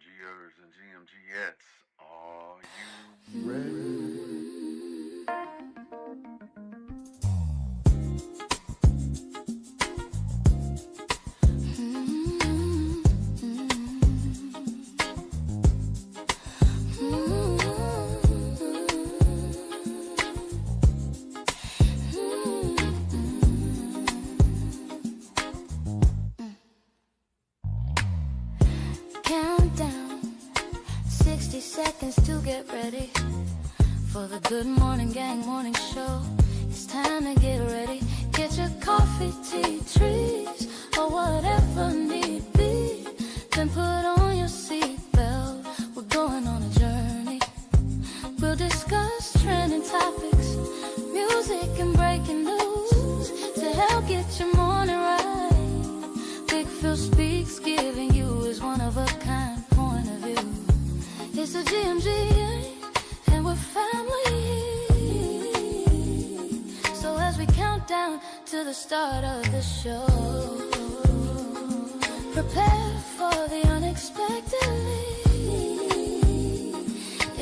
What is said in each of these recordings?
GMGers and GMGettes, are you ready? Countdown, 60 seconds to get ready for the Good Morning Gang morning show. It's time to get ready. Get your coffee, tea, trees, or whatever need be. Then put on your seatbelt. We're going on a journey. We'll discuss trending topics, music and breaking news to help get your morning right. Big Phil speaks, giving you his one-of-a-kind point of view. It's a GMG, and we're family. So as we count down to the start of the show, prepare for the unexpectedly.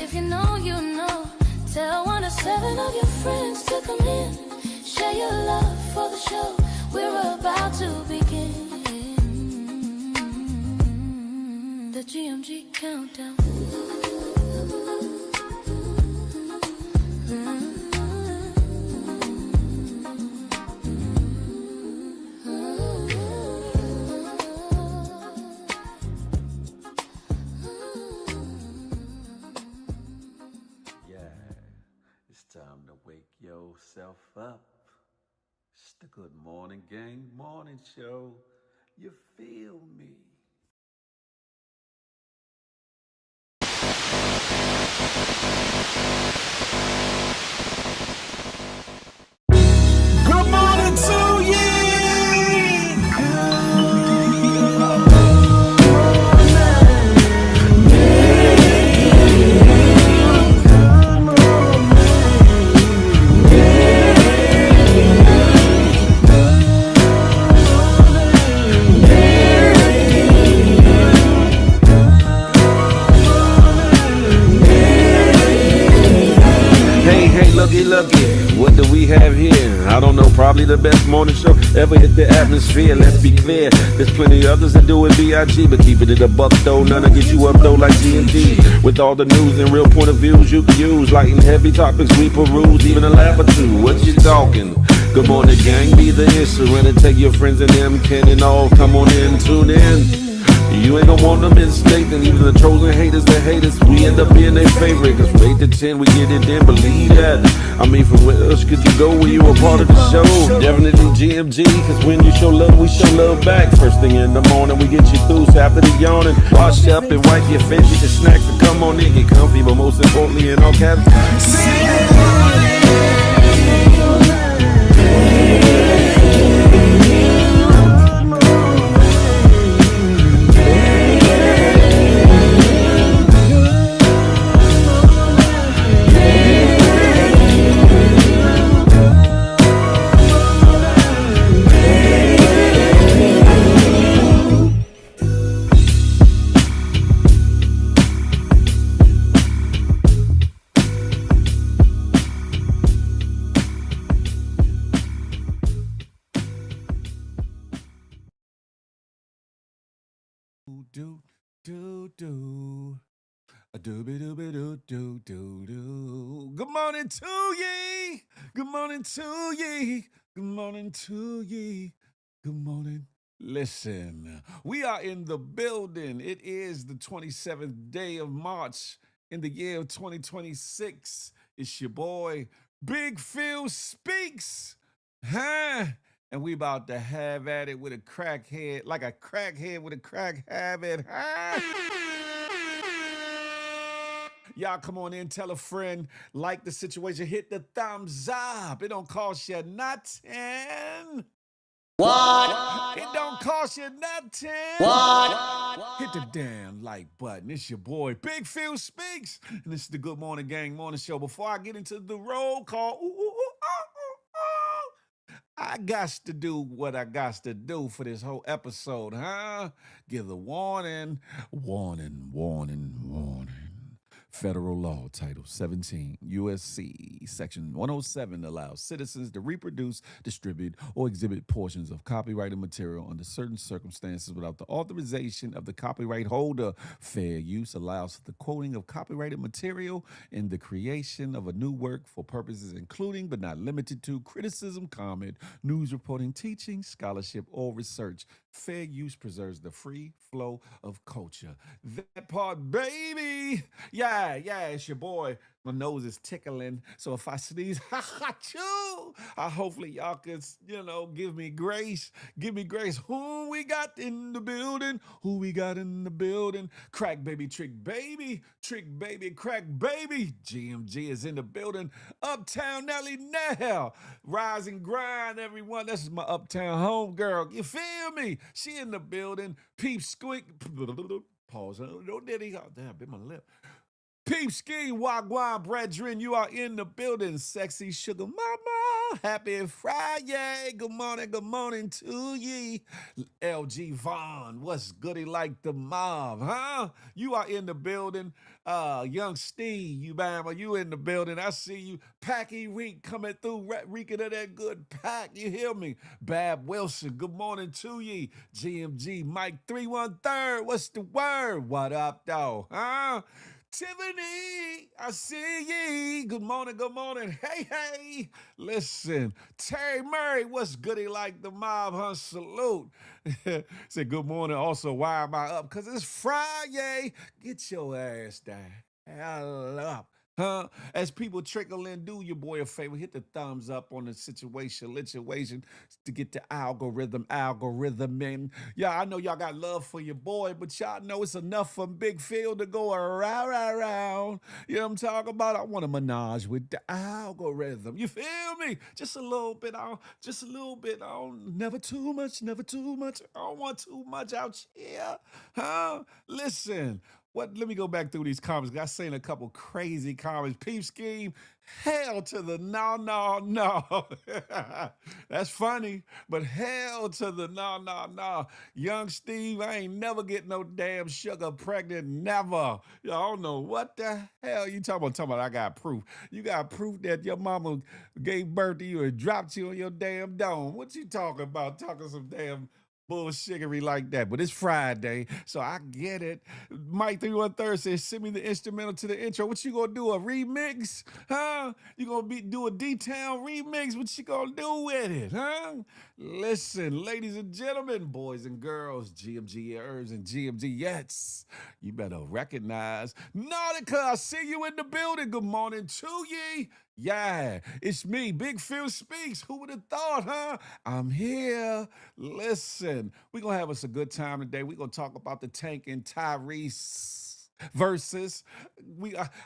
If you know, you know. Tell 1 to 7 of your friends to come in. Share your love for the show. We're about to begin. The GMG countdown. Yeah, it's time to wake yourself up. It's the Good Morning Gang morning show. You feel me? Good morning to you. Hey, looky, what do we have here? I don't know, probably the best morning show ever hit the atmosphere. Let's be clear, there's plenty others that do it B.I.G., but keeping it a buck though, none to get you up though like GMG. With all the news and real point of views you can use, light and heavy topics we peruse, even a laugh or two. What you talking? Good morning, gang, be the instrument and take your friends and them, Ken and all, come on in, tune in. You ain't gonna want them in state, and even the trolls and haters that hate us, we end up being their favorite. Cause from 8 to 10, we get it in, believe that. I mean, from where else could you go when you a part of the show? Definitely GMG, cause when you show love, we show love back. First thing in the morning, we get you through, so after the yawning, wash up and wipe your face, get your snacks, and come on in, get comfy, but most importantly, in all caps, Do do do. A dooby dooby doo doo doo doo. Good morning to ye. Good morning to ye. Good morning to ye. Good morning. Listen, we are in the building. It is the 27th day of March in the year of 2026. It's your boy, Big Phil Speaks. Huh? And we about to have at it with a crackhead, like a crackhead with a crack habit. Huh? Y'all come on in, tell a friend, like the situation, hit the thumbs up. It don't cost you nothing. What? It don't cost you nothing. What? Hit the damn like button. It's your boy, Big Phil Speaks. And this is the Good Morning Gang morning show. Before I get into the roll call, I got to do what I got to do for this whole episode, huh? Give the warning, warning, warning, warning. Federal Law, Title 17, USC, Section 107 allows citizens to reproduce, distribute, or exhibit portions of copyrighted material under certain circumstances without the authorization of the copyright holder. Fair use allows for the quoting of copyrighted material in the creation of a new work for purposes including but not limited to criticism, comment, news reporting, teaching, scholarship, or research. Fair use preserves the free flow of culture. That part, baby. Yeah, it's your boy. My nose is tickling. So if I sneeze, ha ha choo. Hopefully y'all can, give me grace. Give me grace. Who we got in the building? Who we got in the building? Crack baby, trick baby, crack baby. GMG is in the building. Uptown Nelly now. Rise and grind, everyone. This is my uptown home girl. You feel me? She in the building. Peep squeak. Pause. No diddy. Oh, damn, bit my lip. Peep ski, wagwan, brethren, you are in the building. Sexy sugar mama, happy Friday. Good morning to ye. LG Vaughn, what's goody like the mob, huh? You are in the building. Young Steve, you in the building. I see you. Packy Reek coming through, reeking of that good pack. You hear me? Bab Wilson, good morning to ye. GMG, Mike 313, what's the word? What up, though, huh? Tiffany, I see ye. Good morning. Hey. Listen, Terry Murray, what's goody like the mob, huh? Salute. Say good morning. Also, why am I up? Because it's Friday. Get your ass down. Hell up. Huh? As people trickle in, do your boy a favor. Hit the thumbs up on the situation to get the algorithm in. Yeah, I know y'all got love for your boy, but y'all know it's enough for Big Phil to go around. You know what I'm talking about? I want to menage with the algorithm. You feel me? Just a little bit on. Never too much. I don't want too much out here. Huh? Listen. Let me go back through these comments. I seen a couple crazy comments. Peep scheme, hell to the no. That's funny, but hell to the no. Young Steve, I ain't never get no damn sugar pregnant, never. Y'all don't know what the hell you talking about. I got proof. You got proof that your mama gave birth to you and dropped you on your damn dome. What you talking about? Talking some damn bullshittery like that, but it's Friday, so I get it. Mike 313 says, send me the instrumental to the intro. What you gonna do, a remix? Huh? You gonna do a D-Town remix? What you gonna do with it, huh? Listen, ladies and gentlemen, boys and girls, GMGers and GMGettes, you better recognize Nautica. I see you in the building. Good morning to ye. Yeah, it's me, Big Phil Speaks. Who would have thought, huh? I'm here. Listen, we're going to have us a good time today. We're going to talk about the Tank and Tyrese versus.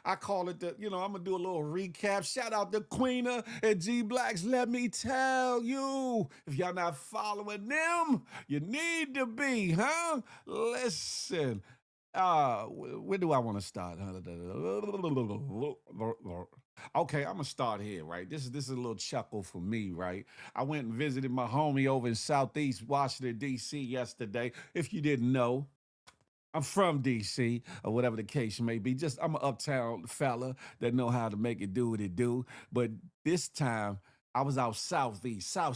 I call it I'm going to do a little recap. Shout out to Queena and G Blacks. Let me tell you, if y'all not following them, you need to be, huh? Listen. Where do I want to start? Okay, I'm gonna start here, right? This is a little chuckle for me, right? I went and visited my homie over in Southeast Washington, D.C. yesterday. If you didn't know, I'm from DC or whatever the case may be. I'm an uptown fella that know how to make it do what it do. But this time I was out south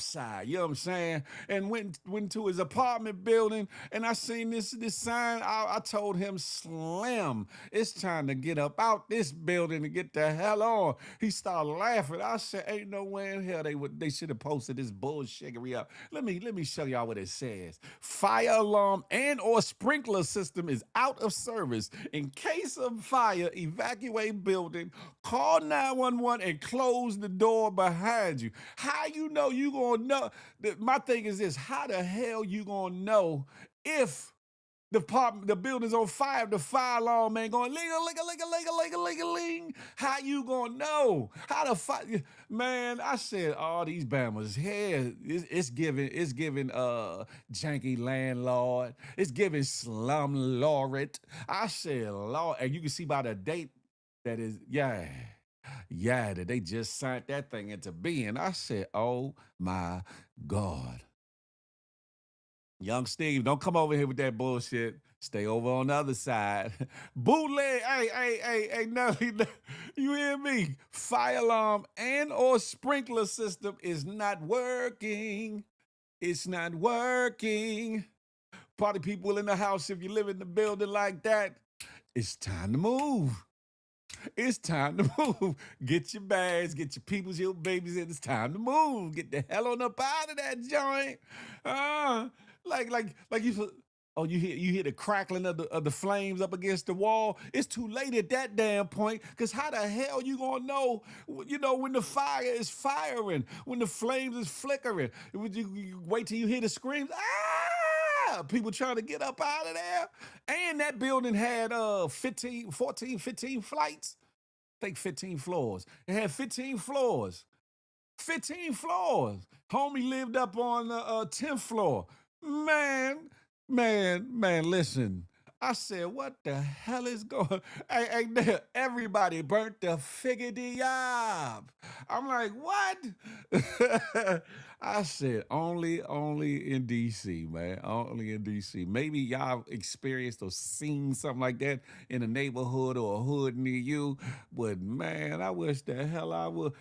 side, you know what I'm saying? And went to his apartment building and I seen this sign. I told him, Slim, it's time to get up out this building and get the hell on. He started laughing. I said, ain't no way in hell they should have posted this bullshittery up. Let me show y'all what it says. Fire alarm and or sprinkler system is out of service. In case of fire, evacuate building, call 911 and close the door behind you. How you know you gonna know? My thing is this: how the hell you gonna know if the building's on fire? The fire alarm man going ling. How you gonna know? How the fire? Man, I said all these Bammers here. It's giving janky landlord. It's giving slum lord. I said Lord, and you can see by the date that is Yeah, that they just signed that thing into being. I said, oh my God. Young Steve, don't come over here with that bullshit. Stay over on the other side. Bootleg, hey, no, you hear me? Fire alarm and or sprinkler system is not working. It's not working. Party people in the house, if you live in the building like that, it's time to move. It's time to move. Get your bags, get your peoples, your babies in. It's time to move. Get the hell on up out of that joint. Like you. Oh, you hear the crackling of the flames up against the wall. It's too late at that damn point. Cause how the hell you gonna know? You know when the fire is firing, when the flames is flickering. You wait till you hear the screams. Ah! People trying to get up out of there. And that building had 15 flights. I think 15 floors. It had 15 floors. 15 floors. Homie lived up on the 10th floor. Man, listen. I said, what the hell is going? Hey, everybody burnt the figgity up. I'm like, what? I said, only in DC, man. Only in DC. Maybe y'all experienced or seen something like that in a neighborhood or a hood near you. But man, I wish the hell I would.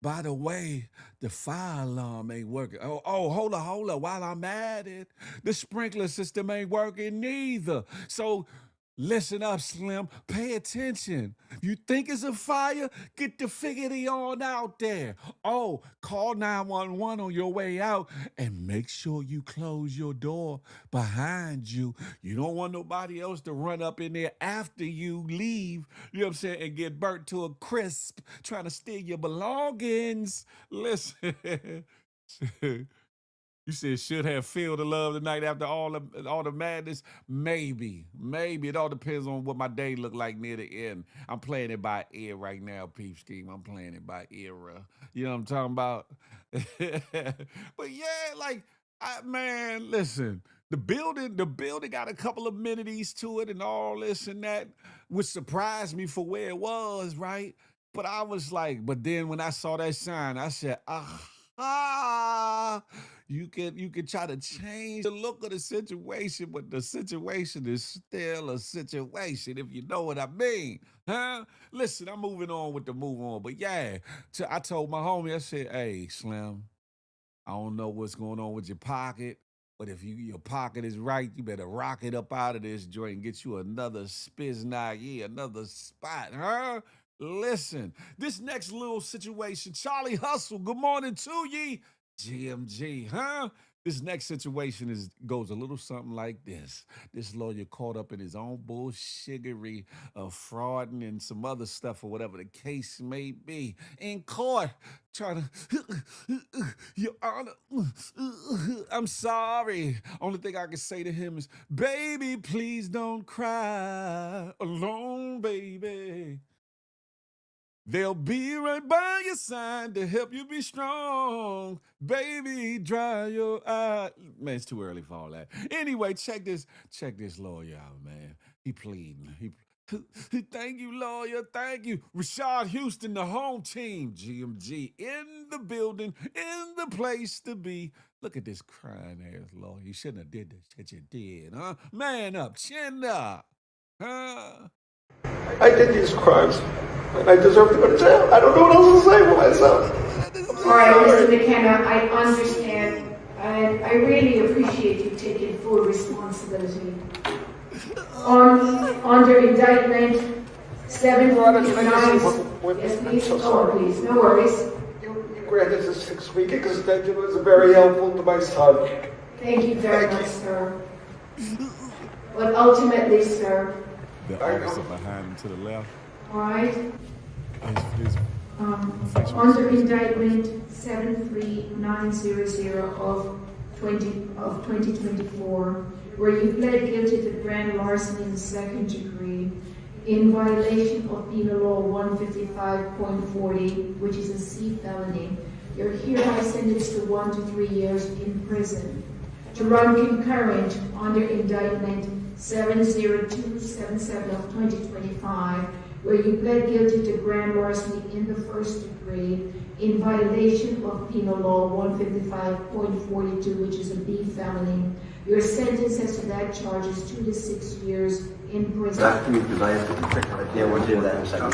By the way, the fire alarm ain't working. Hold on. While I'm at it, the sprinkler system ain't working neither. So listen up, Slim. Pay attention. You think it's a fire? Get the figgity on out there. Oh, call 911 on your way out and make sure you close your door behind you. You don't want nobody else to run up in there after you leave, you know what I'm saying, and get burnt to a crisp trying to steal your belongings. Listen. You said should have feel the love tonight after all the madness. Maybe it all depends on what my day look like near the end. I'm playing it by ear right now, Peep Scheme. I'm playing it by era. You know what I'm talking about? But yeah, man, listen. The building got a couple of amenities to it and all this and that, which surprised me for where it was, right? But I was like, but then when I saw that sign, I said, you could try to change the look of the situation, but the situation is still a situation, if you know what I mean. Huh? Listen, I'm moving on with the move on. But yeah, I told my homie, I said, hey, Slim, I don't know what's going on with your pocket, but if your pocket is right, you better rock it up out of this joint and get you another spiznag, another spot, huh? Listen, this next little situation, Charlie Hustle, good morning to ye. GMG, huh? This next situation goes a little something like this. This lawyer caught up in his own bullshiggery of frauding and some other stuff or whatever the case may be. In court, trying to, Your Honor, I'm sorry. Only thing I can say to him is, baby, please don't cry alone, baby. They'll be right by your side to help you be strong. Baby, dry your eyes. Man, it's too early for all that. Anyway, check this lawyer out, man. He pleading. Thank you, lawyer. Thank you. Rashad Houston, the home team. GMG in the building, in the place to be. Look at this crying ass lawyer. You shouldn't have did this shit you did, huh? Man up, chin up. Huh? I did these crimes, and I deserve to go to jail. I don't know what else to say for myself. All right, Mr. McKenna, I understand. I really appreciate you taking full responsibility. Under indictment 759. Yes, please. Oh, please. No worries. You granted a 6-week extension. It was very helpful to my son. Thank you very much, sir. But ultimately, sir. The officer behind him to the left. All right. Under indictment 73900 of 2024, where you pled guilty to grand larceny in the second degree in violation of Penal Law 155.40, which is a C felony, you're hereby sentenced to 1 to 3 years in prison to run concurrent under indictment 70277 of 2025, where you pled guilty to grand larceny in the first degree in violation of Penal Law 155.42, which is a B felony. Your sentence as to that charge is 2 to 6 years in prison. After you, because I have to check on it. Yeah, we'll do that in a second.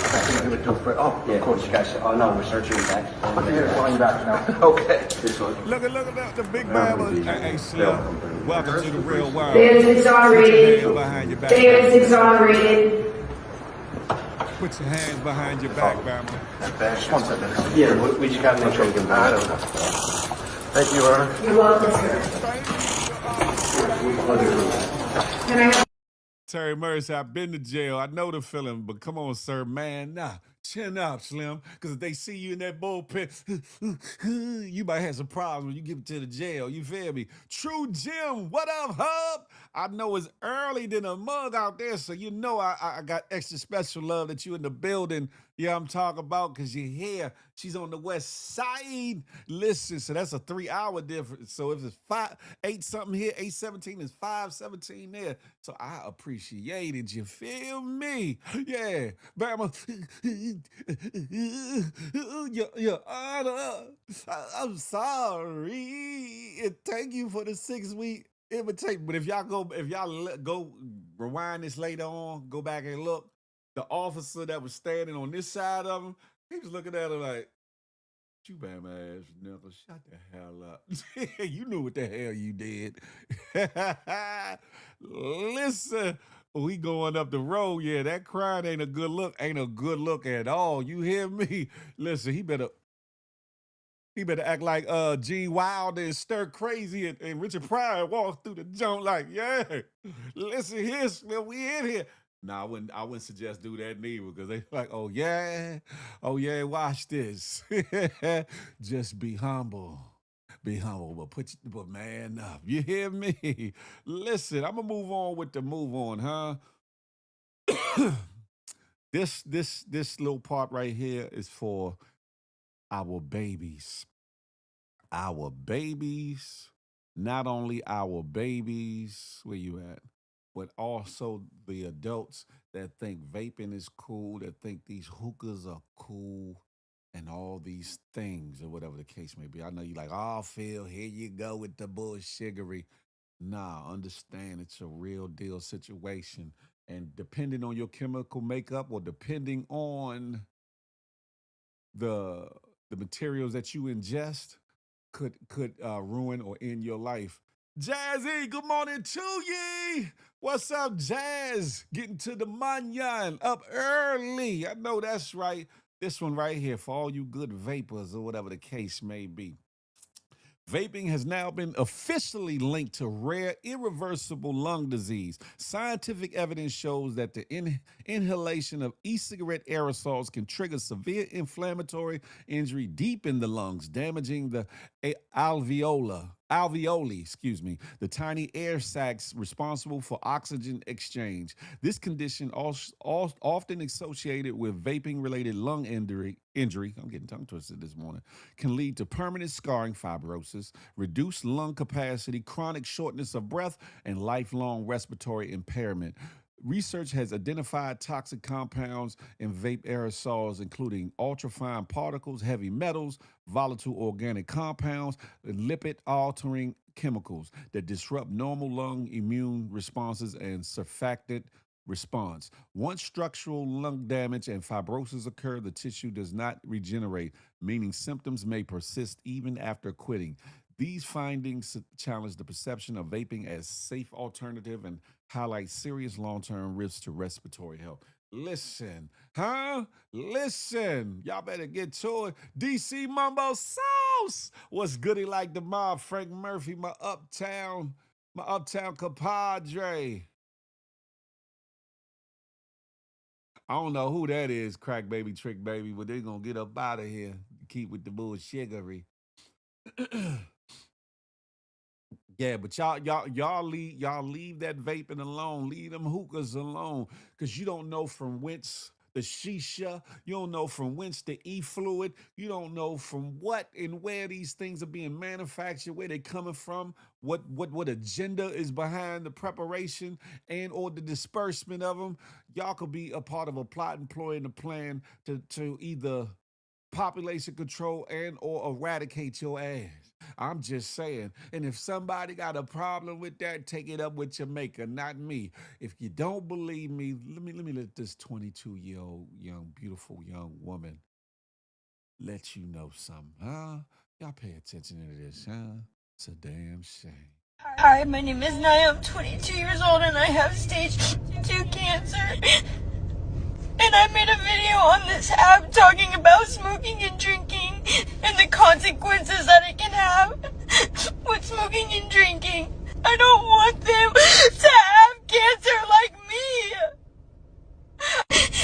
Oh, yeah, of course, you guys. Oh, no, we're searching your back. Okay, calling you back now. Okay. This one. Look at the big man. Hey, Slim, welcome to the real world. There's exonerated. Behind your back. There's exonerated. Put your hands behind your back, Bama. Just 1 second. Yeah, we just got to make sure we can buy it. Thank you, Ron. You're welcome, sir. Can I have Terry Murray said, I've been to jail. I know the feeling, but come on, sir, man. Nah, chin up, Slim. Because if they see you in that bullpen, you might have some problems when you get to the jail. You feel me? True Jim, what up, Hub? I know it's early than a mug out there, so you know I got extra special love that you in the building. Yeah, I'm talking about because you're here. She's on the west side. Listen, so that's a 3-hour difference. So if it's 8 something here, 8:17 is 5:17 there. So I appreciate it. You feel me? Yeah. Bama. Your Honor, I'm sorry. And thank you for the 6-week invitation. But if y'all go rewind this later on, go back and look. The officer that was standing on this side of him, he was looking at him like, you bam ass nigga, shut the hell up. You knew what the hell you did. Listen, we going up the road. Yeah, that crying ain't a good look. Ain't a good look at all. You hear me? Listen, he better act like Gene Wilder and stir crazy and Richard Pryor walk through the joint like, yeah, listen here, we in here. No, I wouldn't suggest do that neither because they like, oh yeah, watch this. Just be humble. Be humble, but man up. You hear me? Listen, I'm gonna move on with the move on, huh? This little part right here is for our babies. Our babies, not only our babies, where you at? But also the adults that think vaping is cool, that think these hookahs are cool, and all these things, or whatever the case may be. I know you like, oh, Phil, here you go with the bullshiggery. Nah, understand it's a real deal situation. And depending on your chemical makeup or depending on the materials that you ingest, could ruin or end your life. Jazzy, good morning to ye. What's up, Jazz? Getting to the manyan up early. I know that's right. This one right here for all you good vapors or whatever the case may be. Vaping has now been officially linked to rare, irreversible lung disease. Scientific evidence shows that the inhalation of e-cigarette aerosols can trigger severe inflammatory injury deep in the lungs, damaging the alveoli, the tiny air sacs responsible for oxygen exchange. This condition, often associated with vaping-related lung injury, I'm getting tongue twisted this morning, can lead to permanent scarring, fibrosis, reduced lung capacity, chronic shortness of breath, and lifelong respiratory impairment. Research has identified toxic compounds in vape aerosols, including ultrafine particles, heavy metals, volatile organic compounds, and lipid-altering chemicals that disrupt normal lung immune responses and surfactant response. Once structural lung damage and fibrosis occur, the tissue does not regenerate, meaning symptoms may persist even after quitting. These findings challenge the perception of vaping as safe alternative and highlight serious long-term risks to respiratory health. Listen, huh? Listen, y'all better get to it. DC Mumbo Sauce. What's goody like the mob? Frank Murphy, my uptown compadre. I don't know who that is, crack baby, trick baby, but they're gonna get up out of here. Keep with the bullshiggery. Yeah, but y'all leave that vaping alone. Leave them hookahs alone. Cause you don't know from whence the shisha. You don't know from whence the e-fluid. You don't know from what and where these things are being manufactured, where they're coming from, what agenda is behind the preparation and or the disbursement of them. Y'all could be a part of a plot, employing a plan to either population control and or eradicate your ass. I'm just saying. And if somebody got a problem with that, take it up with your maker, not me. If you don't believe me, let me let this 22-year-old young, beautiful young woman let you know something, huh? Y'all pay attention to this, huh? It's a damn shame. Hi, my name is Naya. I'm 22 years old and I have stage 2 cancer. And I made a video on this app talking about smoking and drinking and the consequences that it can have with smoking and drinking. I don't want them to have cancer like me.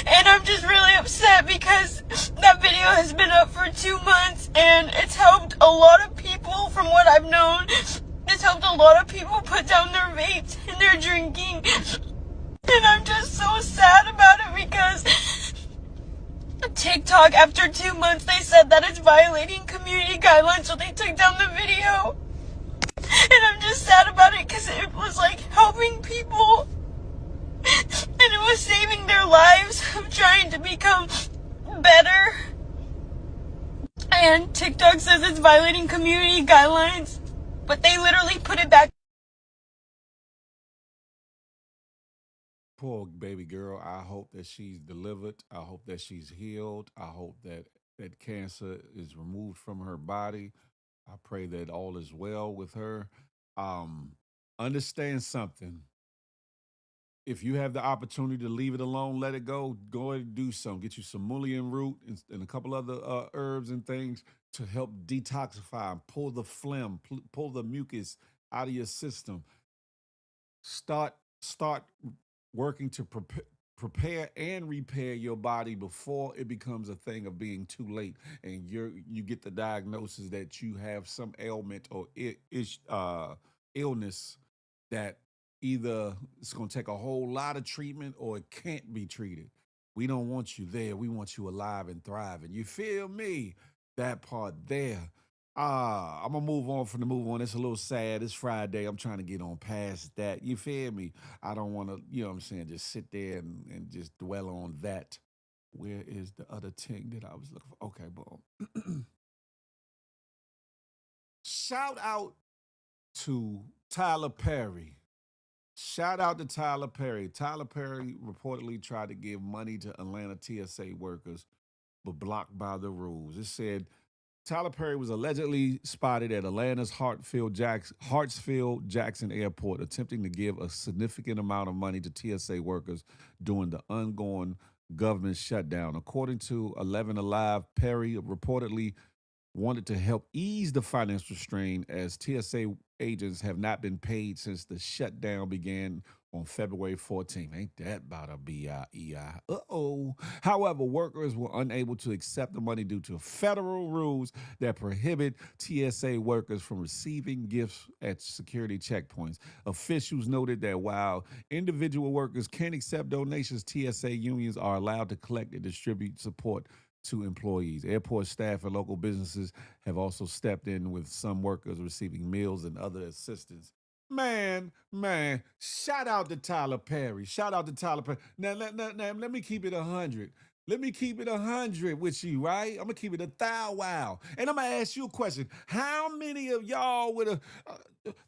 And I'm just really upset because that video has been up for 2 months and it's helped a lot of people from what I've known. It's helped a lot of people put down their vapes and their drinking. And I'm just so sad about it because TikTok, after 2 months, they said that it's violating community guidelines, so they took down the video. And I'm just sad about it because it was like helping people. And it was saving their lives of trying to become better. And TikTok says it's violating community guidelines, but they literally put it back. Poor baby girl. I hope that she's delivered. I hope that she's healed. I hope that that cancer is removed from her body. I pray that all is well with her. Um, Understand something. If you have the opportunity to leave it alone, let it go. Go ahead and do some. Get you some mullein root and a couple other herbs and things to help detoxify, pull the phlegm, pull the mucus out of your system. Start working to prepare and repair your body before it becomes a thing of being too late and you get the diagnosis that you have some ailment or illness that either it's going to take a whole lot of treatment or it can't be treated. We don't want you there. We want you alive and thriving. You feel me? That part there. I'm gonna move on from the move on. It's a little sad. It's Friday. I'm trying to get on past that. You feel me? I don't want to, you know what I'm saying, just sit there and just dwell on that. Where is the other thing that I was looking for? Okay, boom. Shout out to Tyler Perry. Shout out to Tyler Perry. Tyler Perry reportedly tried to give money to Atlanta TSA workers, but blocked by the rules. It said Tyler Perry was allegedly spotted at Atlanta's Hartsfield Jackson Airport attempting to give a significant amount of money to TSA workers during the ongoing government shutdown. According to 11 Alive, Perry reportedly wanted to help ease the financial strain as TSA agents have not been paid since the shutdown began on February 14th. Ain't that about a B-I-E-I? Uh-oh. However, workers were unable to accept the money due to federal rules that prohibit TSA workers from receiving gifts at security checkpoints. Officials noted that while individual workers can accept donations, TSA unions are allowed to collect and distribute support to employees. Airport staff and local businesses have also stepped in with some workers receiving meals and other assistance. Man, shout out to Tyler Perry. Shout out to Tyler Perry. Now, let me keep it 100. Let me keep it 100 with you, right? I'm going to keep it a thou wow. And I'm going to ask you a question. How many of y'all would have,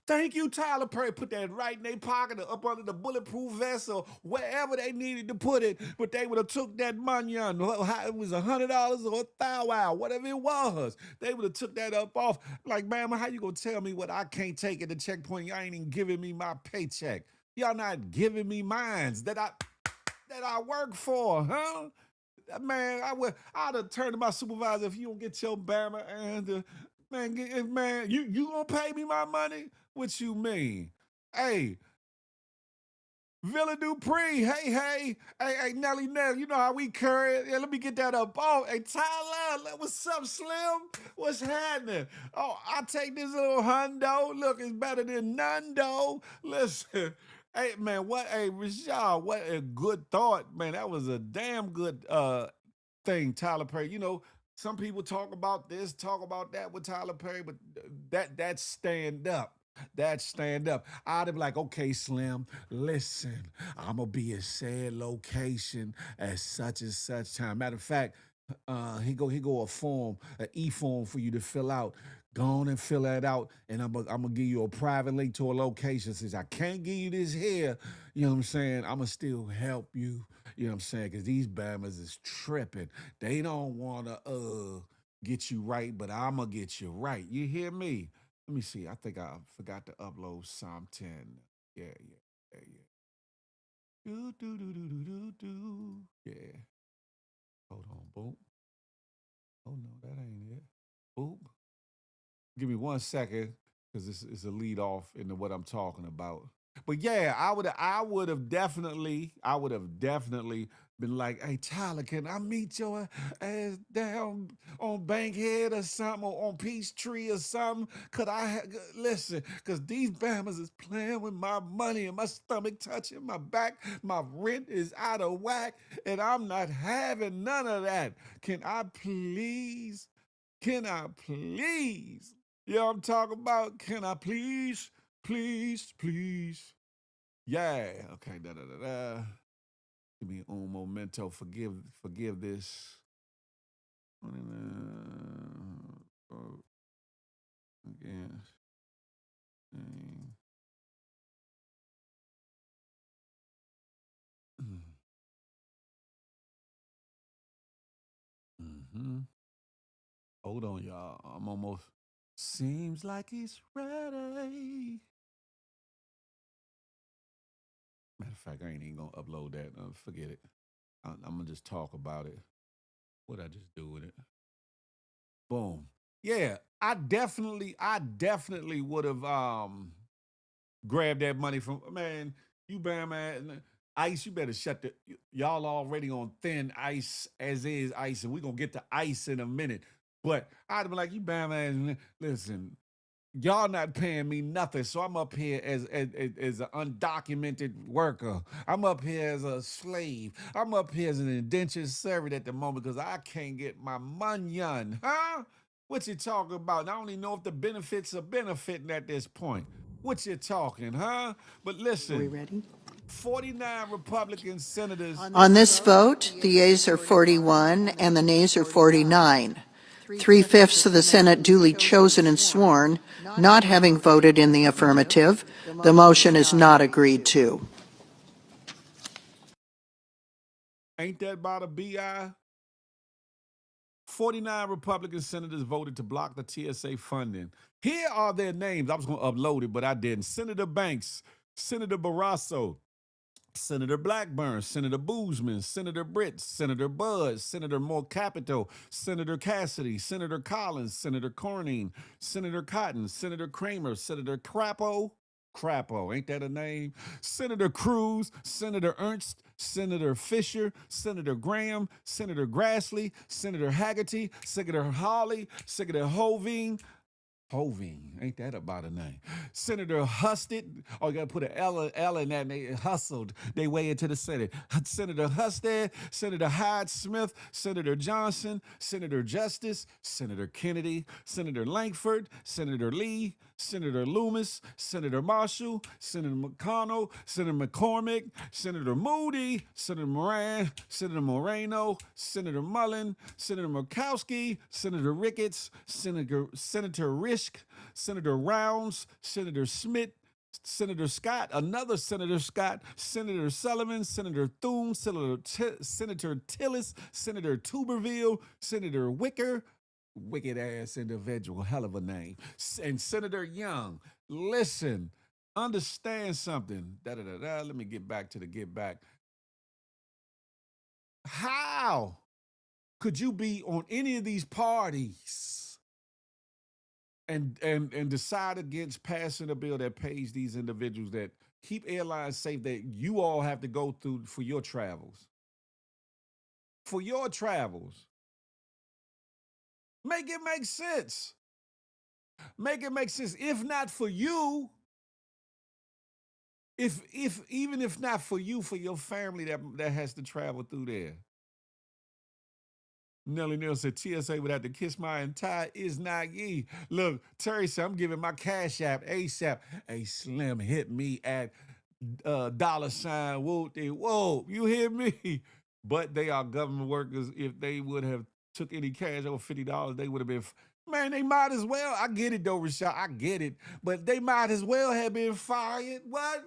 thank you, Tyler Perry, put that right in their pocket or up under the bulletproof vest or wherever they needed to put it, but they would have took that money on. It was $100 or a thou wow, whatever it was. They would have took that up off. Like, man, how you going to tell me what I can't take at the checkpoint? Y'all ain't even giving me my paycheck. Y'all not giving me mines that I work for, huh? Man, I'd have turned to my supervisor if you don't get your Bama and man, you gonna pay me my money? What you mean? Hey, Villa Dupree, hey, Nelly, you know how we curry. Yeah, let me get that up. Oh, hey, Tyler, what's up, Slim? What's happening? Oh, I'll take this little hundo. Look, it's better than none, though. Listen, Hey man, what a Rashad, what a good thought, man. That was a damn good thing, Tyler Perry. You know, some people talk about this, talk about that with Tyler Perry, but that's stand up. That's stand up. I'd be like, okay, Slim, listen, I'm gonna be at said location at such and such time. Matter of fact, he go a form, an e-form for you to fill out. Go on and fill that out, and I'm gonna give you a private link to a location. Since I can't give you this here, you know what I'm saying? I'm gonna still help you. You know what I'm saying? Because these Bammers is tripping. They don't wanna get you right, but I'm gonna get you right. You hear me? Let me see. I think I forgot to upload Psalm 10. Yeah, yeah, yeah, yeah. Do do do do do do do. Yeah. Hold on, boom. Oh no, that ain't it. Boop. Give me 1 second, because this is a lead off into what I'm talking about. But yeah, I would have definitely been like, hey Tyler, can I meet your ass down on Bankhead or something, or on Peachtree or something? Could listen? Cause these Bammers is playing with my money and my stomach touching my back. My rent is out of whack, and I'm not having none of that. Can I please? Can I please? Yeah, I'm talking about. Can I please, please, please? Yeah. Okay. Da da da da. Give me un momento. Forgive this. Again. Mm-hmm. Hold on, y'all. I'm almost. Seems like he's ready. Matter of fact, I ain't even gonna upload that. Forget it. I'm gonna just talk about it. What I just do with it? Boom. Yeah, I definitely would have grabbed that money from, man. You bam man, Ice. You better shut the. Y'all already on thin ice as is ice, and we gonna get to ice in a minute. But I'd be like, you bam man, listen. Y'all not paying me nothing, so I'm up here as an undocumented worker. I'm up here as a slave. I'm up here as an indentured servant at the moment because I can't get my munyon, huh? What you talking about? I don't even know if the benefits are benefiting at this point. What you talking, huh? But listen, 49 Republican senators. On this vote, the yeas are 41 and the nays are 49. Three-fifths of the Senate duly chosen and sworn, not having voted in the affirmative, the motion is not agreed to. Ain't that about a BI? 49 Republican senators voted to block the TSA funding. Here are their names. I was going to upload it, but I didn't. Senator Banks, Senator Barrasso, Senator Blackburn, Senator Boozman, Senator Britt, Senator Bud, Senator Moore Capito, Senator Cassidy, Senator Collins, Senator Cornyn, Senator Cotton, Senator Kramer, Senator Crapo, ain't that a name? Senator Cruz, Senator Ernst, Senator Fisher, Senator Graham, Senator Grassley, Senator Haggerty, Senator Hawley, Senator Hoving, ain't that about a name? Senator Husted, oh, you gotta put an L in that, and they hustled their way into the Senate. Senator Husted, Senator Hyde Smith, Senator Johnson, Senator Justice, Senator Kennedy, Senator Langford, Senator Lee, Senator Loomis, Senator Marshall, Senator McConnell, Senator McCormick, Senator Moody, Senator Moran, Senator Moreno, Senator Mullen, Senator Murkowski, Senator Ricketts, Senator Risch, Senator Rounds, Senator Smith, Senator Scott, another Senator Scott, Senator Sullivan, Senator Thune, Senator Tillis, Senator Tuberville, Senator Wicker, wicked ass individual, hell of a name, and Senator Young. Listen, understand something. Da da da da. Let me get back to the get back. How could you be on any of these parties and decide against passing a bill that pays these individuals that keep airlines safe that you all have to go through for your travels? For your travels. Make it make sense. Make it make sense. If not for you, If even if not for you, for your family that has to travel through there. Nelly Neal said TSA would have to kiss my entire is not ye. Look, Terry said I'm giving my cash app ASAP. Hey Slim, hit me at $ whoa, you hear me? But they are government workers. If they would have took any cash over $50, they would have been. Man, they might as well. I get it though, Rashad. I get it. But they might as well have been fired. What?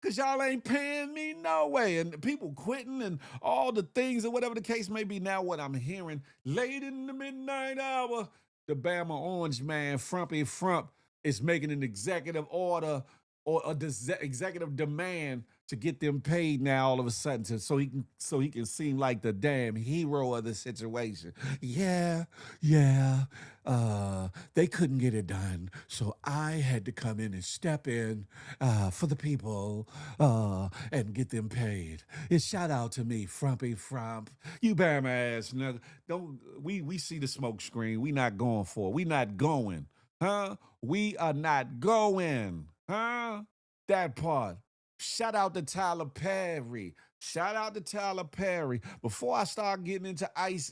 Cause y'all ain't paying me no way. And people quitting and all the things or whatever the case may be. Now what I'm hearing late in the midnight hour, the Bama Orange man, Frumpy Frump, is making an executive order or executive demand to get them paid now all of a sudden so he can seem like the damn hero of the situation. Yeah, yeah. They couldn't get it done, so I had to come in and step in for the people and get them paid. It's shout out to me, Frumpy Frump. You Bama ass nigga. Don't we see the smoke screen. We not going for it. We not going. Huh? We are not going. Huh? That part. Shout out to Tyler Perry. Shout out to Tyler Perry. Before I start getting into ice,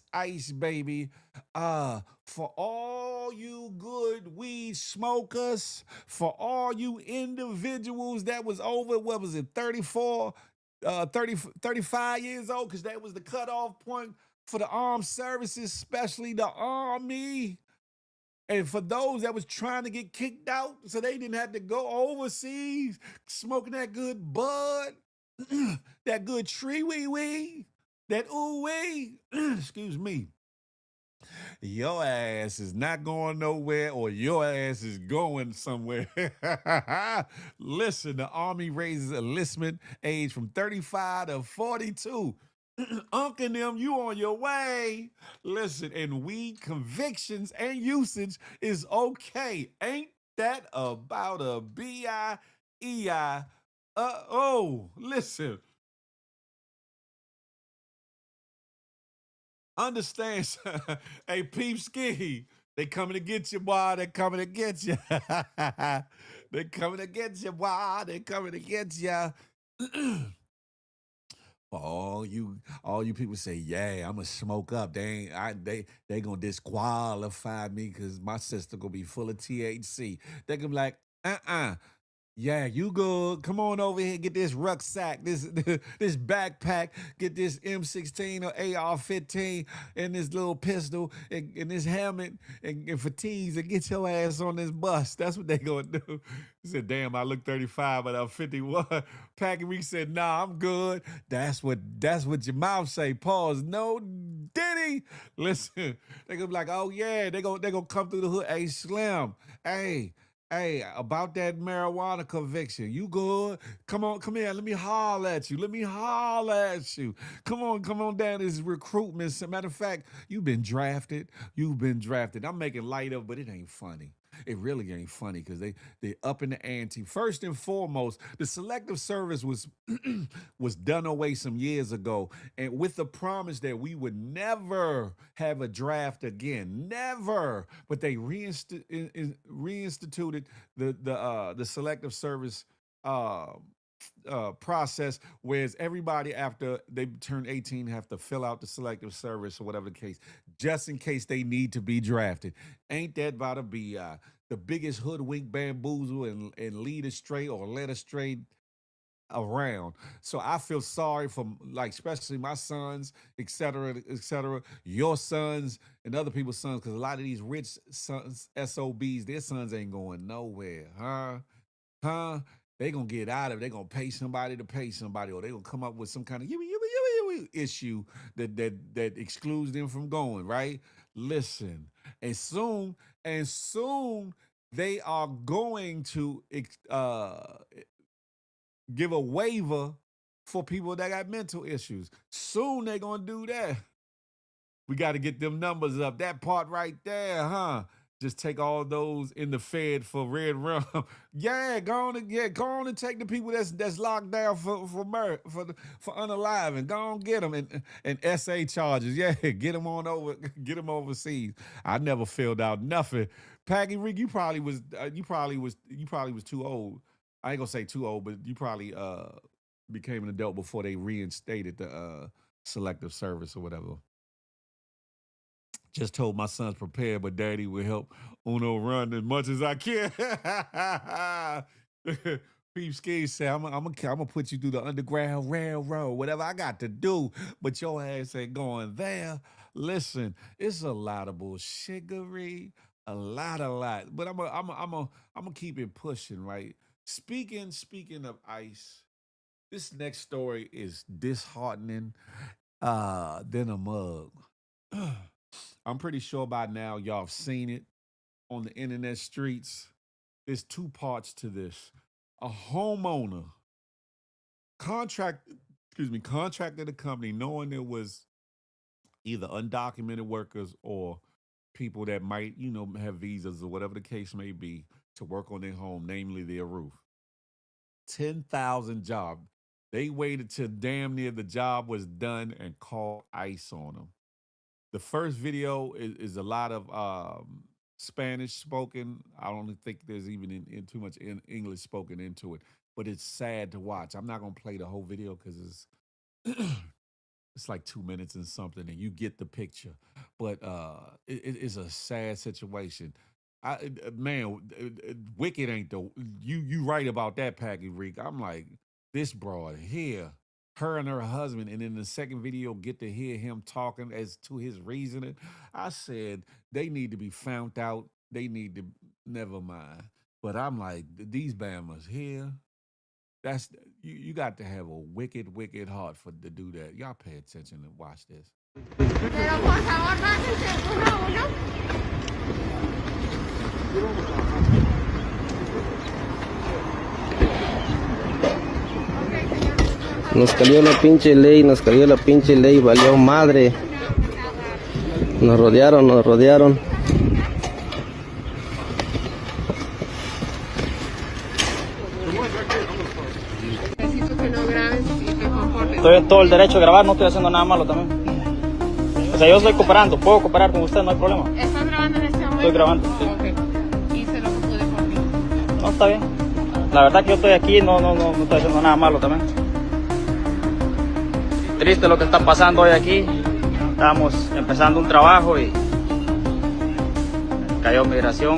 baby, for all you good weed smokers, for all you individuals that was over, what was it, 34, 35 years old, because that was the cutoff point for the armed services, especially the Army. And for those that was trying to get kicked out so they didn't have to go overseas smoking that good bud, that good tree wee, that ooh wee, excuse me, your ass is not going nowhere or your ass is going somewhere. Listen, the Army raises enlistment age from 35 to 42. Unc and them, you on your way. Listen, and weed convictions and usage is okay. Ain't that about a B-I-E-I? Listen. Understand, hey, peep ski. They coming to get you, boy. They coming to get you. They coming to get you, boy. They coming to get you. For all you people say, yeah, I'ma smoke up. They gonna disqualify me because my system gonna be full of THC. They gonna be like, yeah, you good. Come on over here, get this rucksack, this this backpack, get this M16 or AR-15 and this little pistol and this helmet and fatigues and get your ass on this bus. That's what they gonna do. He said, damn, I look 35, but I'm 51. Packy Week said, nah, I'm good. That's what your mouth say. Pause. No, Diddy. Listen, they gonna be like, oh yeah, they gonna come through the hood. Hey, Slim. Hey, about that marijuana conviction, you good? Come here. Let me holler at you. Come on down this recruitment. As a matter of fact, you've been drafted. I'm making light of, but it ain't funny. It really ain't funny because they up in the ante. First and foremost, the selective service was was done away some years ago, and with the promise that we would never have a draft again, never. But they reinstituted the selective service process, whereas everybody after they turn 18 have to fill out the selective service or whatever the case, just in case they need to be drafted. Ain't that about to be the biggest hoodwink, bamboozle, and lead astray or led astray around? So I feel sorry for, like, especially my sons, et cetera, your sons and other people's sons, because a lot of these rich sons, SOBs, their sons ain't going nowhere, huh? They gonna get out of it. They gonna pay somebody to pay somebody, or they gonna come up with some kind of issue that excludes them from going, right? Listen, and soon they are going to give a waiver for people that got mental issues. Soon they gonna do that. We got to get them numbers up. That part right there, huh? Just take all those in the Fed for red rum. Go on and take the people that's locked down for unalive and go on get them and SA charges. Yeah, get them on over, get them overseas. I never filled out nothing. Paggy Rick, you probably was too old I ain't gonna say too old, but you probably became an adult before they reinstated the selective service or whatever. Just told my sons prepare, but daddy will help Uno run as much as I can. Peep Ski said, I'm gonna put you through the Underground Railroad, whatever I got to do, but your ass ain't going there. Listen, it's a lot of bullshittery, a lot. But I'm gonna keep it pushing, right? Speaking of ice, this next story is disheartening than a mug. I'm pretty sure by now y'all have seen it on the internet streets. There's two parts to this. A homeowner contracted a company knowing there was either undocumented workers or people that might, have visas or whatever the case may be to work on their home, namely their roof. 10,000 job. They waited till damn near the job was done and called ICE on them. The first video is a lot of Spanish spoken. I don't think there's even in too much English spoken into it, but it's sad to watch. I'm not gonna play the whole video because it's it's like 2 minutes and something, and you get the picture. But it's a sad situation. Man, Wicked ain't the you right about that, Paggy Reek. I'm like, this broad here, her and her husband, and in the second video, get to hear him talking as to his reasoning. I said they need to be found out. They need to never mind. But I'm like, these Bammers here, that's you got to have a wicked heart to do that. Y'all pay attention and watch this. Nos cayó la pinche ley, valió madre. Nos rodearon. Estoy en todo el derecho de grabar, no estoy haciendo nada malo también. O sea, yo estoy cooperando, puedo cooperar con usted, no hay problema. ¿Estás grabando en este momento? Estoy grabando, sí. Okay. Hice lo que pude por mí. No, está bien. La verdad que yo estoy aquí, no estoy haciendo nada malo también. Triste lo que está pasando hoy aquí. Estamos empezando un trabajo y cayó migración.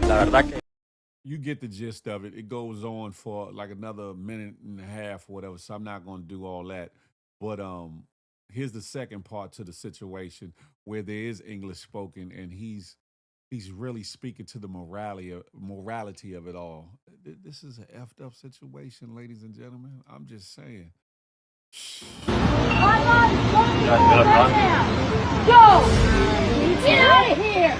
La verdad que... You get the gist of it. It goes on for like another minute and a half or whatever, so I'm not going to do all that. But here's the second part to the situation where there is English spoken, and he's really speaking to the morality of it all. This is an effed up situation, ladies and gentlemen. I'm just saying. Go! Get out of here!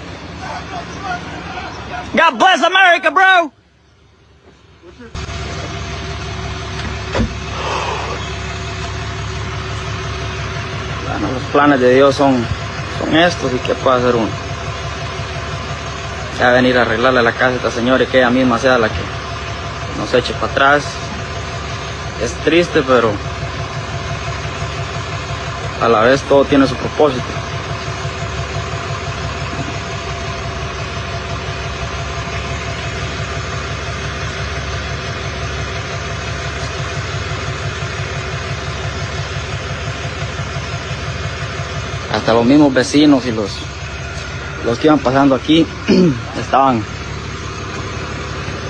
God bless America, bro! Bueno, los planes de Dios son estos, y qué puede hacer uno. Ya venir a arreglarle la casa a esta señora y que ella misma sea la que nos eche para atrás. Es triste, pero a la vez todo tiene su propósito. Hasta los mismos vecinos y los que iban pasando aquí estaban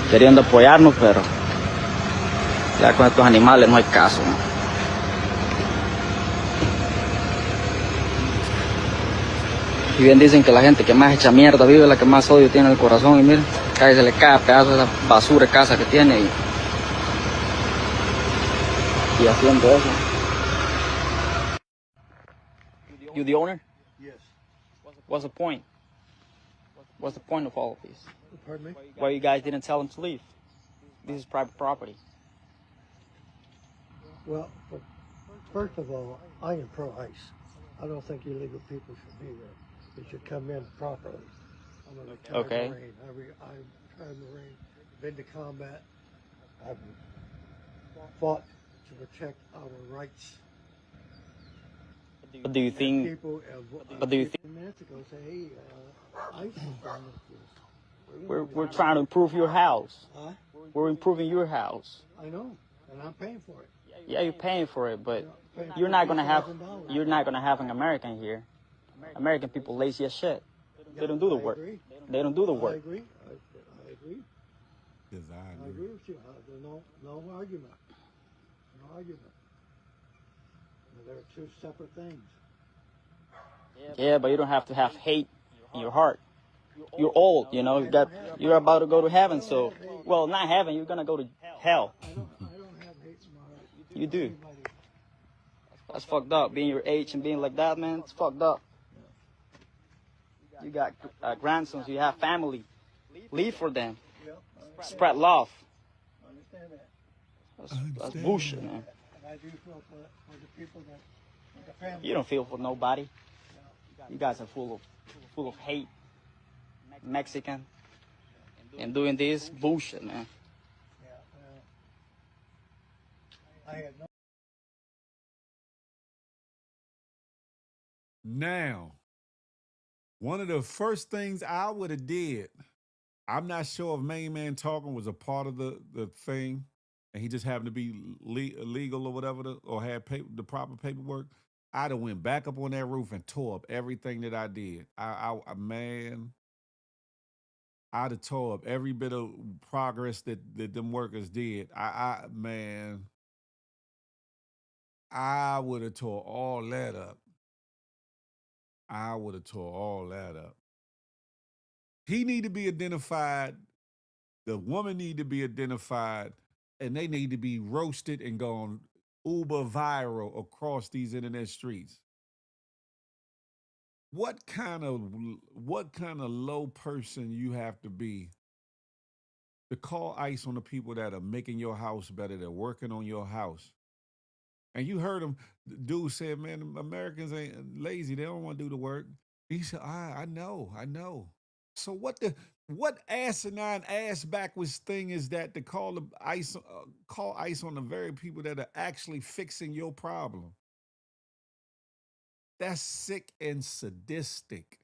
queriendo apoyarnos, pero ya con estos animales no hay caso, ¿no? Y bien dicen que la gente que más echa mierda vive, la que más odio tiene en el corazón, y miren, se le cae pedazo de esa basura de casa que tiene y haciendo eso. You the owner? Yes. What's the point? What's the point of all of this? Pardon me? Why you guys didn't tell them to leave? This is private property. Well, first of all, I am pro-ICE. I don't think illegal people should be there. They should come in properly. I'm a retired Marine. I'm a retired Marine. Been to combat. I've fought to protect our rights. But do you think? People, But do you think? Minutes ago, say, hey, ICE is done with this. We're trying to improve your house. Huh? We're improving your house. I know, and I'm paying for it. Yeah, you're paying for it, but Paying you're not gonna have $50,000. an American here. American people lazy as shit. They don't do the work. They don't do the I work. agree. I agree. I agree with you. There's no argument. No argument. They're two separate things. Yeah, but you don't have to have hate in your heart. You're old, you know. You're about to go to heaven, so well, not heaven. You're gonna go to hell. I don't have hate in my heart. You do. That's fucked up. Being your age and being like that, man. It's fucked up. You got grandsons. You have family. Leave for them. Spread love. I understand that. That's bullshit, man. And I do feel for the people that, the family. You don't feel for nobody. You guys are full of hate, Mexican, and doing this bullshit, man. I had no. Now, one of the first things I would have did, I'm not sure if Main Man Talking was a part of the thing, and he just happened to be legal or whatever, or had the proper paperwork. I'd have went back up on that roof and tore up everything that I did. Man, I'd have tore up every bit of progress that them workers did. Man, I would have tore all that up. I would have tore all that up. He need to be identified. The woman need to be identified, and they need to be roasted and gone uber viral across these internet streets. What kind of low person you have to be to call ICE on the people that are making your house better, that are working on your house? And you heard him, the dude said, man, Americans ain't lazy. They don't want to do the work. He said, I know. So what asinine ass backwards thing is that to call ICE on the very people that are actually fixing your problem? That's sick and sadistic.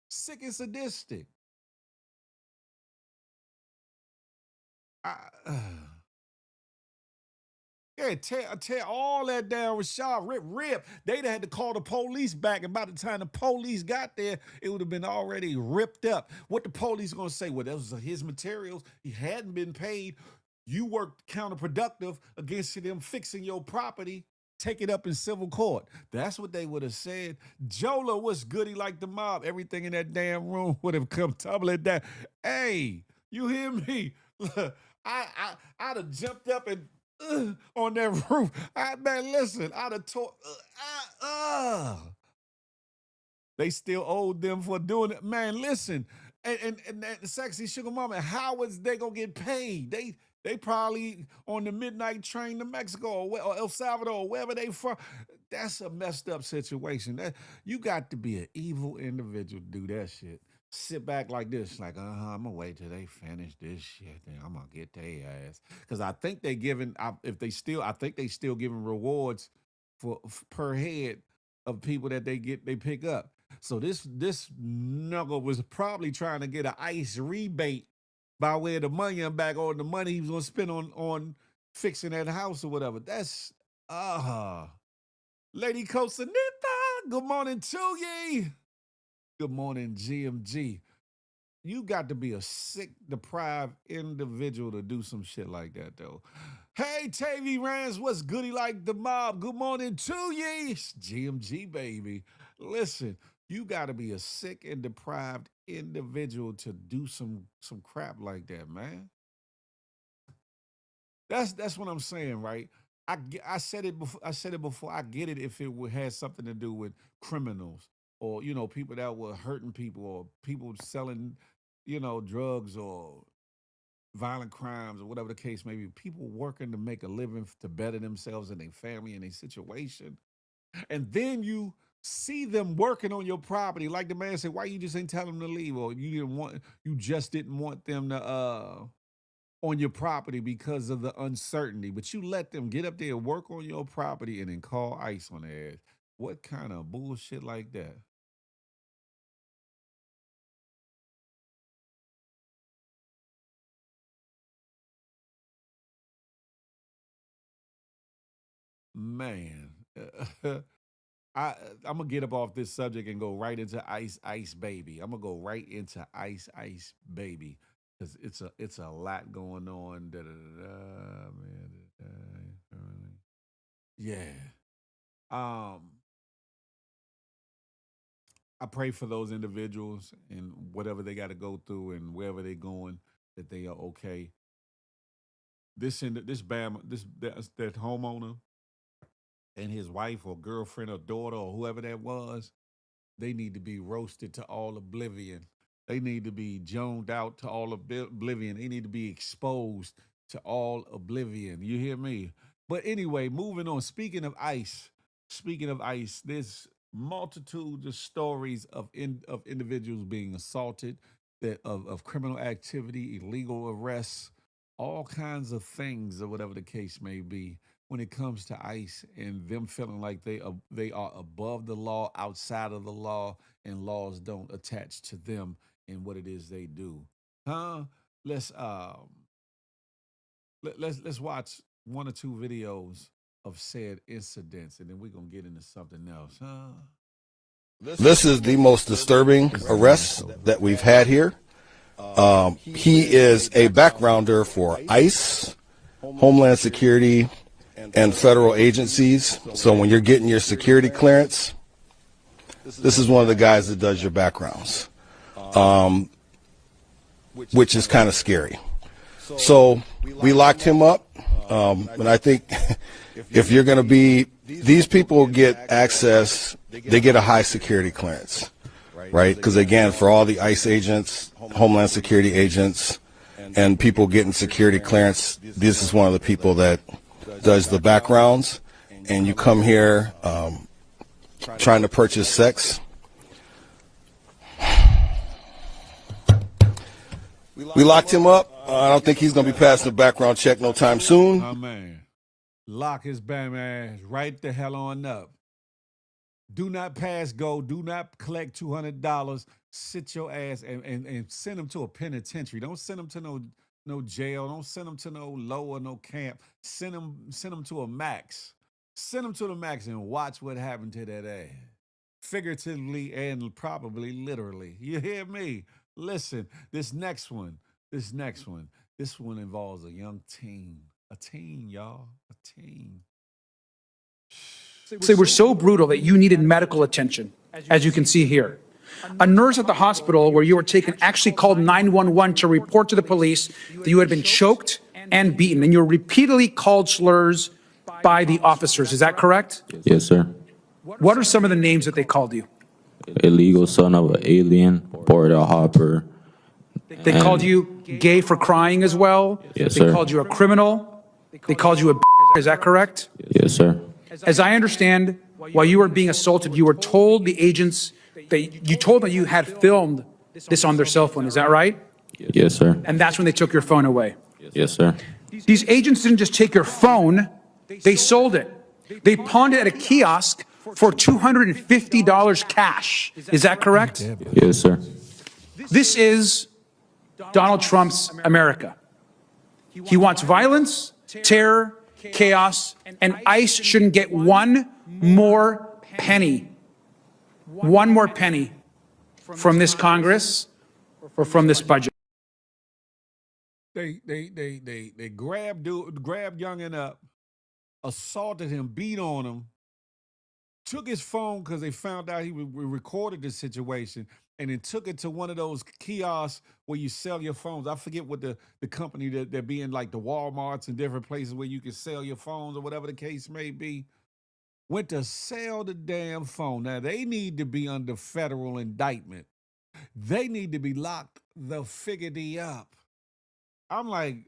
Sick and sadistic. Yeah, tear all that down, Rashad. Rip. They'd had to call the police back, and by the time the police got there, it would have been already ripped up. What the police gonna say? Well, that was his materials. He hadn't been paid. You worked counterproductive against them fixing your property. Take it up in civil court. That's what they would have said. Jola, what's goody like the mob? Everything in that damn room would have come tumbling down. Hey, you hear me? I'd have jumped up and on that roof. Man, listen, I'd have tore. They still owed them for doing it. Man, listen, and the sexy sugar mama, how is they gonna get paid? They probably on the midnight train to Mexico or El Salvador or wherever they from. That's a messed up situation. You got to be an evil individual to do that shit. Sit back like this, like, I'm gonna wait till they finish this shit, then I'm gonna get their ass. Because I think they giving, I think they still giving rewards for per head of people that they pick up. So this nugget was probably trying to get an ICE rebate by way of the money and back on the money he was gonna spend on fixing that house or whatever. That's Lady Costanita, good morning to ye. Good morning, GMG. You got to be a sick, deprived individual to do some shit like that, though. Hey, Tavy Rans, what's goody like the mob? Good morning to ye. It's GMG, baby. Listen, you got to be a sick and deprived individual to do some crap like that, man. That's what I'm saying, right? I said it before. I get it if it had something to do with criminals or people that were hurting people or people selling drugs or violent crimes or whatever the case may be. People working to make a living to better themselves and their family and their situation, and then you see them working on your property, like the man said, why you just ain't tell them to leave, or you just didn't want them to on your property because of the uncertainty, but you let them get up there and work on your property and then call ICE on their ass. What kind of bullshit like that? Man. I'm gonna get up off this subject and go right into Ice Ice Baby. I'm gonna go right into Ice Ice Baby because it's a lot going on. Man. Yeah. Um, I pray for those individuals and whatever they got to go through and wherever they're going that they are okay. This Bama that homeowner and his wife or girlfriend or daughter or whoever that was, they need to be roasted to all oblivion. They need to be joned out to all oblivion. They need to be exposed to all oblivion. You hear me? But anyway, moving on. Speaking of ICE, there's multitudes of stories of individuals being assaulted, of criminal activity, illegal arrests, all kinds of things, or whatever the case may be when it comes to ICE and them feeling like they are above the law, outside of the law, and laws don't attach to them and what it is they do. Huh? Let's let's watch one or two videos of said incidents, and then we're gonna get into something else. Huh? This is the most disturbing arrest that we've had here. He is a backgrounder for ICE, Homeland Security, and federal agencies. So when you're getting your security clearance, this is one of the guys that does your backgrounds, which is kind of scary. So we locked him up, and I think if you're going to be, these people get access, they get a high security clearance, right? Because again, for all the ICE agents, Homeland Security agents, and people getting security clearance, this is one of the people that does the backgrounds. And you come here trying to purchase sex. We locked him up. I don't think he's going to be passing a background check no time soon. Oh, man. Lock his bam ass right the hell on up. Do not pass go. Do not collect $200. Sit your ass and send him to a penitentiary. Don't send him to no jail. Don't send him to no low or no camp. Send him to a max. Send him to the max and watch what happened to that ass. Figuratively and probably literally. You hear me? Listen, this one involves a young teen. A teen, y'all. A teen. They were so brutal that you needed medical attention, as you can see here. A nurse at the hospital where you were taken actually called 911 to report to the police that you had been choked and beaten, and you were repeatedly called slurs by the officers. Is that correct? Yes, sir. What are some of the names that they called you? Illegal son of an alien, border hopper. They called you gay for crying as well? Yes, They sir. called you a criminal? They called you a is that correct? Yes, sir. As I understand, while you were being assaulted, you were told the agents that you had filmed this on their cell phone. Is that right? Yes, sir. And that's when they took your phone away. Yes, sir. These agents didn't just take your phone, they sold it. They pawned it at a kiosk for $250 cash. Is that correct? Yes, sir. This is Donald Trump's America. He wants violence, terror, chaos, and ICE shouldn't get one more penny from this Congress or from this budget. They grabbed youngin' up, assaulted him, beat on him, took his phone because they found out he recorded the situation, and then took it to one of those kiosks where you sell your phones. I forget what the company that be in, like the Walmarts and different places where you can sell your phones or whatever the case may be. Went to sell the damn phone. Now, they need to be under federal indictment. They need to be locked the figgity up. I'm like,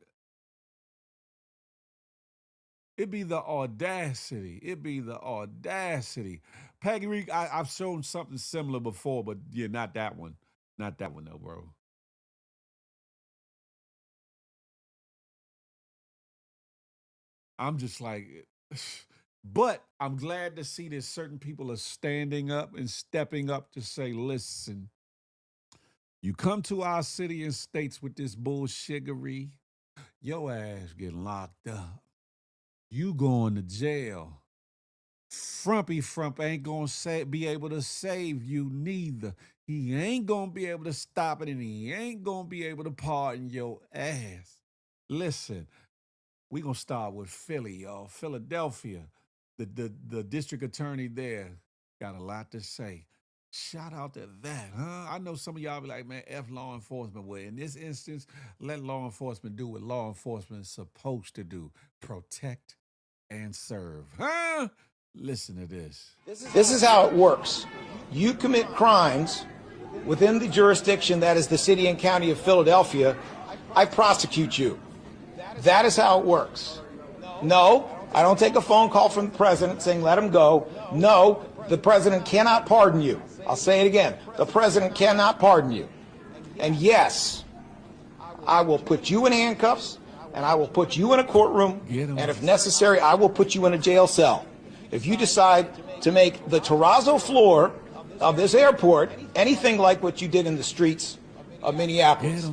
it'd be the audacity. Peggy Reek, I've shown something similar before, but yeah, not that one. Not that one though, bro. I'm just like, but I'm glad to see that certain people are standing up and stepping up to say, listen, you come to our city and states with this bullshiggery, your ass getting locked up. You going to jail. Frumpy Frump ain't gonna be able to save you neither. He ain't gonna be able to stop it, and he ain't gonna be able to pardon your ass. Listen, we gonna start with Philly, y'all. Philadelphia. The district attorney there got a lot to say. Shout out to that, huh? I know some of y'all be like, man, F law enforcement. Well, in this instance, let law enforcement do what law enforcement is supposed to do: protect and serve, huh? Listen to this. This is how it works. You commit crimes within the jurisdiction that is the city and county of Philadelphia, I prosecute you. That is how it works. No, I don't take a phone call from the president saying let him go. No, the president cannot pardon you. I'll say it again. The president cannot pardon you. And yes, I will put you in handcuffs, and I will put you in a courtroom, and if necessary, I will put you in a jail cell. If you decide to make the terrazzo floor of this airport anything like what you did in the streets of Minneapolis,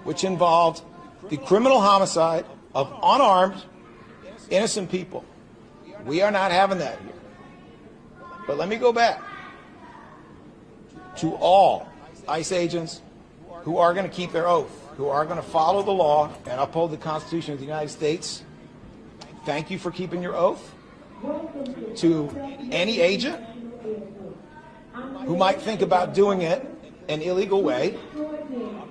which involved the criminal homicide of unarmed, innocent people. We are not having that here. But let me go back to all ICE agents who are going to keep their oath, who are going to follow the law and uphold the Constitution of the United States. Thank you for keeping your oath. To any agent who might think about doing it an illegal way,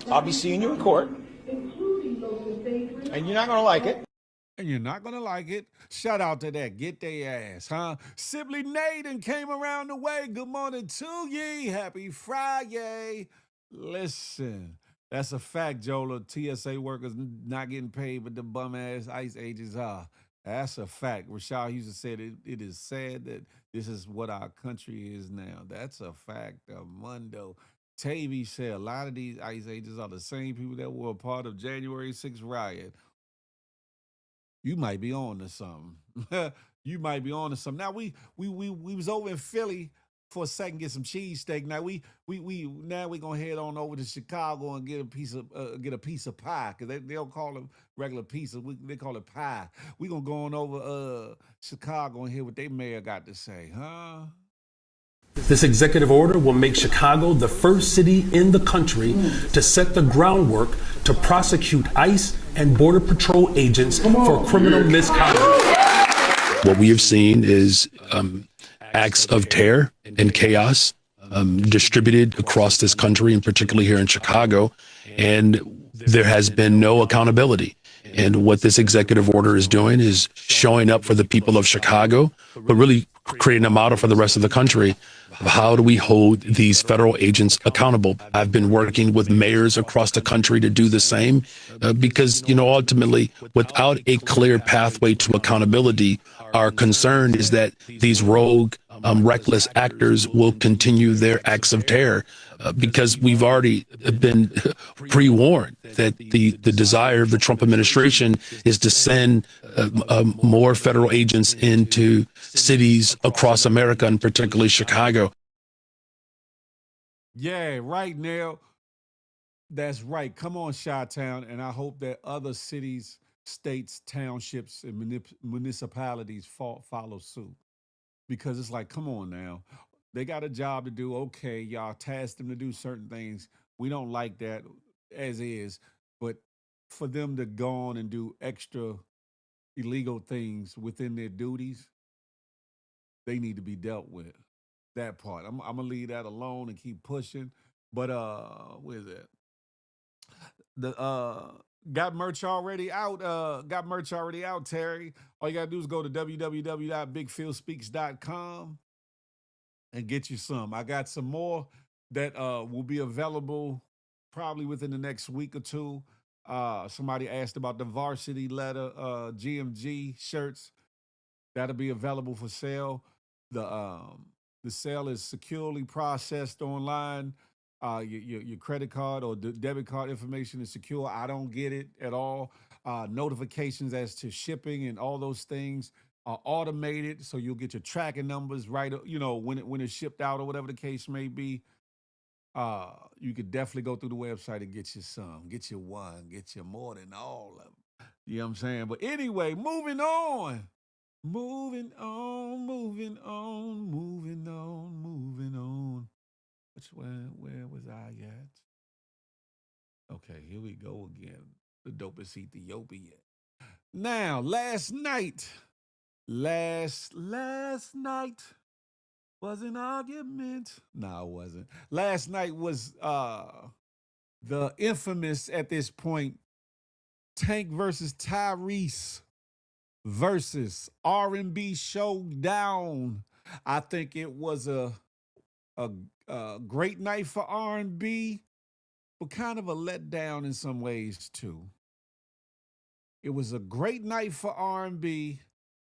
I'll be seeing you in court, and you're not going to like it. And you're not going to like it. Shout out to that. Get their ass, huh? Sibley Naden came around the way. Good morning to ye. Happy Friday. Listen, that's a fact, Jola. TSA workers not getting paid, but the bum-ass ICE agents are. That's a fact. Rashad Houston said it is sad that this is what our country is now. That's a fact. Mundo. Tavy said a lot of these ICE agents are the same people that were a part of January 6th riot. You might be on to something. You might be on to something. Now we was over in Philly for a second, get some cheesesteak. Now we gonna head on over to Chicago and get a piece of pie, because they don't call it regular pizza. They call it pie. We gonna go on over Chicago and hear what they mayor got to say, huh? This executive order will make Chicago the first city in the country to set the groundwork to prosecute ICE and Border Patrol agents for criminal misconduct. What we have seen is acts of terror and chaos distributed across this country, and particularly here in Chicago, and there has been no accountability. And what this executive order is doing is showing up for the people of Chicago, but really creating a model for the rest of the country of how do we hold these federal agents accountable. I've been working with mayors across the country to do the same because, ultimately, without a clear pathway to accountability, our concern is that these rogue, reckless actors will continue their acts of terror because we've already been pre-warned that the desire of the Trump administration is to send more federal agents into cities across America, and particularly Chicago. Yeah, right, Neil. That's right. Come on, Chi-Town. And I hope that other cities, states, townships, and municipalities follow suit. Because it's like, come on now. They got a job to do. Okay, y'all tasked them to do certain things. We don't like that as is. But for them to go on and do extra illegal things within their duties, they need to be dealt with. That part. I'm gonna leave that alone and keep pushing. But where's that? The got merch already out. Got merch already out, Terry. All you gotta do is go to www.bigphilspeaks.com and get you some. I got some more that will be available probably within the next week or two. Somebody asked about the varsity letter GMG shirts. That'll be available for sale. The sale is securely processed online. Your credit card or debit card information is secure. I don't get it at all. Notifications as to shipping and all those things are automated, so you'll get your tracking numbers right. When it's shipped out or whatever the case may be. You could definitely go through the website and get you some, get you one, get you more than all of them. You know what I'm saying? But anyway, moving on. Moving on, moving on, moving on, moving on. Where was I at? Okay, here we go again. The dopest Ethiopian. Now, last night was an argument. No, it wasn't. Last night was the infamous at this point Tank versus Tyrese versus R&B Showdown. I think it was a great night for R&B, but kind of a letdown in some ways too. It was a great night for R&B,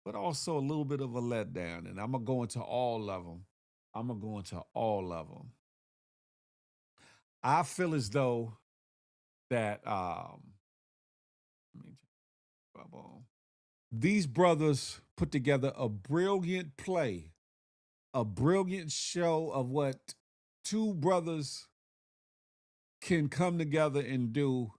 but also a little bit of a letdown, and I'm gonna go into all of them. I feel as though that let me these brothers put together a brilliant play, a brilliant show of what two brothers can come together and do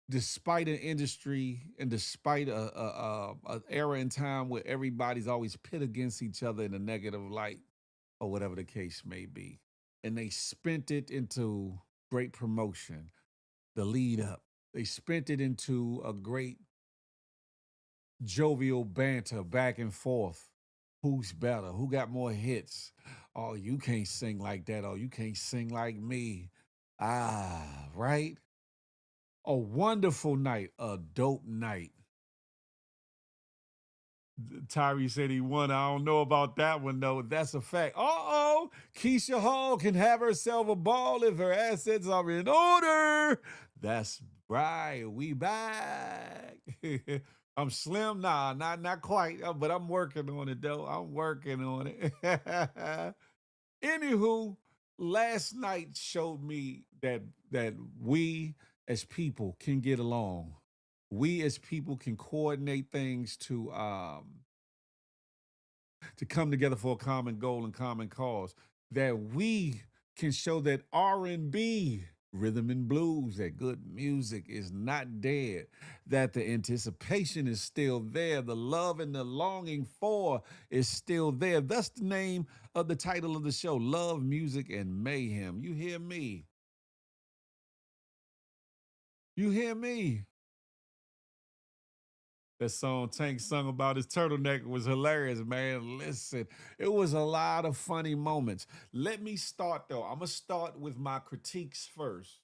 despite an industry and despite a era in time where everybody's always pit against each other in a negative light or whatever the case may be. And they spent it into great promotion, the lead up. They spent it into a great jovial banter back and forth. Who's better? Who got more hits? Oh, you can't sing like that. Oh, you can't sing like me. Ah, right? A wonderful night, a dope night. Tyree said he won. I don't know about that one, though. That's a fact. Keisha Hall can have herself a ball if her assets are in order. That's right. We back. I'm slim. Nah, not quite, but I'm working on it, though. I'm working on it. Anywho, last night showed me that we as people can get along. We as people can coordinate things to come together for a common goal and common cause. That we can show that R&B, rhythm and blues, that good music is not dead, that the anticipation is still there, the love and the longing for is still there. That's the name of the title of the show, Love, Music, and Mayhem. You hear me? You hear me? That song Tank sung about his turtleneck was hilarious, man. Listen, it was a lot of funny moments. Let me start, though. I'm going to start with my critiques first,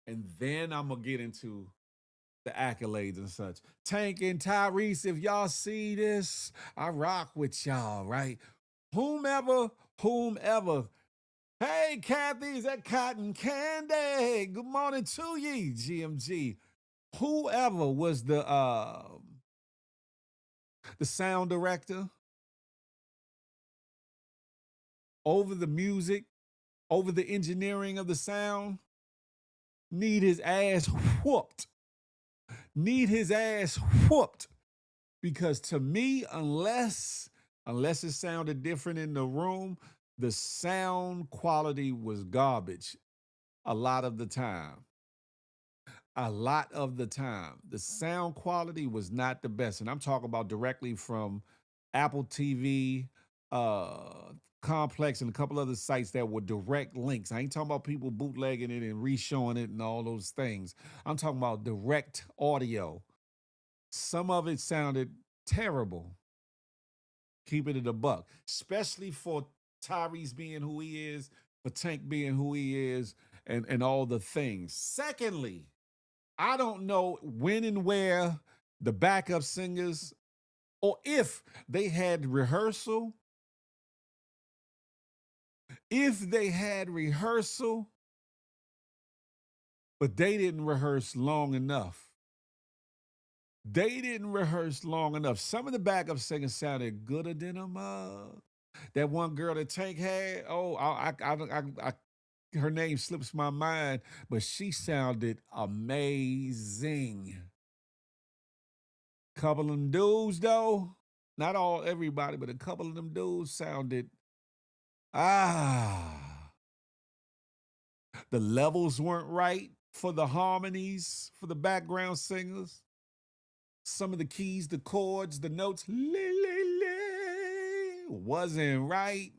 and then I'm going to get into the accolades and such. Tank and Tyrese, if y'all see this, I rock with y'all, right? Whomever. Hey, Kathy, is that Cotton Candy? Good morning to ye, GMG. Whoever was the sound director over the music, over the engineering of the sound, need his ass whooped. Because to me, unless it sounded different in the room, the sound quality was garbage a lot of the time. The sound quality was not the best. And I'm talking about directly from Apple TV, Complex, and a couple other sites that were direct links. I ain't talking about people bootlegging it and re-showing it and all those things. I'm talking about direct audio. Some of it sounded terrible. Keep it at a buck, especially for Tyrese being who he is, for Tank being who he is, and all the things. Secondly, I don't know when and where the backup singers, or if they had rehearsal. But they didn't rehearse long enough. Some of the backup singers sounded gooder than a mug. That one girl that Tank had, her name slips my mind, but she sounded amazing. Couple of them dudes, though, not everybody, but a couple of them dudes sounded, the levels weren't right for the harmonies, for the background singers. Some of the keys, the chords, the notes, wasn't right.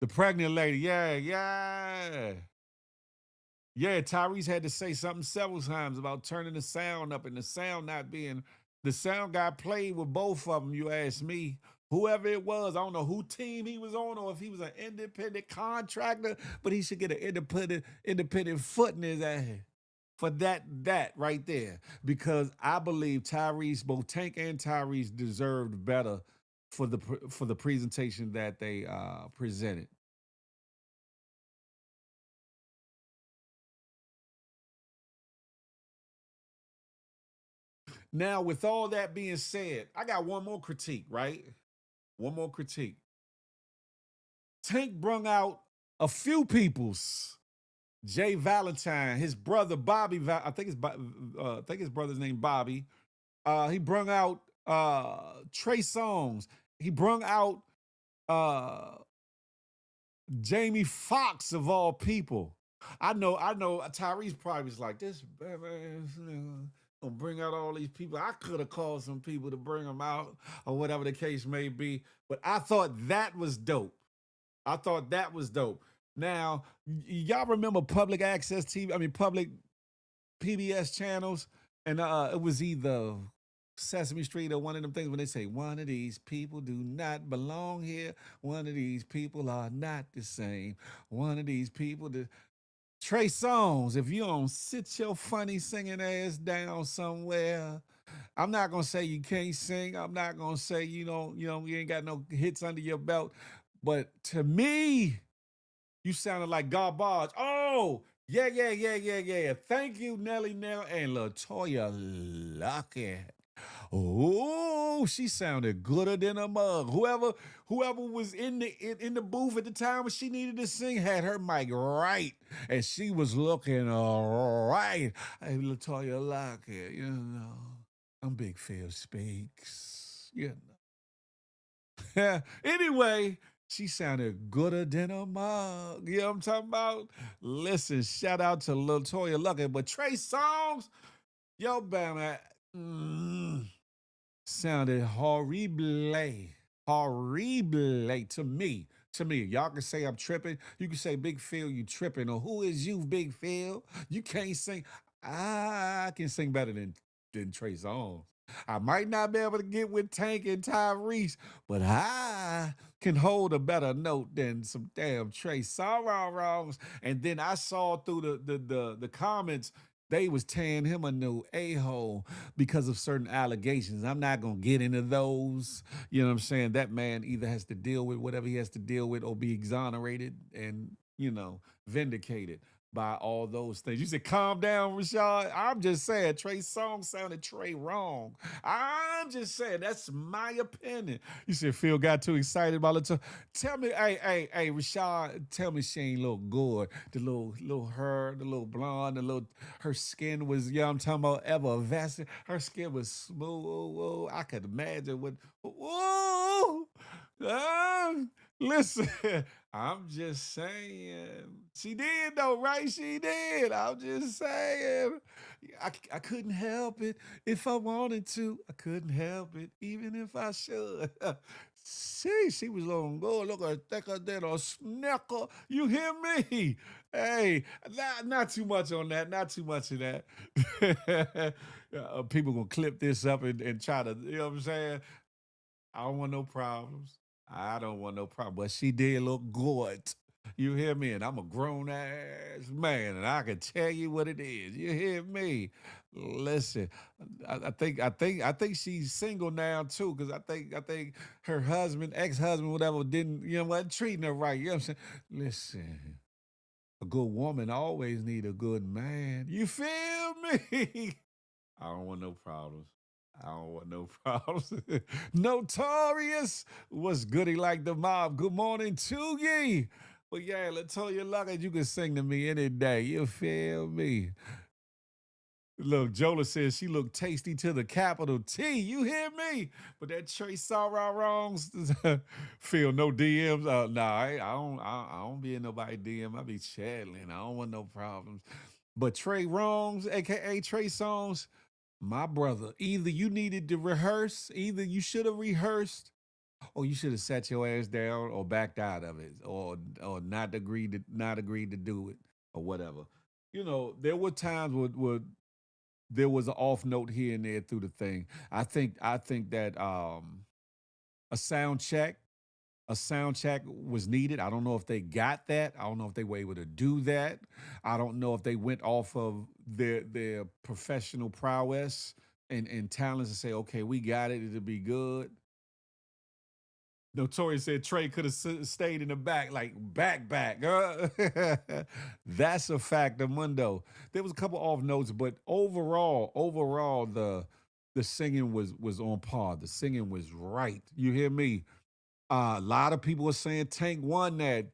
The pregnant lady, yeah. Yeah, Tyrese had to say something several times about turning the sound up and the sound not being, the sound guy played with both of them, you ask me. Whoever it was, I don't know who team he was on or if he was an independent contractor, but he should get an independent foot in his ass for that right there. Because I believe Tyrese, both Tank and Tyrese deserved better for the presentation that they presented. Now, with all that being said, I got one more critique, right? One more critique. Tank brung out a few peoples. Jay Valentine, his brother Bobby, I think his brother's name Bobby. He brung out Trey Songz. He brung out Jamie Foxx of all people. I know Tyrese probably was like, this man, gonna bring out all these people. I could have called some people to bring them out or whatever the case may be. But I thought that was dope. Now, y'all remember public access TV? I mean, public PBS channels, and it was either Sesame Street or one of them things when they say, one of these people do not belong here. One of these people are not the same. One of these people, Trey Songz, if you don't sit your funny singing ass down somewhere, I'm not gonna say you can't sing. I'm not gonna say you ain't got no hits under your belt. But to me, you sounded like garbage. Oh, yeah. Thank you, Nelly Nell and LaToya Luckett. Oh, she sounded gooder than a mug. Whoever was in the booth at the time when she needed to sing had her mic right, and she was looking all right. Hey, LaToya Luckett, I'm Big Phil Speaks, Anyway, she sounded gooder than a mug. You know what I'm talking about? Listen, shout out to LaToya Luckett, but Trey Songz, yo, Bama, sounded horrible to me. Y'all can say I'm tripping. You can say Big Phil, you tripping. Or who is you, Big Phil? You can't sing. I can sing better than Trey Songz. I might not be able to get with Tank and Tyrese, but I can hold a better note than some damn Trey Songz. And then I saw through the comments, they was tearing him a new a-hole because of certain allegations. I'm not going to get into those. You know what I'm saying? That man either has to deal with whatever he has to deal with or be exonerated and, vindicated by all those things. You said, calm down, Rashad. I'm just saying, Trey Songz sounded Trey wrong. I'm just saying, that's my opinion. You said, Phil got too excited about it. Tell me, hey, Rashad, tell me she ain't look good. The little hair, the little blonde, her skin was, I'm talking about effervescent. Her skin was smooth. I could imagine what, listen, I'm just saying. She did though, right? She did. I'm just saying. I couldn't help it if I wanted to. I couldn't help it even if I should. She was long go. Look at thicker than a snicker. You hear me? Hey, not too much on that. Not too much of that. People gonna clip this up and try to, you know what I'm saying? I don't want no problems. But she did look good. You hear me? And I'm a grown ass man, and I can tell you what it is. You hear me? Listen, I think she's single now too, because I think her husband, ex-husband, whatever, wasn't treating her right. You know what I'm saying? Listen, a good woman always need a good man. You feel me? I don't want no problems. Notorious. What's goody like the mob? Good morning to ye. Well, yeah, LaToya Luckett, you can sing to me any day. You feel me? Look, Jola says she looked tasty to the capital T. You hear me? But that Trey wrongs. Phil, no DMs. I don't be in nobody DM. I be chatting. I don't want no problems. But Trey wrongs, aka Trey Songz, my brother, either you needed to rehearse, either you should have rehearsed oh, you should have sat your ass down or backed out of it, or not agreed to do it or whatever. You know, there were times where there was an off note here and there through the thing. I think that a sound check a sound check was needed. I don't know if they got that. I don't know if they were able to do that. I don't know if they went off of their professional prowess and talents and say, okay, we got it. It'll be good. Notorious said Trey could have stayed in the back, like back. That's a fact of Mundo. There was a couple off notes, but overall, the singing was on par. The singing was right. You hear me? A lot of people were saying Tank won that.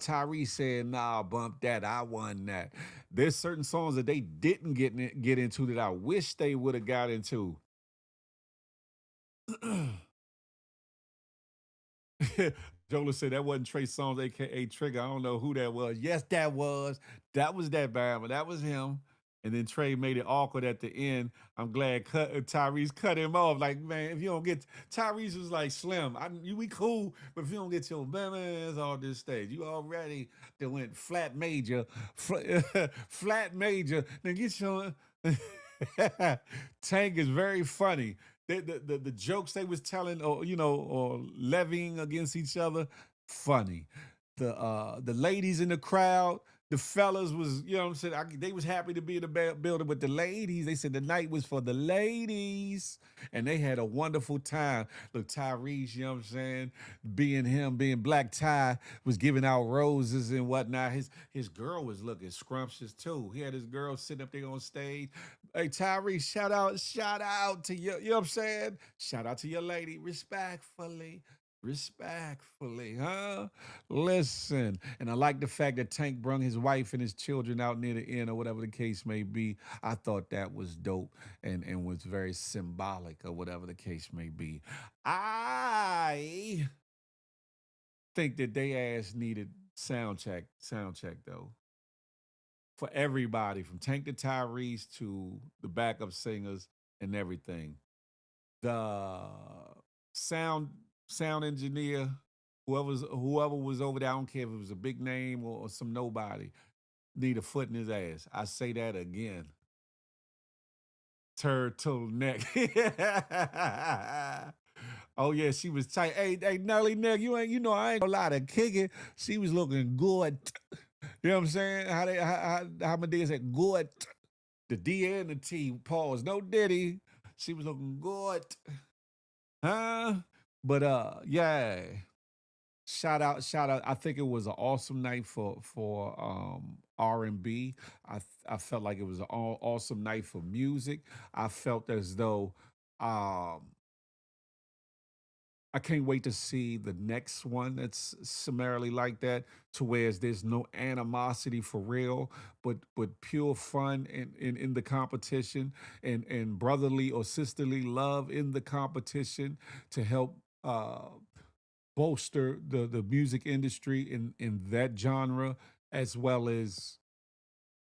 Tyree said, "Nah, bump that. I won that." There's certain songs that they didn't get into that I wish they would have got into. Jola said that wasn't Trey Songz, aka Trigger. I don't know who that was. Yes, that was. That was that bad, but that was him. And then Trey made it awkward at the end. I'm glad Tyrese cut him off. Like, man, if you don't get Tyrese was like Slim. We cool, but if you don't get your ass off this stage, you already that went flat major, flat major. Then get your Tank is very funny. The jokes they was telling, or levying against each other, funny. The ladies in the crowd, the fellas was, you know what I'm saying? They was happy to be in the building, but the ladies, they said the night was for the ladies, and they had a wonderful time. Look, Tyrese, you know what I'm saying? Being Black Ty, was giving out roses and whatnot. His girl was looking scrumptious too. He had his girl sitting up there on stage. Hey, Tyrese, shout out to you. You know what I'm saying? Shout out to your lady, respectfully, huh? Listen, and I like the fact that Tank brung his wife and his children out near the end or whatever the case may be. I thought that was dope and was very symbolic or whatever the case may be. I think that they ass needed sound check though. For everybody, from Tank to Tyrese to the backup singers and everything. The sound sound engineer, whoever was over there, I don't care if it was a big name or some nobody, need a foot in his ass. I say that again. Turtleneck. Oh yeah, she was tight. Hey, Nelly Neck, I ain't gonna lie to kick it. She was looking good. You know what I'm saying? How my dad said good. The D and the T, pause. No Diddy. She was looking good. Huh? But yeah. Shout out. I think it was an awesome night for R&B. I felt like it was an awesome night for music. I felt as though I can't wait to see the next one that's summarily like that, to where there's no animosity for real, but pure fun in the competition, and brotherly or sisterly love in the competition to help bolster the music industry in that genre, as well as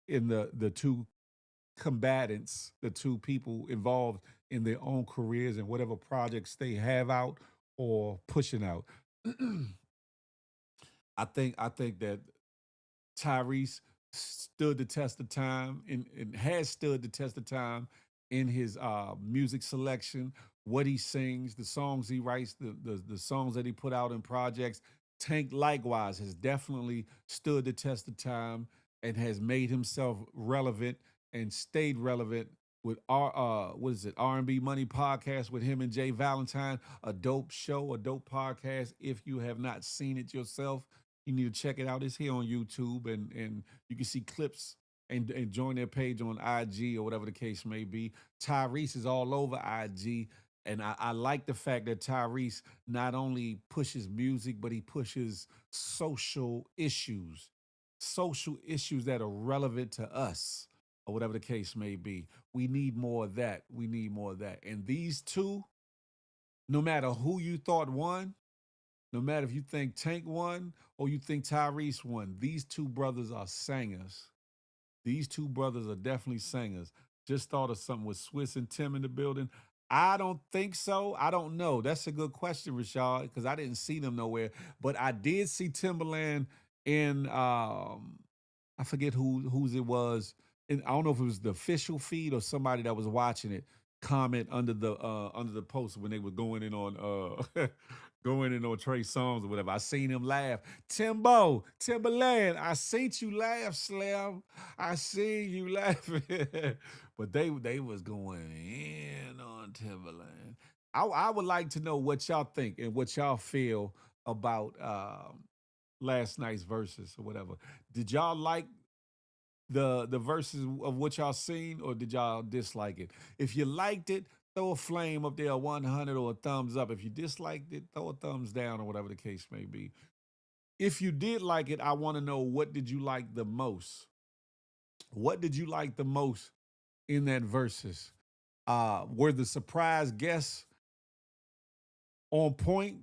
in the two combatants, the two people involved in their own careers and whatever projects they have out or pushing out. I think that Tyrese stood the test of time and has stood the test of time in his music selection, what he sings, the songs he writes, the songs that he put out in projects. Tank likewise has definitely stood the test of time and has made himself relevant and stayed relevant with our what is it, R&B Money podcast with him and Jay Valentine, a dope show, a dope podcast. If you have not seen it yourself, you need to check it out. It's here on YouTube, and you can see clips and join their page on IG or whatever the case may be. Tyrese is all over IG, and I like the fact that Tyrese not only pushes music, but he pushes social issues that are relevant to us or whatever the case may be. We need more of that. We need more of that. And these two, no matter who you thought won, no matter if you think Tank won or you think Tyrese won, these two brothers are singers. These two brothers are definitely singers. Just thought of something with Swiss and Tim in the building. I don't think so. I don't know. That's a good question, Rashad, because I didn't see them nowhere. But I did see Timberland in I forget whose it was. And I don't know if it was the official feed or somebody that was watching it comment under the post when they were going in on going in on Trey Songz or whatever. I seen him laugh. Timberland, I seen you laugh, Slim. I seen you laughing. But they was going in on Timberland. I would like to know what y'all think and what y'all feel about last night's verses or whatever. Did y'all like the verses of what y'all seen, or did y'all dislike it? If you liked it, throw a flame up there, 100 or a thumbs up. If you disliked it, throw a thumbs down or whatever the case may be. If you did like it, I want to know, what did you like the most? What did you like the most in that verses? Were the surprise guests on point,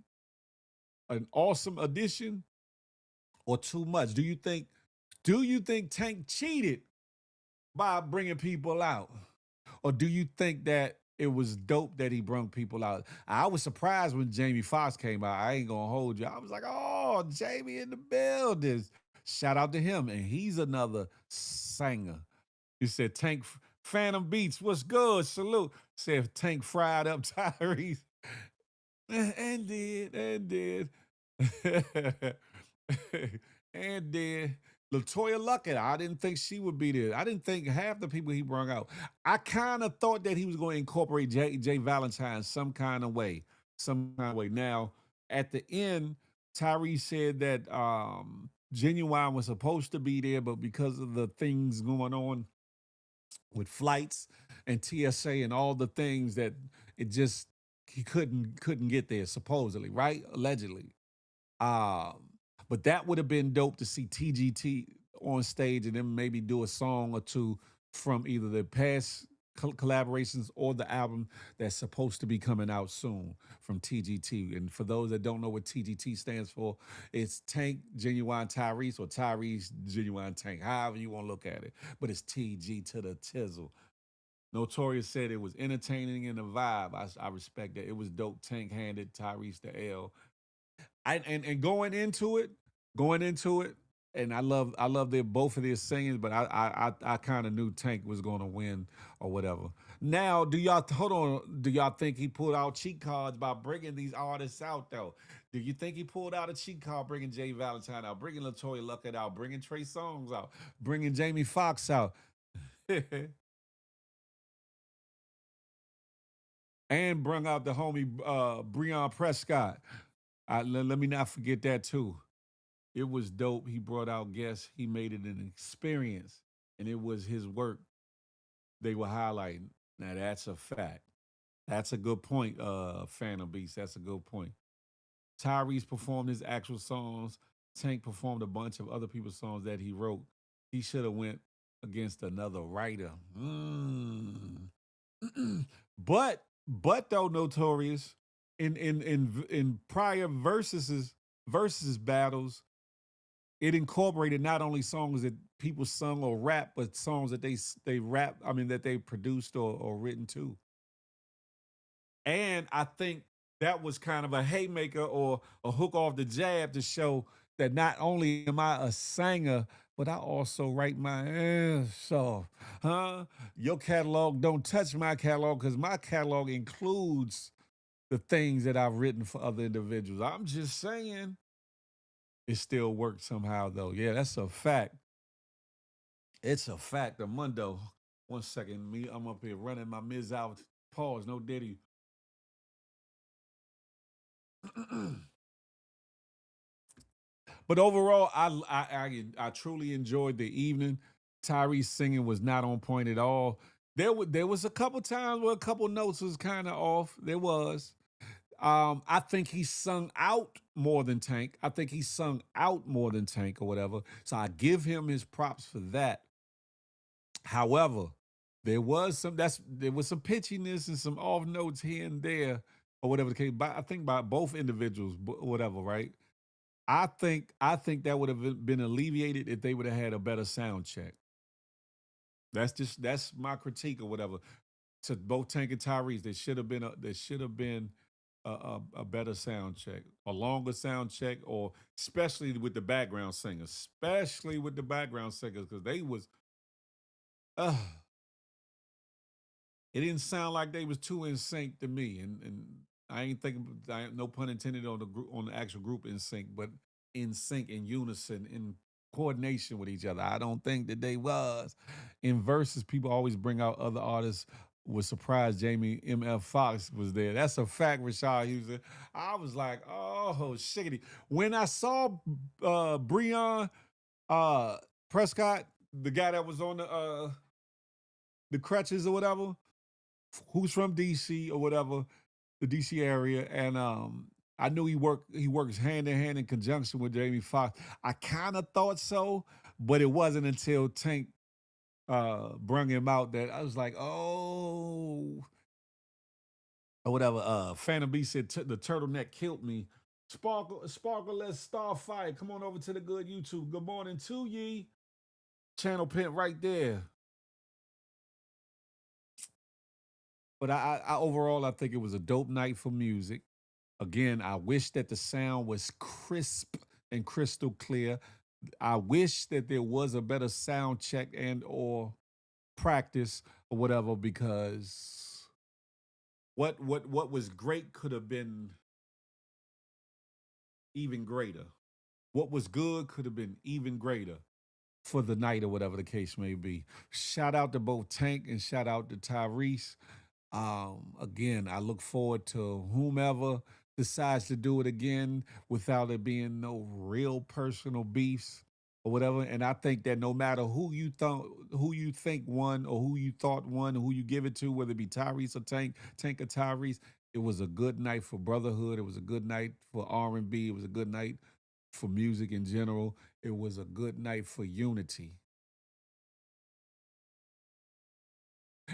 an awesome addition, or too much? Do you think Tank cheated by bringing people out? Or do you think that it was dope that he brung people out? I was surprised when Jamie Foxx came out. I ain't gonna hold you. I was like, oh, Jamie in the building. Shout out to him. And he's another singer. He said, Tank Phantom Beats, what's good? Salute. Said Tank fried up Tyrese. And did. And then Latoya Luckett, I didn't think she would be there. I didn't think half the people he brought out. I kind of thought that he was going to incorporate Jay Valentine some kind of way. Now, at the end, Tyree said that Genuine was supposed to be there, but because of the things going on with flights and TSA and all the things, that it just he couldn't get there, supposedly, right? Allegedly. Um, but that would have been dope to see TGT on stage and then maybe do a song or two from either the past collaborations or the album that's supposed to be coming out soon from TGT. And for those that don't know what TGT stands for, it's Tank Genuine Tyrese, or Tyrese Genuine Tank, however you want to look at it. But it's TG to the tizzle. Notorious said it was entertaining and a vibe. I respect that. It was dope. Tank handed Tyrese the L. And going into it, and I love their both of their singings, but I kind of knew Tank was going to win or whatever. Now, hold on? Do y'all think he pulled out cheat cards by bringing these artists out though? Do you think he pulled out a cheat card, bringing Jay Valentine out, bringing Latoya Luckett out, bringing Trey Songz out, bringing Jamie Foxx out, and brung out the homie Breon Prescott? Let me not forget that too. It was dope. He brought out guests. He made it an experience, and it was his work they were highlighting. Now that's a fact. That's a good point, Phantom Beast. That's a good point. Tyrese performed his actual songs. Tank performed a bunch of other people's songs that he wrote. He should have went against another writer. But though, Notorious, in prior versus battles, it incorporated not only songs that people sung or rap, but songs that they rap. I mean, that they produced or written too. And I think that was kind of a haymaker or a hook off the jab to show that not only am I a singer, but I also write my ass off. Huh? Your catalog don't touch my catalog, because my catalog includes the things that I've written for other individuals. I'm just saying it still worked somehow though. Yeah, that's a fact. It's a fact. Amundo. 1 second. I'm up here running my Miz out. Pause. No diddy. But overall, I truly enjoyed the evening. Tyrese singing was not on point at all. There was a couple times where a couple notes was kind of off. There was. I think he sung out more than Tank. I think he sung out more than Tank or whatever. So I give him his props for that. However, there was some pitchiness and some off notes here and there or whatever the case. I think by both individuals, whatever, right? I think that would have been alleviated if they would have had a better sound check. That's my critique or whatever. to both Tank and Tyrese. There should have been a better sound check, a longer sound check, or especially with the background singers, because they was uh it didn't sound like they was too in sync to me. And I ain't thinking, no pun intended on the group, on the actual group in sync, but in sync, in unison, in coordination with each other. I don't think that they was. In verses, people always bring out other artists. Was surprised Jamie M.F. Fox was there. That's a fact, Rashad Houston. I was like, oh, shiggity. When I saw Breon Prescott, the guy that was on the crutches or whatever, who's from DC or whatever, the DC area, and I knew he works hand in hand in conjunction with Jamie Foxx. I kind of thought so, but it wasn't until Tank brung him out that I was like, oh, or whatever. Phantom B said the turtleneck killed me. Sparkle, let's start fight. Come on over to the good YouTube. Good morning to ye. Channel pin right there. But I overall, I think it was a dope night for music. Again, I wish that the sound was crisp and crystal clear. I wish that there was a better sound check and or practice or whatever, because what was great could have been even greater. What was good could have been even greater for the night or whatever the case may be. Shout out to both Tank and shout out to Tyrese. Again, I look forward to whomever decides to do it again without it being no real personal beefs or whatever. And I think that no matter who you think won, or who you thought won, or who you give it to, whether it be Tyrese or Tank or Tyrese, it was a good night for brotherhood. It was a good night for R&B. It was a good night for music in general. It was a good night for unity.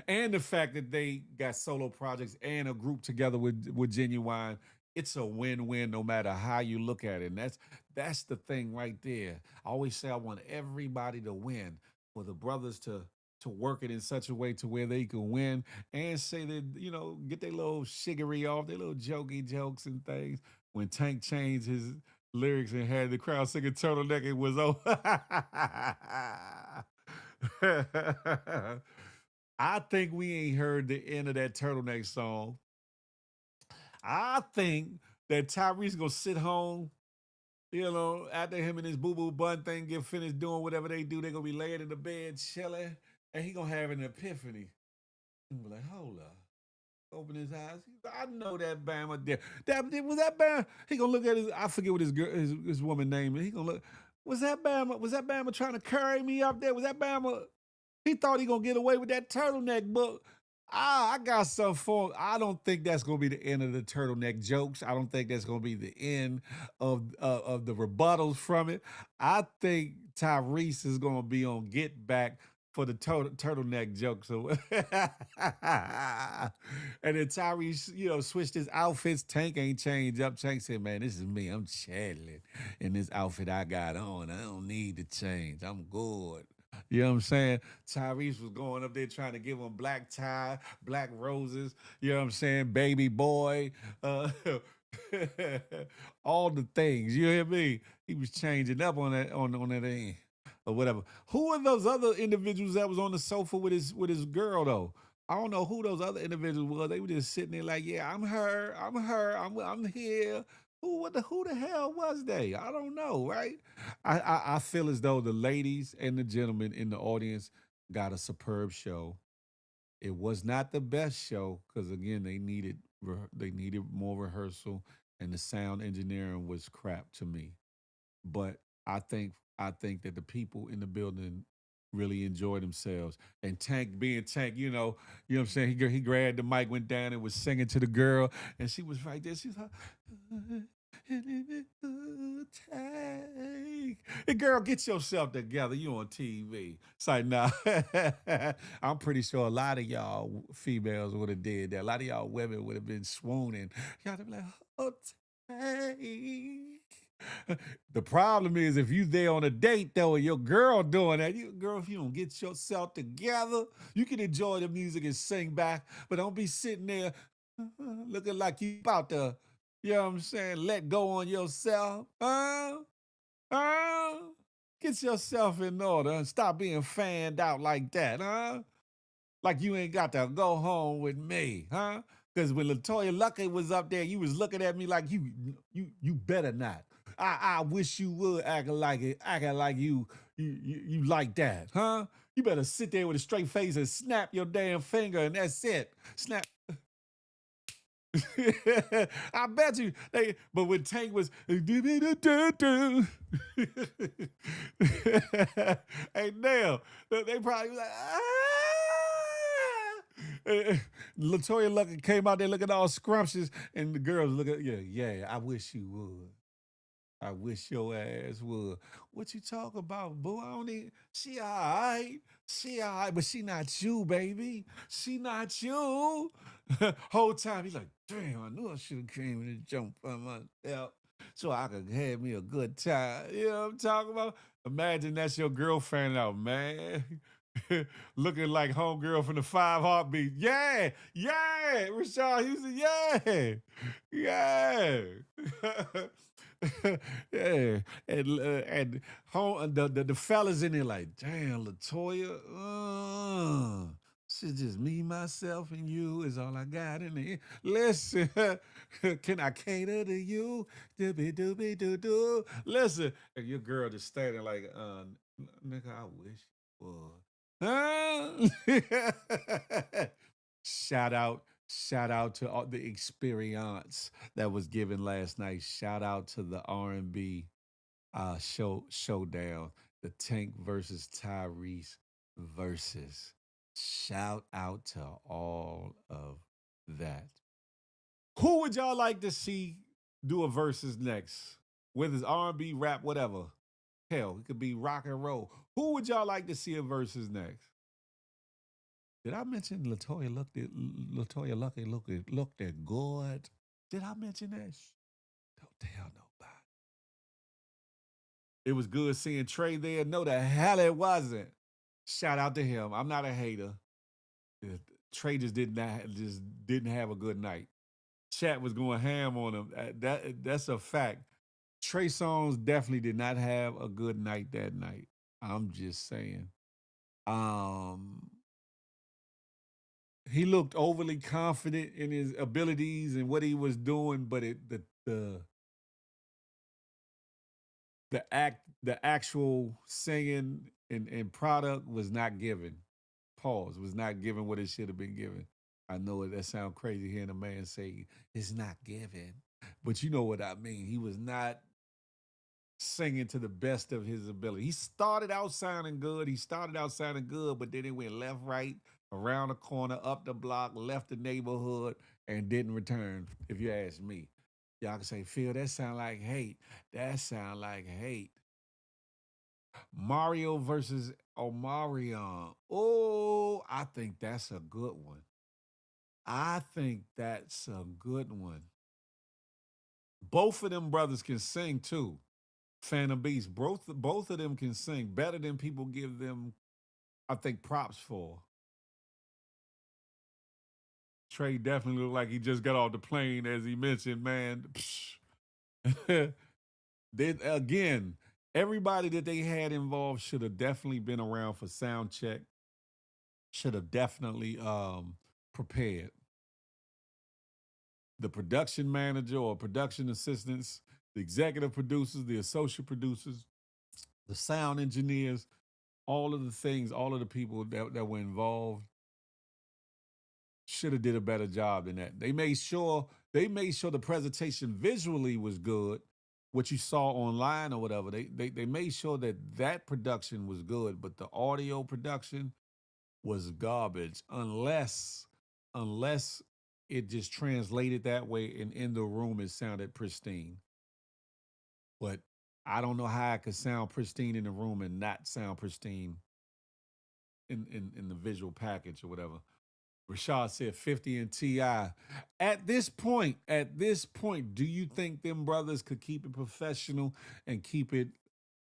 And the fact that they got solo projects and a group together with Genuine, it's a win-win no matter how you look at it. And that's the thing right there. I always say I want everybody to win, for the brothers to work it in such a way to where they can win, and say that, get their little shiggery off, their little jokey jokes and things. When Tank changed his lyrics and had the crowd singing turtleneck, it was over. I think we ain't heard the end of that turtleneck song. I think that Tyrese gonna sit home, after him and his boo-boo bun thing get finished doing whatever they do, they gonna be laying in the bed chilling, and he gonna have an epiphany. And be like, hold up. Open his eyes. I know that Bama there. Was that Bama? He gonna look at I forget what his woman name is. He gonna look. Was that Bama trying to carry me up there? Was that Bama? He thought he gonna get away with that turtleneck, but I got something for him. I don't think that's gonna be the end of the turtleneck jokes. I don't think that's gonna be the end of the rebuttals from it. I think Tyrese is gonna be on get back for the turtleneck jokes. So and then Tyrese, switched his outfits. Tank ain't changed up. Tank said, man, this is me. I'm chilling in this outfit I got on. I don't need to change. I'm good. You know what I'm saying? Tyrese was going up there trying to give him black tie, black roses, you know what I'm saying? Baby boy, all the things, you hear me? He was changing up on that end or whatever. Who are those other individuals that was on the sofa with his girl though? I don't know who those other individuals were. They were just sitting there like, yeah, I'm her, I'm here. Who the hell was they? I don't know, right? I feel as though the ladies and the gentlemen in the audience got a superb show. It was not the best show because again they needed more rehearsal, and the sound engineering was crap to me. But I think that the people in the building really enjoyed themselves. And Tank being Tank, what I'm saying? He grabbed the mic, went down and was singing to the girl, and she was right there. She's like, Tank. Hey, girl, get yourself together. You on TV. It's like, nah. I'm pretty sure a lot of y'all females would have did that. A lot of y'all women would have been swooning. Y'all would be like, oh, Tank. The problem is if you there on a date though, and your girl doing that, girl, if you don't get yourself together, you can enjoy the music and sing back, but don't be sitting there looking like you about to, you know what I'm saying, let go on yourself. Get yourself in order and stop being fanned out like that, huh? Like you ain't got to go home with me, huh? Because when LaToya Luckett was up there, you was looking at me like you better not. I wish you would acting like you like that, huh? You better sit there with a straight face and snap your damn finger and that's it. Snap. I bet you but when Tank was hey Nell, they probably was like LaToya Luckett came out there looking all scrumptious, and the girls looking, yeah, I wish you would. I wish your ass would. What you talk about, boo? I don't need. She all right. She all right, but she not you, baby. She not you. Whole time he's like, damn, I knew I should have came in and jumped by myself so I could have me a good time. You know what I'm talking about? Imagine that's your girlfriend out, man. Looking like homegirl from the 5 Heartbeat. Yeah, Rashad Houston, yeah. Yeah, and home the fellas in there like, damn, LaToya, it's just me, myself, and you is all I got in there. Listen, can I cater to you? Doobie doobie doo doo. Listen, and your girl just standing like, nigga, I wish you would. Huh? Shout out to all the experience that was given last night. Shout out to the R&B showdown, the Tank versus Tyrese versus. Shout out to all of that. Who would y'all like to see do a versus next? Whether it's R&B, rap, whatever. Hell, it could be rock and roll. Who would y'all like to see a versus next? Did I mention LaToya Luckett looked at good? Did I mention that? Don't tell nobody. It was good seeing Trey there. No, the hell it wasn't. Shout out to him. I'm not a hater. Trey just didn't have a good night. Chat was going ham on him. That's a fact. Trey Songz definitely did not have a good night that night. I'm just saying. He looked overly confident in his abilities and what he was doing, but the actual singing and product was not given. Pause, was not given what it should have been given. I know that sounds crazy hearing a man say it's not given, but you know what I mean. He was not singing to the best of his ability. He started out sounding good. But then it went left, right, around the corner, up the block, left the neighborhood, and didn't return, if you ask me. Y'all can say, Phil, that sound like hate. That sound like hate. Mario versus Omarion. Oh, I think that's a good one. Both of them brothers can sing too. Phantom Beast. Both of them can sing better than people give them, I think, props for. Trey definitely looked like he just got off the plane, as he mentioned, man. Again, everybody that they had involved should have definitely been around for sound check. Should have definitely prepared. The production manager or production assistants, the executive producers, the associate producers, the sound engineers, all of the things, all of the people that were involved should have did a better job than that. They made sure the presentation visually was good, what you saw online or whatever. They made sure that production was good, but the audio production was garbage unless it just translated that way and in the room it sounded pristine. But I don't know how it could sound pristine in the room and not sound pristine in the visual package or whatever. Rashad said 50 and T.I. At this point, do you think them brothers could keep it professional and keep it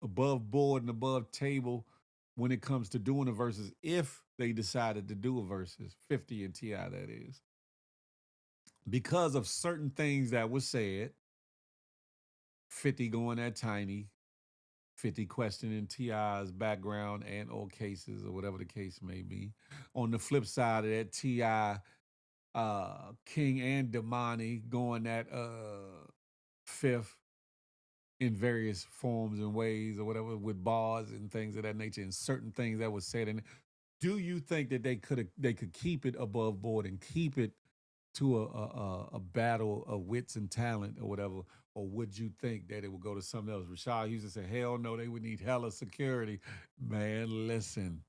above board and above table when it comes to doing the verses if they decided to do a verses, 50 and T.I. that is? Because of certain things that were said, 50 going at Tiny, 50 questioning T.I.'s background and or cases or whatever the case may be. On the flip side of that, T.I., King and Damani going at Fifth in various forms and ways or whatever with bars and things of that nature and certain things that was said. And do you think that they could keep it above board and keep it to a battle of wits and talent or whatever, or would you think that it would go to something else? Rashad Houston said, hell no, they would need hella security. Man, listen.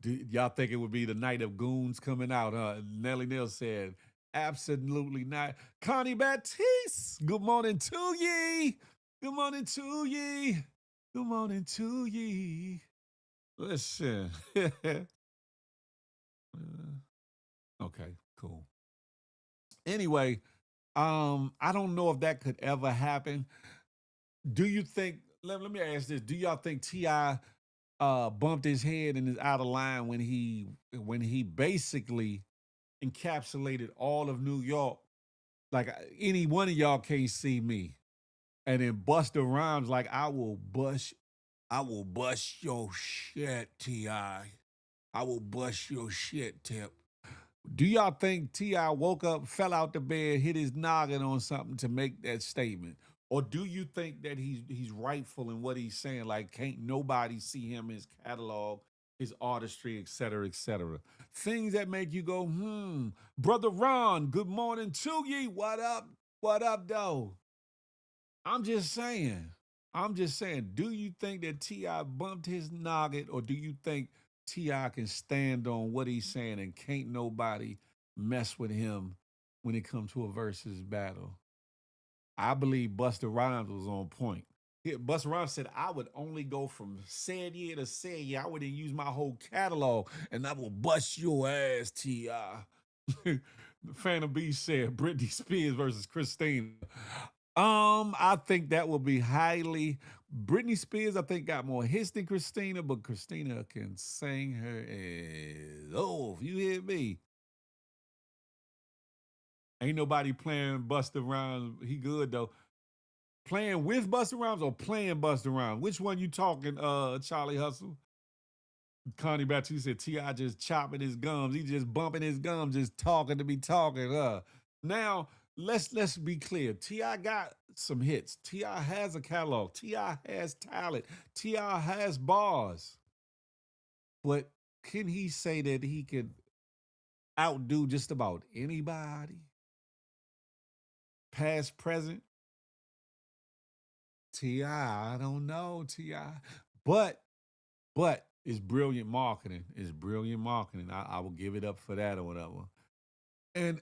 Do y'all think it would be the night of goons coming out, huh? Nelly Neal said, absolutely not. Connie Baptiste, good morning to ye. Good morning to ye. Good morning to ye. Listen. Okay, cool. Anyway, I don't know if that could ever happen. Do you think? Let me ask this: do y'all think T.I. bumped his head and is out of line when he basically encapsulated all of New York? Like any one of y'all can't see me, and then Busta Rhymes like I will bust your shit, T.I. I will bust your shit, Tip. Do y'all think T.I. woke up, fell out the bed, hit his noggin on something to make that statement? Or do you think that he's rightful in what he's saying? Like, can't nobody see him, his catalog, his artistry, et cetera, et cetera. Things that make you go, Brother Ron, good morning to ye. What up? What up, though? I'm just saying. Do you think that T.I. bumped his noggin, or do you think T.I. can stand on what he's saying and can't nobody mess with him when it comes to a versus battle? I believe Busta Rhymes was on point. Busta Rhymes said, I would only go from said year to said year. I wouldn't use my whole catalog, and I will bust your ass, T.I. Phantom B said, Britney Spears versus Christina. I think that will be highly. Britney Spears, I think, got more hits than Christina, but Christina can sing her ass off. You hear me? Ain't nobody playing Busta Rhymes. He good though. Playing with Busta Rhymes or playing Busta Rhymes? Which one you talking, Charlie Hustle? Connie Baptiste said T.I. just chopping his gums. He just bumping his gums, just talking to be talking. Now, let's be clear. T.I. got some hits. T.I. has a catalog. T.I. has talent. T.I. has bars. But can he say that he could outdo just about anybody? Past, present? T.I. don't know, T.I. But it's brilliant marketing. It's brilliant marketing. I will give it up for that or whatever. And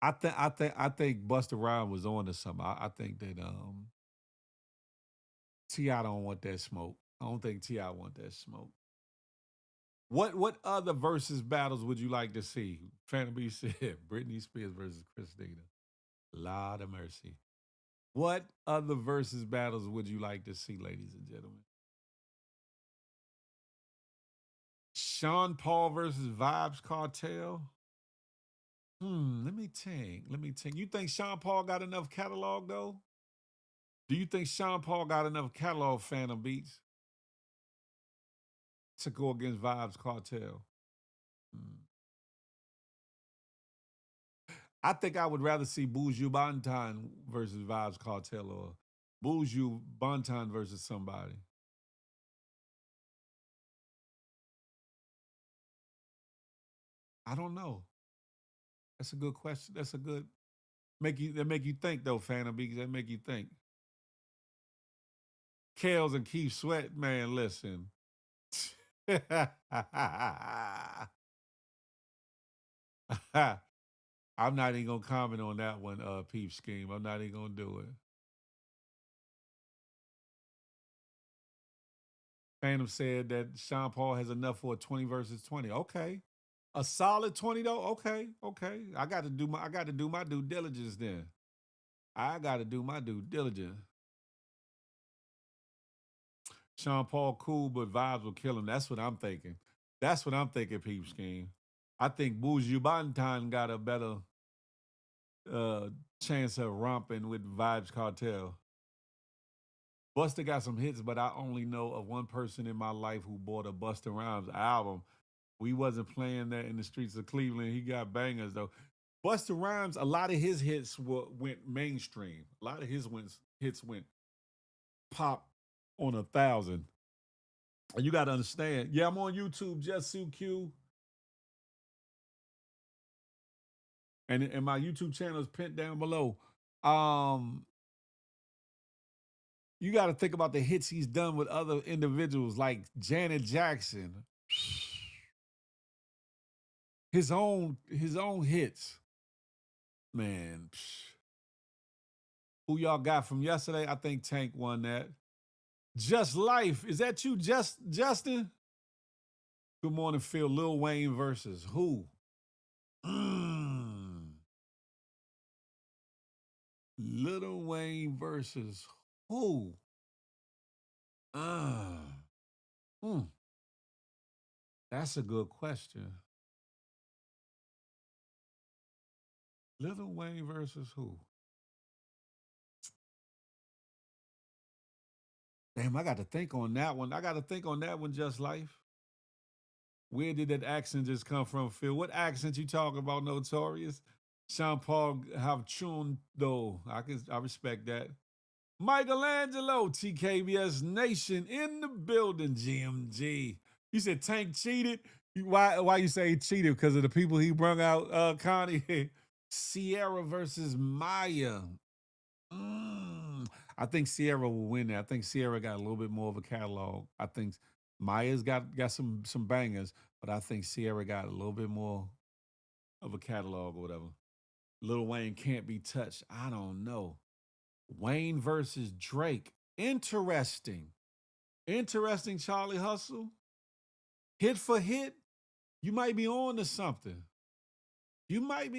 I think Busta Rhymes was on to something. I think that T.I. don't want that smoke. I don't think T.I. want that smoke. What other versus battles would you like to see? Phantom B said Britney Spears versus Christina. Lord of mercy. What other versus battles would you like to see, ladies and gentlemen? Sean Paul versus Vibes Cartel. Let me think. You think Sean Paul got enough catalog though? Do you think Sean Paul got enough catalog, Phantom Beats, to go against Vibes Cartel? I think I would rather see Buju Banton versus Vibes Cartel or Buju Banton versus somebody. I don't know. That's a good question. That's a good make you think though, Phantom Beats. That make you think. Kales and Keith Sweat, man, listen. I'm not even gonna comment on that one, Peep Scheme. I'm not even gonna do it. Phantom said that Sean Paul has enough for a 20 versus 20. Okay. A solid 20 though? Okay. I got to do my due diligence then. I got to do my due diligence. Sean Paul cool, but vibes will kill him. That's what I'm thinking. Peep Scheme. I think Buju Banton got a better chance of romping with Vibes Cartel. Busta got some hits, but I only know of one person in my life who bought a Busta Rhymes album. We wasn't playing that in the streets of Cleveland. He got bangers though. Busta Rhymes, a lot of his hits went mainstream. A lot of his hits went pop on 1,000. And you got to understand. Yeah, I'm on YouTube, Just Sue Q. And my YouTube channel is pinned down below. You got to think about the hits he's done with other individuals like Janet Jackson. His own hits. Man. Who y'all got from yesterday? I think Tank won that. Just Life. Is that you, Justin? Good morning, Phil. Lil Wayne versus who? Lil Wayne versus who? That's a good question. Lil Wayne versus who? Damn, I got to think on that one. Just Life. Where did that accent just come from, Phil? What accent you talking about, Notorious? Sean Paul have tuned though. I respect that. Michelangelo, TKBS Nation in the building, GMG. You said Tank cheated? Why you say he cheated? Because of the people he brung out, Connie? Sierra versus Maya. I think Sierra will win that. I think Sierra got a little bit more of a catalog. I think Maya's got some bangers, but I think Sierra got a little bit more of a catalog or whatever. Lil Wayne can't be touched. I don't know. Wayne versus Drake. Interesting, Charlie Hustle. Hit for hit, you might be on to something. Rashad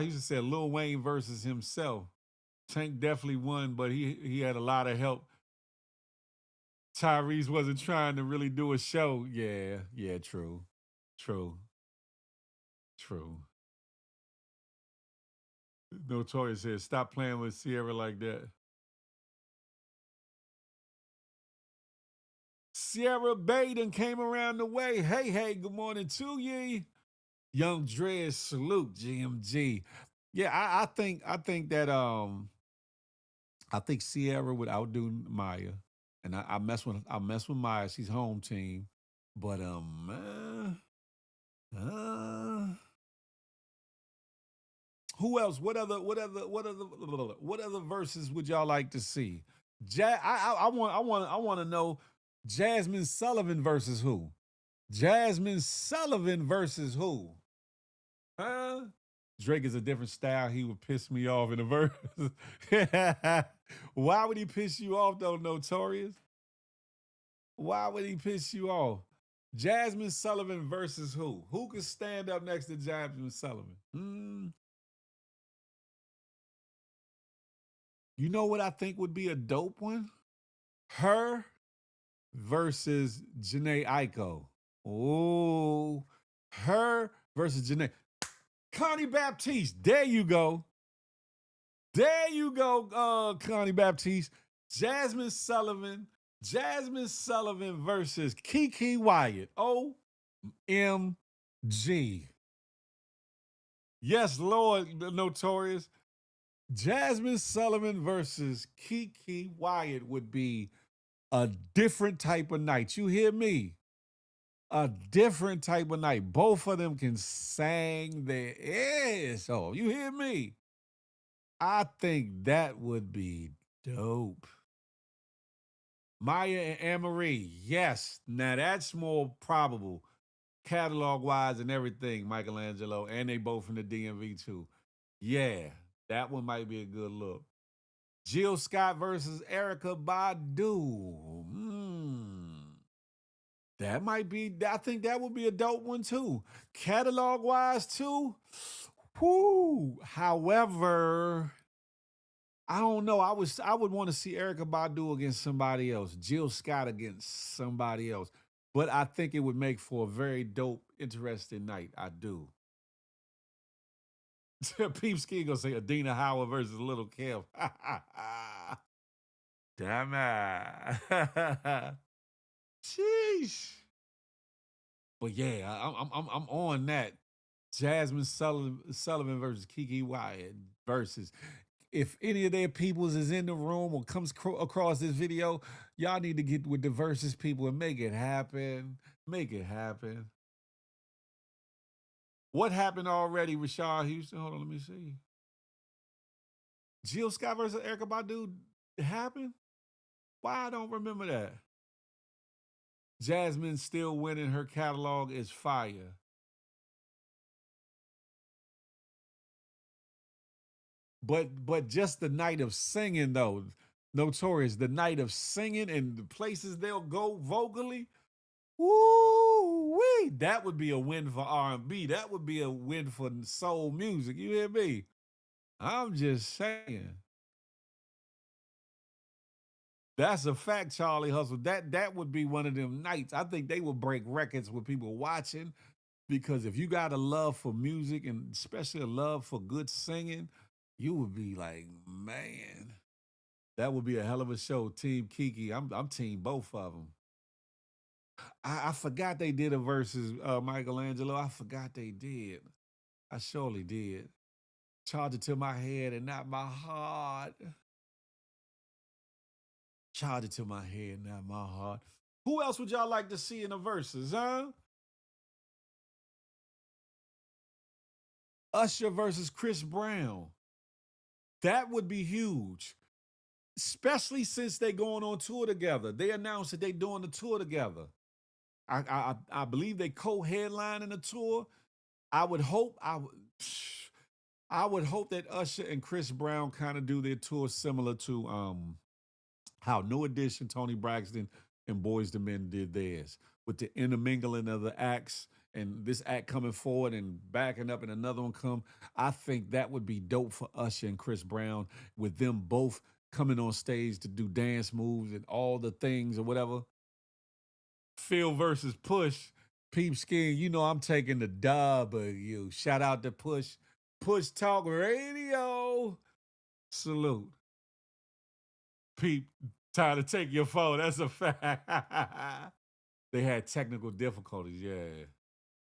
used to say Lil Wayne versus himself. Tank definitely won, but he had a lot of help. Tyrese wasn't trying to really do a show. Yeah, true. Notorious said, stop playing with Sierra like that. Sierra Baden came around the way. Hey, good morning to ye. Young Dread, salute, GMG. Yeah, I think that I think Sierra would outdo Maya. And I mess with Maya. She's home team. But who else? What other verses would y'all like to see? I want to know Jasmine Sullivan versus who? Huh? Drake is a different style. He would piss me off in a verse. Why would he piss you off though, Notorious? Why would he piss you off? Jasmine Sullivan versus who? Who could stand up next to Jasmine Sullivan? You know what I think would be a dope one? Her versus Janae Aiko. Oh, her versus Janae. Connie Baptiste. There you go, Connie Baptiste. Jasmine Sullivan versus Kiki Wyatt. OMG. Yes, Lord, the Notorious. Jasmine Sullivan versus Kiki Wyatt would be a different type of night. You hear me? A different type of night. Both of them can sing their ass off. You hear me? I think that would be dope. Maya and Anne-Marie, yes. Now that's more probable, catalog-wise and everything, Michelangelo, and they both from the DMV too. Yeah, that one might be a good look. Jill Scott versus Erica Badu. That might be, I think that would be a dope one too. Catalog wise too. Whoo. However, I don't know. I would want to see Erica Badu against somebody else, Jill Scott against somebody else. But I think it would make for a very dope, interesting night. I do. Peep Ski gonna say Adina Howard versus Little Kim. Damn it. Sheesh. But yeah, I'm on that. Jasmine Sullivan versus Kiki Wyatt versus. If any of their peoples is in the room or comes across this video, y'all need to get with the versus people and make it happen. Make it happen. What happened already, Rashad Houston? Hold on, let me see. Jill Scott versus Erica Badu happened? Why I don't remember that? Jasmine still winning. Her catalog is fire. But just the night of singing though, Notorious, the night of singing and the places they'll go vocally, woo-wee, that would be a win for R&B. That would be a win for soul music. You hear me? I'm just saying. That's a fact, Charlie Hustle. That would be one of them nights. I think they would break records with people watching, because if you got a love for music and especially a love for good singing, you would be like, man, that would be a hell of a show. Team Kiki, I'm team both of them. I forgot they did a versus Michelangelo. I forgot they did. I surely did. Charge it to my head and not my heart. Charge it to my head, not my heart. Who else would y'all like to see in the verses, huh? Usher versus Chris Brown. That would be huge, especially since they going on tour together. They announced that they doing the tour together. I believe they co-headlining the tour. I would hope that Usher and Chris Brown kind of do their tour similar to how New Edition, Tony Braxton, and Boyz II Men did theirs, with the intermingling of the acts and this act coming forward and backing up and another one come. I think that would be dope for Usher and Chris Brown, with them both coming on stage to do dance moves and all the things or whatever. Phil versus Push. Peep Skin, you know I'm taking the W. Shout out to Push. Push Talk Radio. Salute. Peep, time to take your phone. That's a fact. They had technical difficulties, yeah.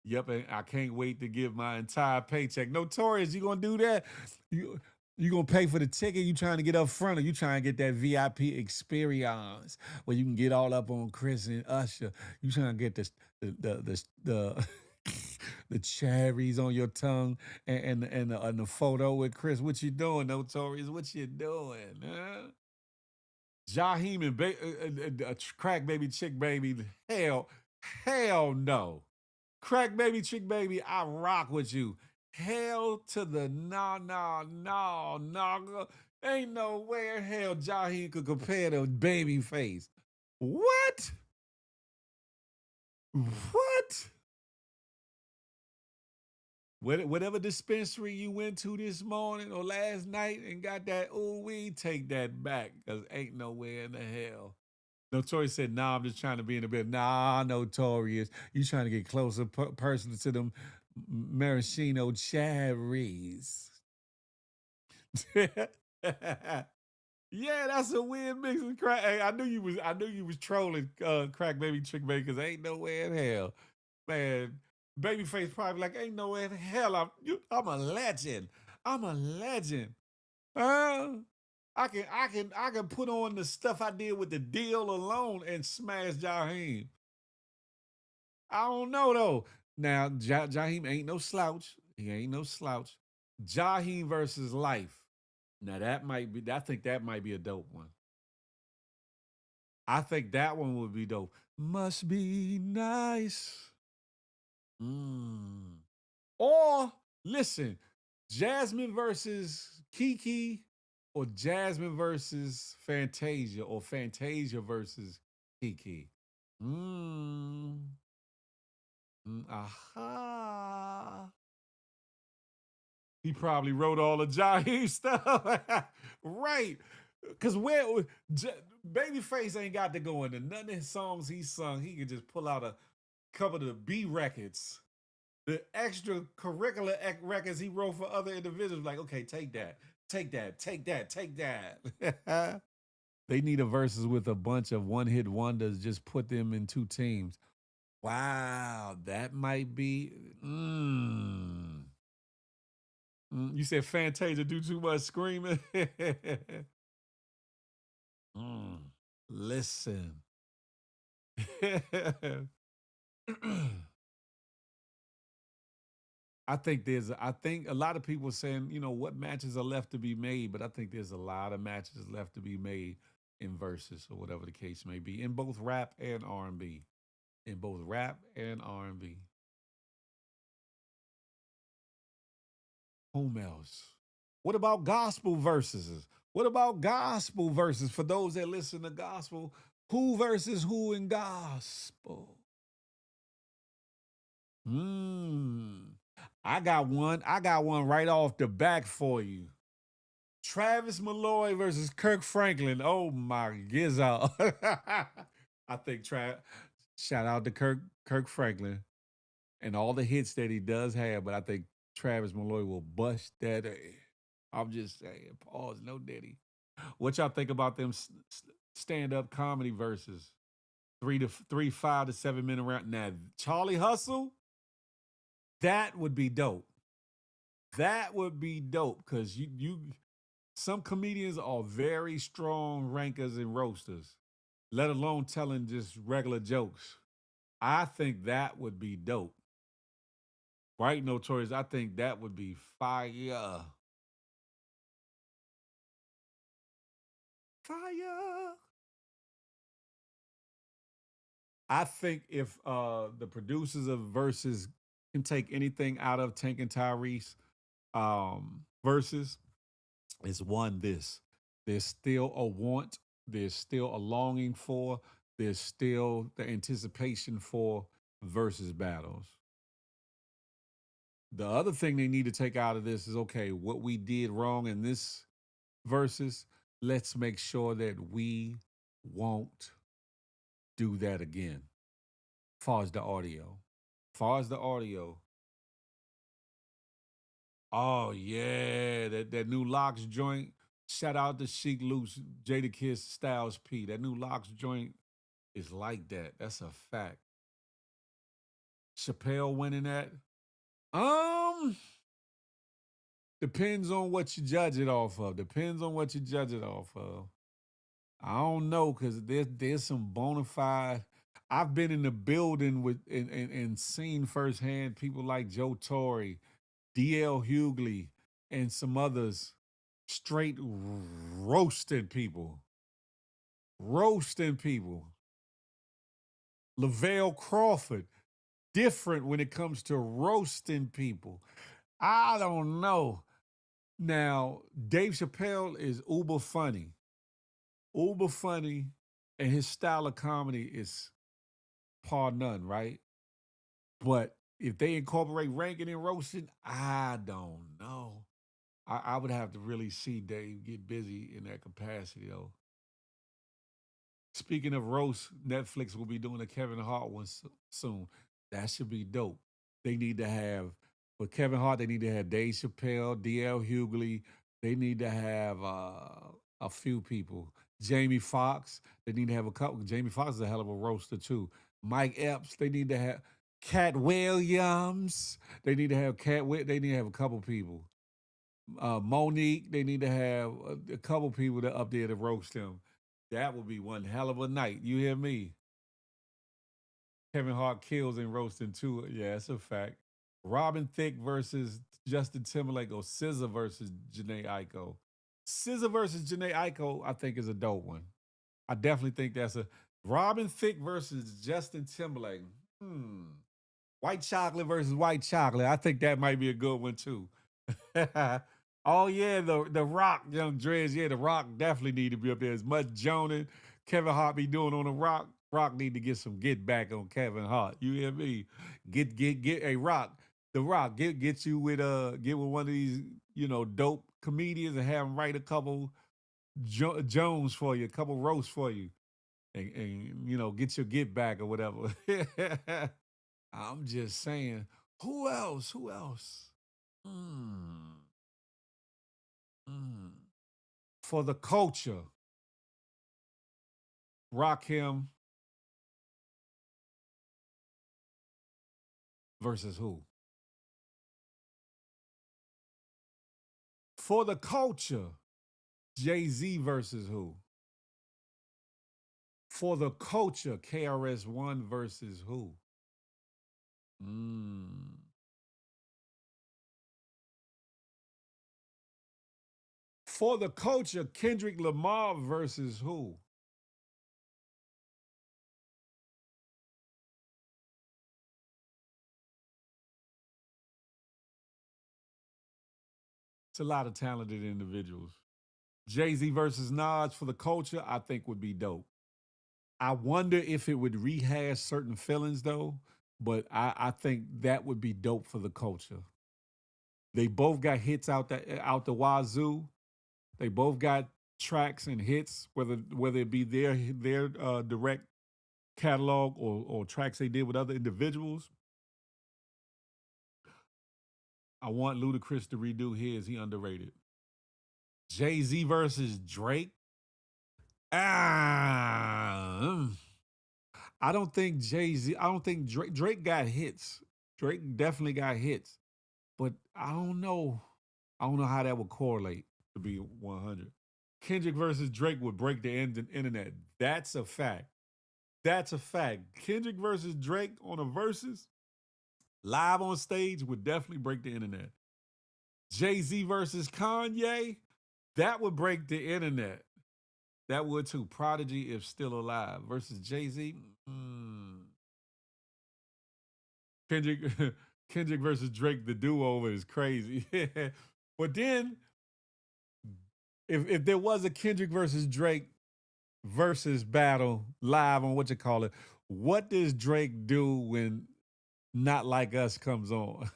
Yep, and I can't wait to give my entire paycheck. Notorious, you gonna do that? You gonna pay for the ticket? You trying to get up front, or you trying to get that VIP experience where you can get all up on Chris and Usher? You trying to get the the cherries on your tongue and the photo with Chris? What you doing, Notorious? What you doing, huh? Jaheim and Crack Baby Chick Baby, hell no. Crack Baby Chick Baby, I rock with you. Hell to the no. Ain't no way in hell Jaheim could compare to Babyface. What? Whatever dispensary you went to this morning or last night and got that ooh wee, take that back, because ain't nowhere in the hell. Notorious said, nah, I'm just trying to be in the bed. Nah, Notorious. You trying to get closer personally to them maraschino cherries. Yeah, that's a weird mix of crack. Hey, I knew you was trolling Crack Baby Chick Baby, because ain't nowhere in hell. Man, Babyface probably like, ain't nowhere in hell. I'm a legend. I'm a legend. I can put on the stuff I did with the deal alone and smash Jaheim. I don't know though. Now Jaheim ain't no slouch. He ain't no slouch. Jaheim versus Life. Now that might be. I think that might be a dope one. I think that one would be dope. Must be nice. Or listen, Jasmine versus Kiki or Jasmine versus Fantasia, or Fantasia versus Kiki. Aha. He probably wrote all the Jaheim stuff. Right. Because Babyface ain't got to go into none of his songs he sung. He could just pull out a couple of the B records, the extracurricular records he wrote for other individuals. Like, okay, take that, take that, take that, take that. They need a versus with a bunch of one-hit wonders. Just put them in two teams. Wow, that might be. You said Fantasia do too much screaming. Listen. I think a lot of people saying, what matches are left to be made, but I think there's a lot of matches left to be made in verses or whatever the case may be, in both rap and R&B. In both rap and R&B. Whom else? What about gospel verses? What about gospel verses? For those that listen to gospel, who versus who in gospel? I got one right off the back for you. Travis Malloy versus Kirk Franklin. Oh my gizzo. I think shout out to Kirk Franklin and all the hits that he does have, but I think Travis Malloy will bust that. I'm just saying, pause, no diddy. What y'all think about them stand-up comedy verses? 5 to 7 minute round. Now, Charlie Hustle, that would be dope. That would be dope because some comedians are very strong rankers and roasters, let alone telling just regular jokes. I think that would be dope. Right, Notorious? I think that would be fire. Fire. I think if the producers of Versus can take anything out of Tank and Tyrese Versus, it's one this. There's still a want, there's still a longing for, there's still the anticipation for Versus battles. The other thing they need to take out of this is, okay, what we did wrong in this Versus, let's make sure that we won't do that again. Far as the audio. Oh yeah, that new Locks joint. Shout out to Chic Loose, Jadakiss, Styles P. That new Locks joint is like that. That's a fact. Chappelle winning that. Depends on what you judge it off of. I don't know, because there's some bona fide. I've been in the building with and seen firsthand people like Joe Torre, D.L. Hughley, and some others straight roasting people. Lavelle Crawford, different when it comes to roasting people. I don't know. Now, Dave Chappelle is uber funny, and his style of comedy is par none, right? But if they incorporate ranking and roasting, I don't know. I would have to really see Dave get busy in that capacity, though. Speaking of roast, Netflix will be doing a Kevin Hart one soon. That should be dope. They need to have, for Kevin Hart, they need to have Dave Chappelle, D.L. Hughley. They need to have a few people. Jamie Foxx, they need to have a couple. Jamie Foxx is a hell of a roaster, too. Mike Epps, they need to have Cat Williams. They need to have they need to have a couple people. Monique, they need to have a couple people that up there to roast him. That would be one hell of a night. You hear me? Kevin Hart kills in roasting too. Yeah, it's a fact. Robin Thicke versus Justin Timberlake, or SZA versus Janae Aiko. SZA versus Janae Aiko, I think, is a dope one. I definitely think that's a Robin Thicke versus Justin Timberlake. White chocolate versus white chocolate. I think that might be a good one too. Oh yeah, the Rock, Young Dreads. Yeah, the Rock definitely need to be up there. As much Jonan, Kevin Hart be doing on the Rock. Rock need to get some get back on Kevin Hart. You hear me? Get a Rock. The Rock get you with get with one of these dope comedians and have them write a couple Jones for you, a couple roasts for you, and get your get back or whatever. I'm just saying. Who else? Who else? Hmm. Hmm. For the culture, Rakim versus who? For the culture, Jay-Z versus who? For the culture, KRS-One versus who? Mm. For the culture, Kendrick Lamar versus who? It's a lot of talented individuals. Jay-Z versus Nas for the culture, I think would be dope. I wonder if it would rehash certain feelings though, but I think that would be dope for the culture. They both got hits out the wazoo. They both got tracks and hits, whether it be their direct catalog or tracks they did with other individuals. I want Ludacris to redo his. He underrated. Jay-Z versus Drake. Ah, I don't think Jay-Z. I don't think Drake got hits. Drake definitely got hits, but I don't know. I don't know how that would correlate to be 100. Kendrick versus Drake would break the internet. That's a fact. That's a fact. Kendrick versus Drake on a versus live on stage would definitely break the internet. Jay-Z versus Kanye, that would break the internet. That would too. Prodigy, if still alive, versus Jay-Z. Kendrick, Kendrick versus Drake, the do-over is crazy. But then, if there was a Kendrick versus Drake versus battle live on what does Drake do when Not Like Us comes on?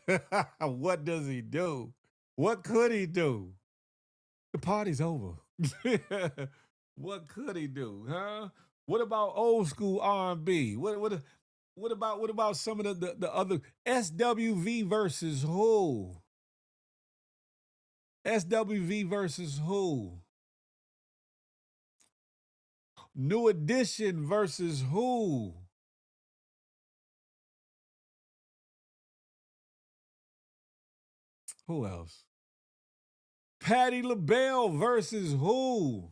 What does he do? What could he do? The party's over. What could he do, huh? What about old school R&B? What about some of the other SWV versus who? SWV versus who? New Edition versus who? Who else? Patti LaBelle versus who?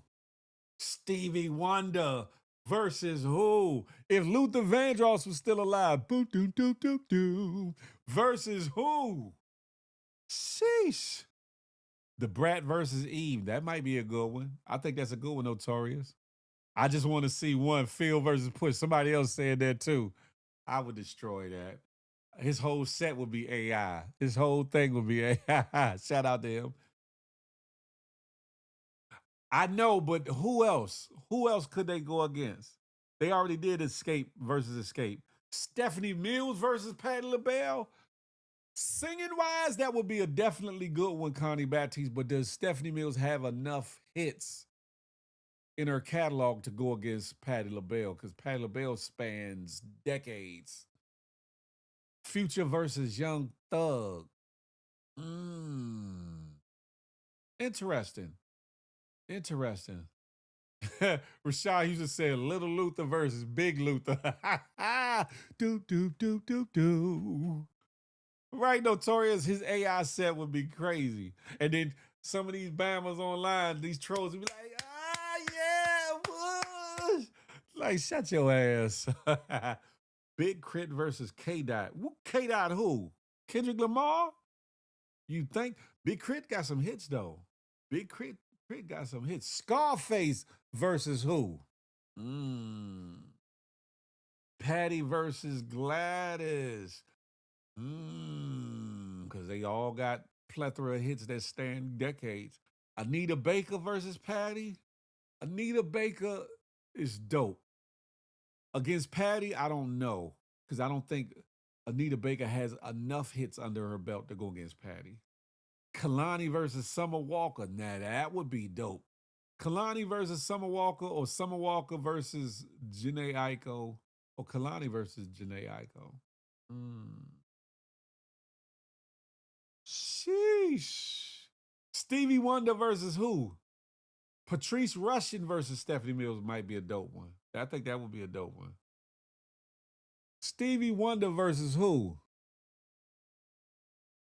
Stevie Wonder versus who? If Luther Vandross was still alive, boo doo doo doo doo, versus who? Sheesh. The Brat versus Eve. That might be a good one. I think that's a good one, Notorious. I just want to see one Phil versus Push. Somebody else said that too. I would destroy that. His whole set would be AI. His whole thing would be AI. Shout out to him. I know, but who else? Who else could they go against? They already did Escape versus Escape. Stephanie Mills versus Patti LaBelle. Singing wise, that would be a definitely good one, Connie Baptiste. But does Stephanie Mills have enough hits in her catalog to go against Patti LaBelle? Because Patti LaBelle spans decades. Future versus Young Thug. Interesting. Interesting. Rashad used to say Little Luther versus Big Luther. Do, do, do, do, do. Right, Notorious, his AI set would be crazy. And then some of these Bammers online, these trolls would be like, yeah, Bush. Like, shut your ass. Big Crit versus K Dot. K Dot who? Kendrick Lamar? You think? Big Crit got some hits, though. Big Crit got some hits. Scarface versus who? Patty versus Gladys. Because they all got plethora of hits that stand decades. Anita Baker versus Patty. Anita Baker is dope. Against Patty, I don't know, because I don't think Anita Baker has enough hits under her belt to go against Patty. Kalani versus Summer Walker. Now that would be dope. Kalani versus Summer Walker, or Summer Walker versus Janae Aiko, or Kalani versus Janae Aiko. Sheesh. Stevie Wonder versus who? Patrice Rushen versus Stephanie Mills might be a dope one. I think that would be a dope one. Stevie Wonder versus who?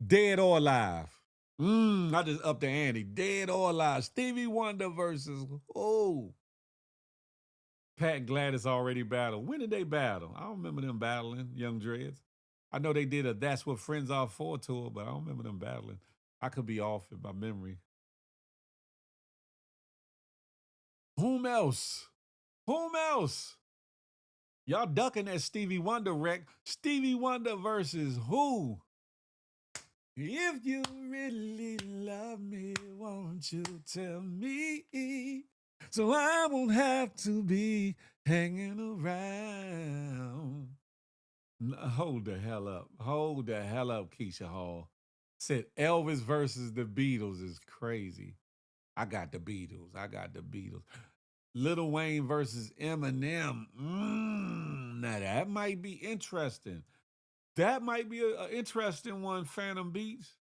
Dead or Alive. I just upped the ante. Dead or Alive. Stevie Wonder versus who? Pat and Gladys already battled. When did they battle? I don't remember them battling, Young Dreads. I know they did a That's What Friends Are For tour, but I don't remember them battling. I could be off in my memory. Whom else? Whom else? Y'all ducking that Stevie Wonder wreck. Stevie Wonder versus who? If you really love me, won't you tell me? So I won't have to be hanging around. Hold the hell up. Hold the hell up, Keisha Hall. Said Elvis versus the Beatles is crazy. I got the Beatles. Lil Wayne versus Eminem. Now that might be interesting. That might be an interesting one, Phantom Beats.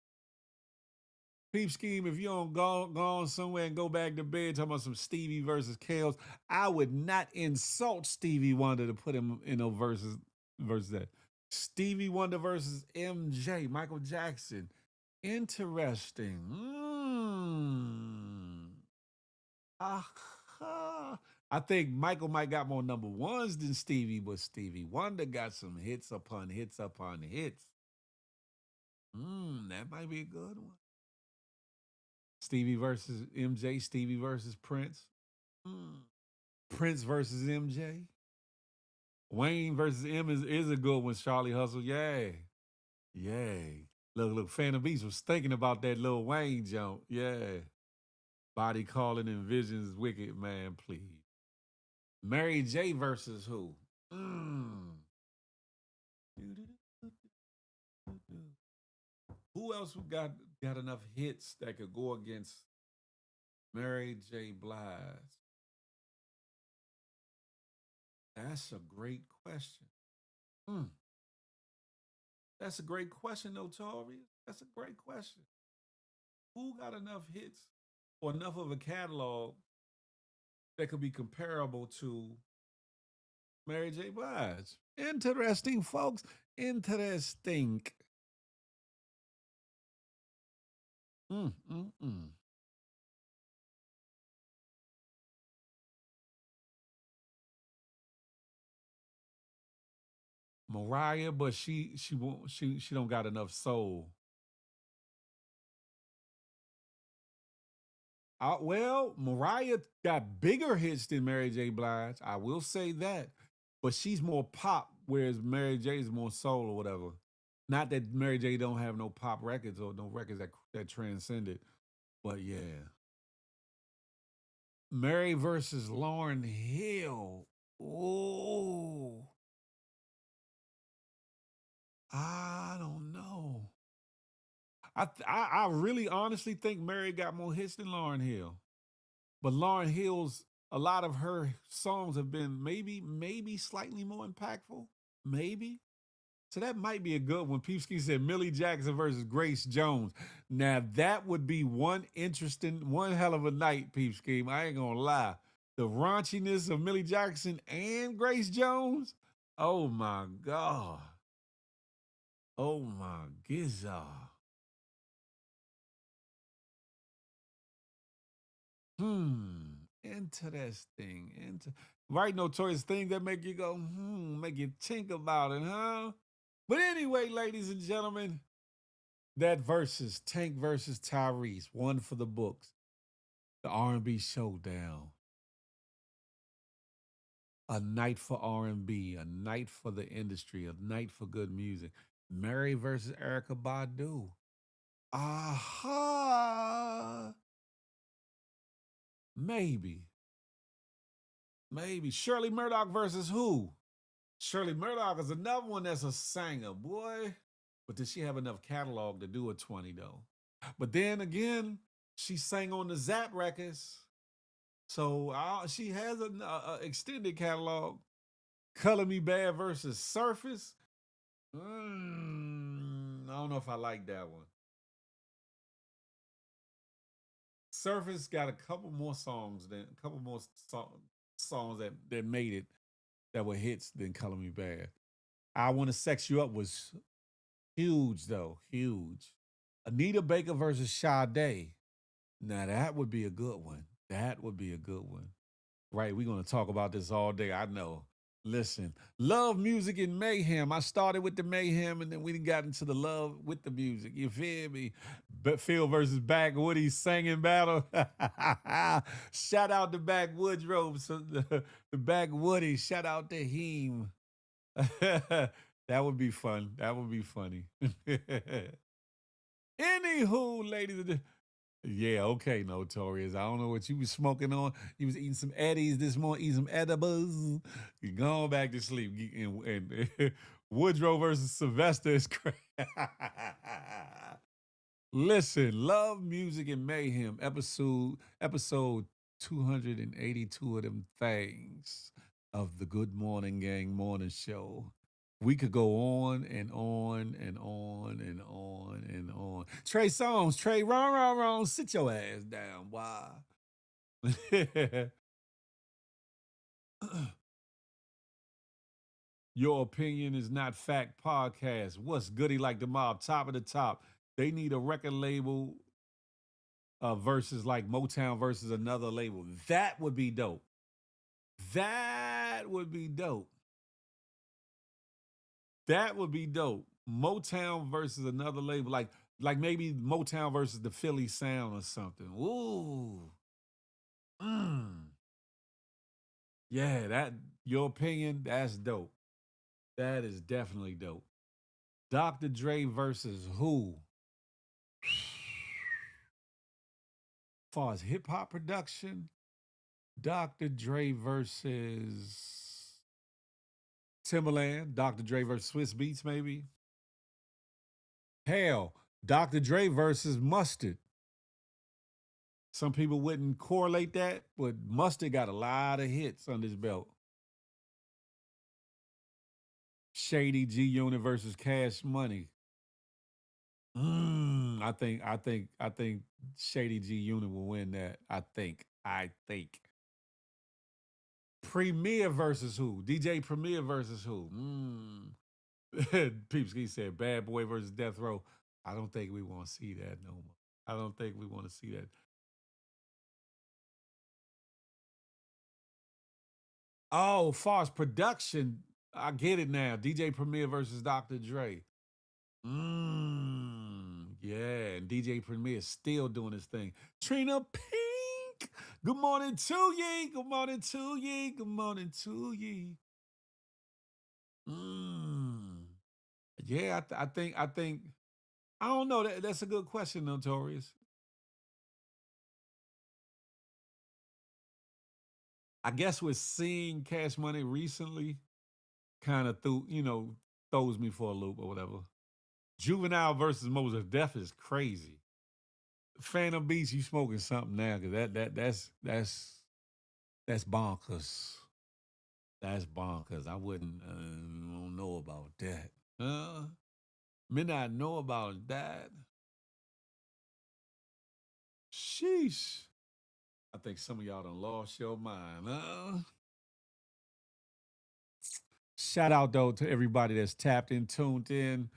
Peep Scheme, if you don't go on somewhere and go back to bed talking about some Stevie versus Kales, I would not insult Stevie Wonder to put him in a versus that. Stevie Wonder versus MJ, Michael Jackson. Interesting. I think Michael might got more number ones than Stevie, but Stevie Wonder got some hits upon hits upon hits. That might be a good one. Stevie versus MJ, Stevie versus Prince. Prince versus MJ. Wayne versus M is a good one, Charlie Hustle. Yay. Look, Phantom Beast was thinking about that Lil Wayne jump. Yeah. Body calling and visions, wicked man, please. Mary J versus who? Who else got enough hits that could go against Mary J. Blige? That's a great question. That's a great question, Notorious. That's a great question. Who got enough hits or enough of a catalog that could be comparable to Mary J. Blige? Interesting, folks. Interesting. Mariah, but she don't got enough soul. Well, Mariah got bigger hits than Mary J. Blige. I will say that. But she's more pop, whereas Mary J is more soul or whatever. Not that Mary J don't have no pop records or no records that transcended. But yeah. Mary versus Lauryn Hill. Oh. I don't know. I really honestly think Mary got more hits than Lauryn Hill. But Lauryn Hill's, a lot of her songs have been maybe slightly more impactful. Maybe. So that might be a good one. Peepski said Millie Jackson versus Grace Jones. Now that would be one hell of a night, Peepski. I ain't gonna lie. The raunchiness of Millie Jackson and Grace Jones. Oh my God. Oh my gizzard. Interesting. Right, Notorious, things that make you go, make you think about it, huh? But anyway, ladies and gentlemen, that versus Tank versus Tyrese, one for the books, the R&B showdown. A night for R&B, a night for the industry, a night for good music. Mary versus Erykah Badu. Aha. Maybe. Shirley Murdoch versus who? Shirley Murdoch is another one that's a singer, boy. But does she have enough catalog to do a 20 though? But then again, she sang on the Zap records. So she has an extended catalog. Color Me Bad versus Surface. I don't know if I like that one. Surface got a couple more songs songs that made it that were hits than Color Me Bad. I Want to Sex You Up was huge though, huge. Anita Baker versus Sade. Now that would be a good one. That would be a good one. Right, we're gonna talk about this all day. I know. Listen, love, music, and mayhem. I started with the mayhem, and then we got into the love with the music. You feel me? But Phil versus Backwoods singing battle. Shout out to Backwoods Robes, the Backwoods. Shout out to him. That would be fun. That would be funny. Anywho, ladies, yeah, okay, Notorious. I don't know what you was smoking on. You was eating some Eddies this morning, eating some edibles. You going back to sleep. And Woodrow versus Sylvester is crazy. Listen, love, music, and mayhem. Episode 282 of them things of the Good Morning Gang morning show. We could go on and on and on and on and on. Trey Songz, Trey, wrong, sit your ass down. Why? Your opinion is not fact podcast. What's goody like the mob? Top of the top. They need a record label versus like Motown versus another label. That would be dope. That would be dope. That would be dope. Motown versus another label, like maybe Motown versus the Philly Sound or something. Ooh. Yeah, that your opinion, that's dope. That is definitely dope. Dr. Dre versus who? As far as hip hop production, Dr. Dre versus Timberland, Dr. Dre versus Swiss Beats, maybe. Hell, Dr. Dre versus Mustard. Some people wouldn't correlate that, but Mustard got a lot of hits on his belt. Shady G Unit versus Cash Money. I think Shady G Unit will win that. I think. Premier versus who? DJ Premier versus who? Peepski said Bad Boy versus Death Row. I don't think we want to see that no more. I don't think we want to see that. Oh, far as production, I get it now. DJ Premier versus Dr. Dre. Yeah, and DJ Premier is still doing his thing. Trina Pink. Good morning to ye. Good morning to ye. Good morning to ye. Yeah, I think. I don't know. That's a good question, Notorious. I guess with seeing Cash Money recently, kind of throws me for a loop or whatever. Juvenile versus Moses Def is crazy. Phantom Beats, you smoking something now? Cause that's bonkers. That's bonkers. I wouldn't don't know about that. May not know about that. Sheesh. I think some of y'all done lost your mind. Shout out though to everybody that's tapped in, tuned in.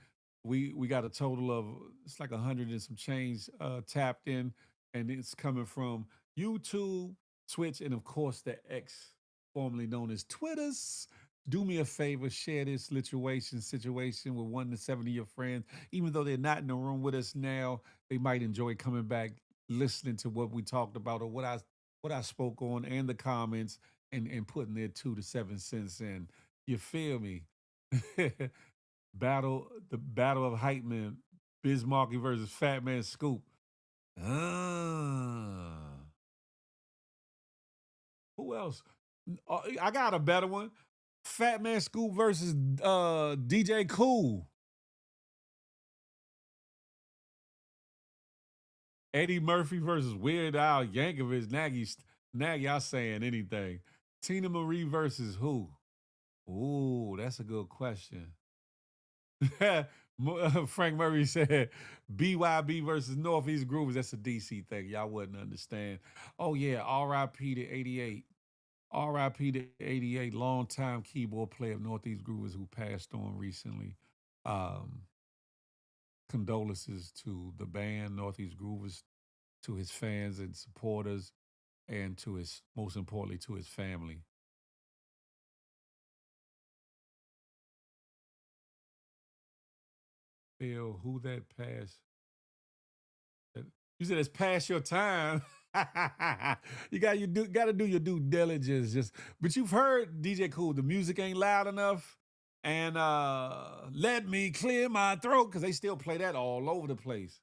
We got a total of it's like 100 and some change tapped in, and it's coming from YouTube, Twitch, and of course the X, formerly known as Twitter's. Do me a favor, share this situation with 1 to 7 of your friends. Even though they're not in the room with us now, they might enjoy coming back, listening to what we talked about or what I spoke on and the comments and putting their 2 to 7 cents in. You feel me? The battle of hype men Biz Markie versus Fat Man Scoop. Who else? I got a better one. Fat Man Scoop versus DJ Cool. Eddie Murphy versus Weird Al Yankovic. Nagy, y'all saying anything. Tina Marie versus who? Ooh, that's a good question. Frank Murray said BYB versus Northeast Groovers. That's a DC thing. Y'all wouldn't understand. Oh, yeah. RIP to 88. RIP to 88. Longtime keyboard player of Northeast Groovers who passed on recently. Condolences to the band, Northeast Groovers, to his fans and supporters, and to his, most importantly, to his family. Phil, who that passed? You said it's past your time. You got to do your due diligence. But you've heard DJ Cool. The music ain't loud enough, and let me clear my throat because they still play that all over the place.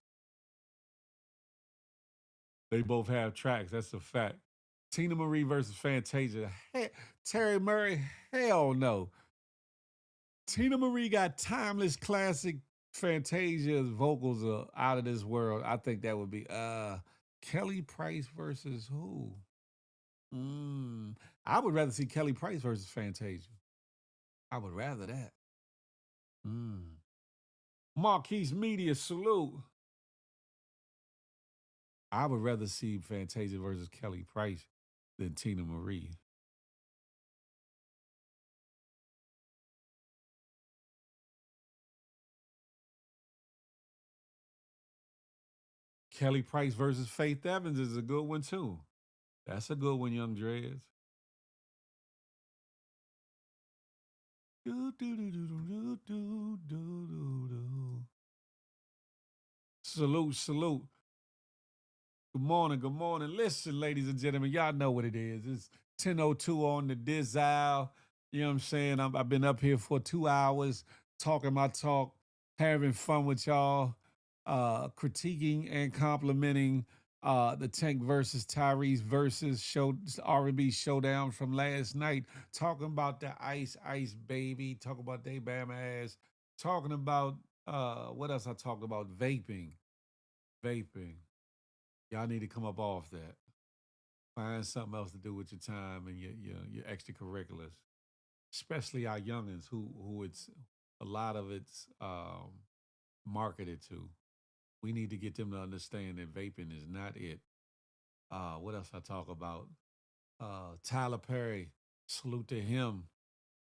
They both have tracks. That's a fact. Tina Marie versus Fantasia. Terry Murray. Hell no. Tina Marie got timeless classic. Fantasia's vocals are out of this world. I think that would be Kelly Price versus who? I would rather see Kelly Price versus Fantasia. I would rather that. Marquise Media, salute. I would rather see Fantasia versus Kelly Price than Tina Marie. Kelly Price versus Faith Evans is a good one too. That's a good one, Young Dreads. Salute. Good morning. Listen, ladies and gentlemen, y'all know what it is. It's 10:02 on the Dizzile. You know what I'm saying? I've been up here for 2 hours talking my talk, having fun with y'all, critiquing and complimenting the Tank versus Tyrese versus R&B showdown from last night, talking about the Ice Baby, talking about they Bama ass, talking about what else I talked about? Vaping. Y'all need to come up off that. Find something else to do with your time and your extracurriculars, especially our youngins who it's a lot of it's marketed to. We need to get them to understand that vaping is not it. What else I talk about? Tyler Perry, salute to him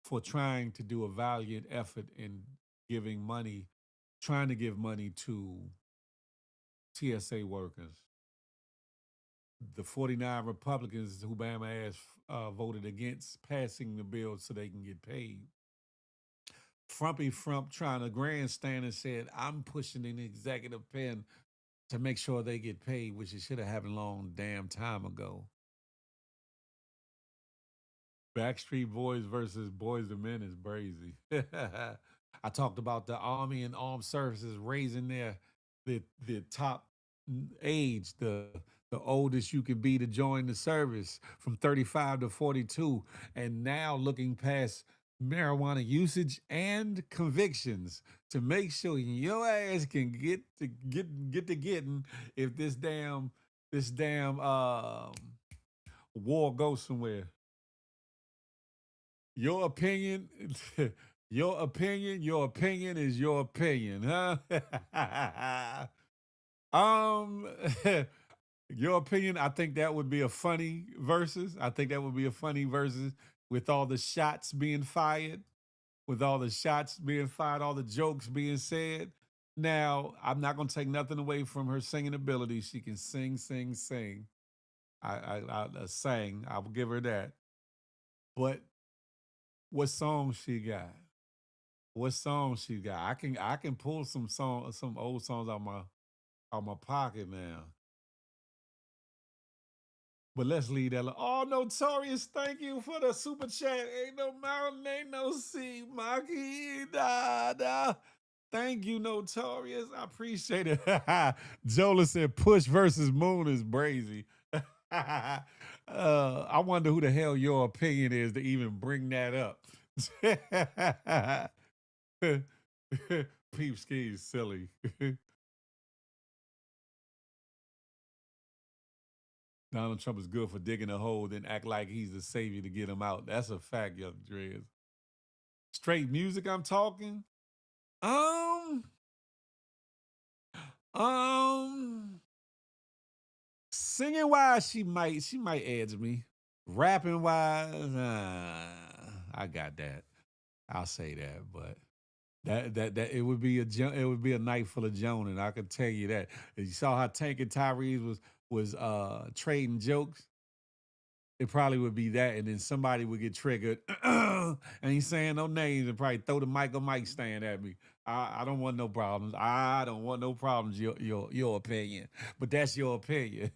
for trying to do a valiant effort in giving money, trying to give money to TSA workers. The 49 Republicans who Bama ass voted against passing the bill so they can get paid. Frumpy Frump trying to grandstand and said, I'm pushing an executive pen to make sure they get paid, which it should have happened a long damn time ago. Backstreet Boys versus Boys II Men is crazy. I talked about the Army and Armed Services raising the top age, the oldest you could be to join the service from 35 to 42, and now looking past marijuana usage and convictions to make sure your ass can get to getting if this damn war goes somewhere. Your opinion, your opinion is your opinion, huh? Your opinion, I think that would be a funny versus. With all the shots being fired, all the jokes being said. Now, I'm not going to take nothing away from her singing ability. She can sing. I sang. I will give her that. But what song she got? I can pull some old songs out my pocket now. But let's leave that alone. Oh, Notorious, thank you for the super chat. Ain't no mountain, ain't no sea, Maki, da. Thank you, Notorious. I appreciate it. Jola said Push versus Moon is brazy. I wonder who the hell your opinion is to even bring that up. Peep ski is silly. Donald Trump is good for digging a hole, then act like he's the savior to get him out. That's a fact, Young Dre's. Straight music, I'm talking. Um, Singing wise, she might edge me. Rapping wise, I got that. I'll say that, but that it would be a night full of Joan, and I could tell you that. You saw how Tank and Tyrese was trading jokes. It probably would be that, and then somebody would get triggered, and he's saying no names, and probably throw the mic stand at me. I don't want no problems. I don't want no problems. Your opinion, but that's your opinion.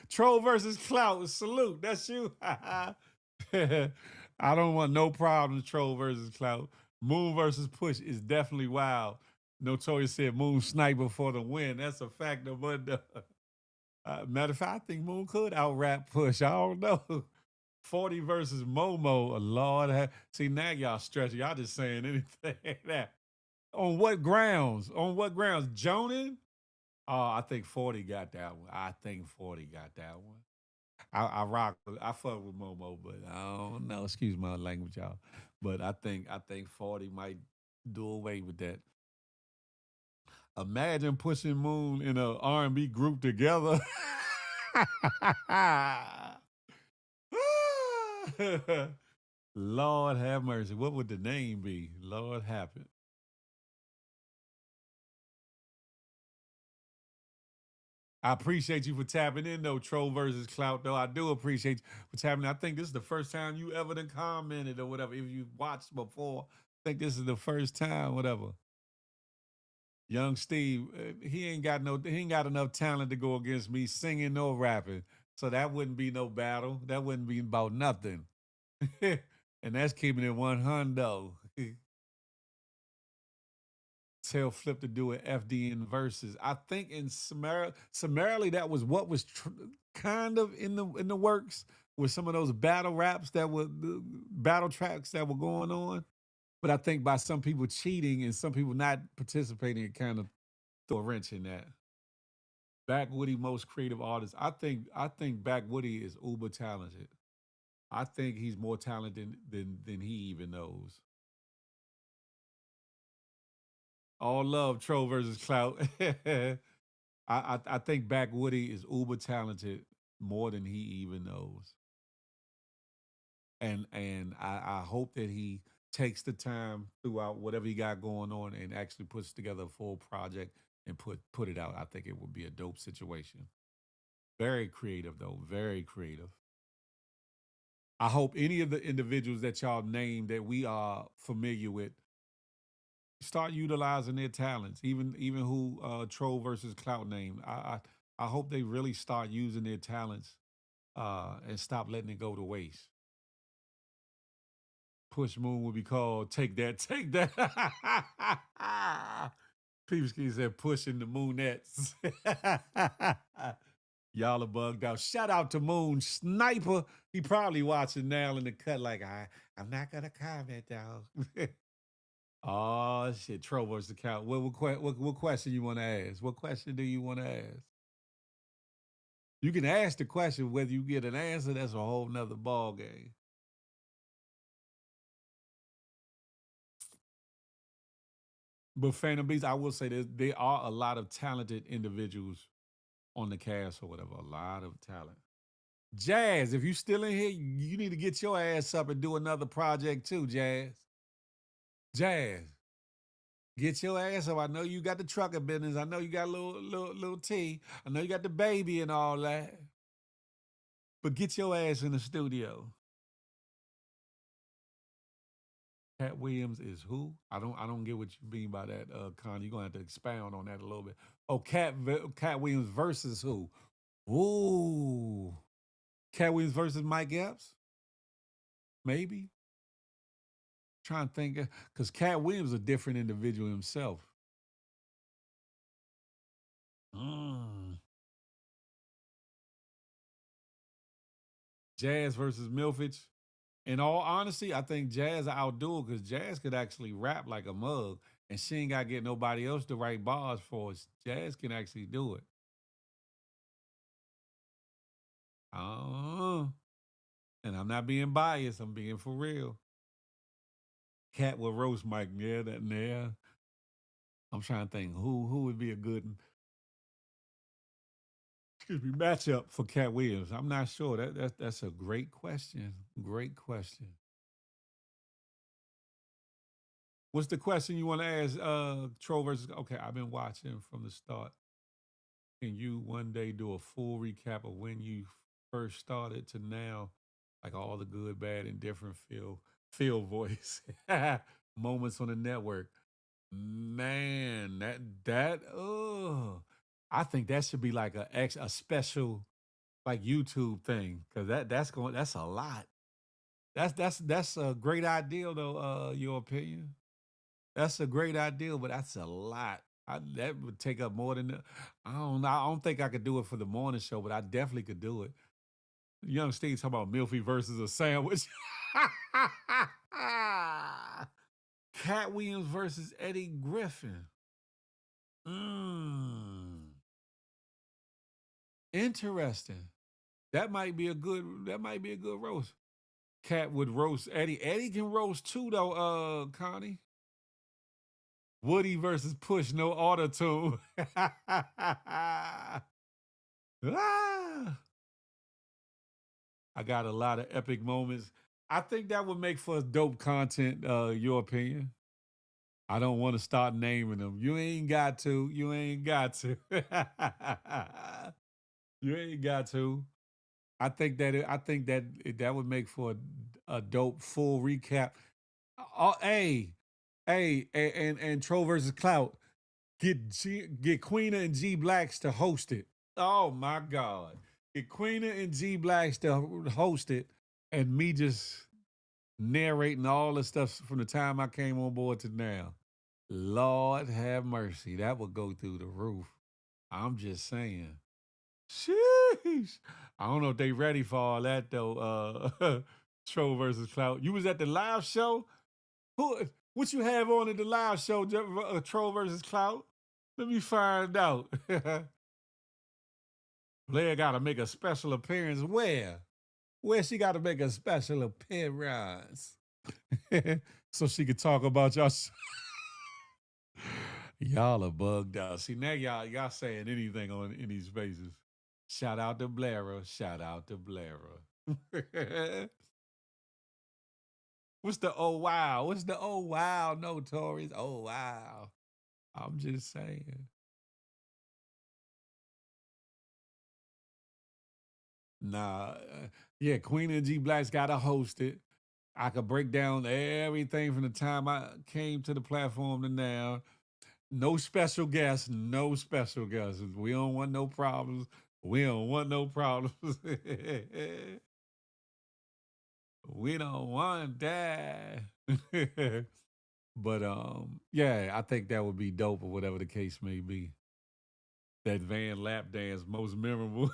Troll versus Clout. Salute. That's you. I don't want no problems. Troll versus Clout. Moon versus Push is definitely wild. Notorious said Moon sniper for the win. That's a fact. But matter of fact, I think Moon could out rap Push. I don't know. 40 versus Momo. Lord, see now y'all stretching. Y'all just saying anything. That on what grounds? On what grounds? Jonan? Oh, I think 40 got that one. I think 40 got that one. I rock. I fuck with Momo, but I don't know. Excuse my language, y'all. But I think 40 might do away with that. Imagine pushing Moon in a R&B group together. Lord have mercy. What would the name be? Lord have it. I appreciate you for tapping in, though, Troll versus Clout, though. I do appreciate you for tapping in. I think this is the first time you ever done commented or whatever. If you watched before, I think this is the first time, whatever. Young Steve, he ain't got enough talent to go against me singing nor rapping. So that wouldn't be no battle. That wouldn't be about nothing. And that's keeping it 100. Tell Flip to do an FDN verses. I think in summarily that was what was kind of in the works with some of those battle raps that were battle tracks that were going on. But I think by some people cheating and some people not participating, it kind of threw a wrench in that. Backwoody most creative artist. I think Backwoody is uber talented. I think he's more talented than he even knows. All love, Troll versus Clout. I think Backwoody is uber talented more than he even knows. And I hope that he takes the time throughout whatever he got going on and actually puts together a full project and put it out. I think it would be a dope situation. Very creative though, very creative. I hope any of the individuals that y'all named that we are familiar with start utilizing their talents. Even who Troll versus Clout named. I hope they really start using their talents and stop letting it go to waste. Push Moon would be called Take That, Take That. Peepski said pushing the Moonettes. Y'all are bugged out. Shout out to Moon Sniper. He probably watching now in the cut like, I'm not going to comment, dog. Oh, shit. Troll versus the count. What question you want to ask? What question do you want to ask? You can ask the question. Whether you get an answer, that's a whole nother ball game. But Phantom Beast, I will say there are a lot of talented individuals on the cast or whatever. A lot of talent. Jazz, if you still in here, you need to get your ass up and do another project too, Jazz. Jazz, get your ass up. I know you got the trucker business. I know you got a little T. I know you got the baby and all that. But get your ass in the studio. Cat Williams is who? I don't get what you mean by that, Con. You're gonna have to expound on that a little bit. Oh, Cat Williams versus who? Ooh. Cat Williams versus Mike Epps? Maybe. Trying to think, because Cat Williams is a different individual himself. Jazz versus Milfage. In all honesty, I think Jazz will outdo it because Jazz could actually rap like a mug, and she ain't got to get nobody else to write bars for us. Jazz can actually do it. And I'm not being biased. I'm being for real. Cat will roast Mike. Yeah, that yeah. I'm trying to think who would be a good matchup for Cat Williams. I'm not sure. That's a great question. Great question. What's the question you want to ask? Troll versus. Okay, I've been watching from the start. Can you one day do a full recap of when you first started to now, like all the good, bad, and different feel voice moments on the network? Man, I think that should be like a special like YouTube thing because that's a lot. That's a great idea though. Your opinion? That's a great idea, but that's a lot. That would take up more than I don't know. I don't think I could do it for the morning show, but I definitely could do it. Young Steve talking about Milfy versus a sandwich. Cat Williams versus Eddie Griffin. Interesting. That might be a good roast. Cat would roast Eddie. Eddie can roast too though, Connie. Woody versus Push, no auto tune. I got a lot of epic moments. I think that would make for dope content, your opinion. I don't want to start naming them. You ain't got to. You ain't got to. You ain't got to. I think that would make for a dope full recap. Hey, and Tro versus Clout. Get Queena and G Blacks to host it. Oh my God. Get Queena and G Blacks to host it and me just narrating all the stuff from the time I came on board to now. Lord have mercy. That would go through the roof. I'm just saying. Sheesh. I don't know if they ready for all that though. Tro versus Clout. You was at the live show? What you have on at the live show, Tro versus Clout? Let me find out. Blair got to make a special appearance. Where? Where she got to make a special appearance? So she could talk about y'all. Y'all are bugged out. See, now y'all saying anything on any spaces. Shout out to Blaira. Shout out to Blaira. What's the oh wow? What's the oh wow? Notorious. Oh wow. I'm just saying. Nah, yeah, Queen and G Black's got to host it. I could break down everything from the time I came to the platform to now. No special guests, no special guests. We don't want no problems. We don't want no problems. We don't want that. But yeah, I think that would be dope or whatever the case may be. That Van lap dance most memorable.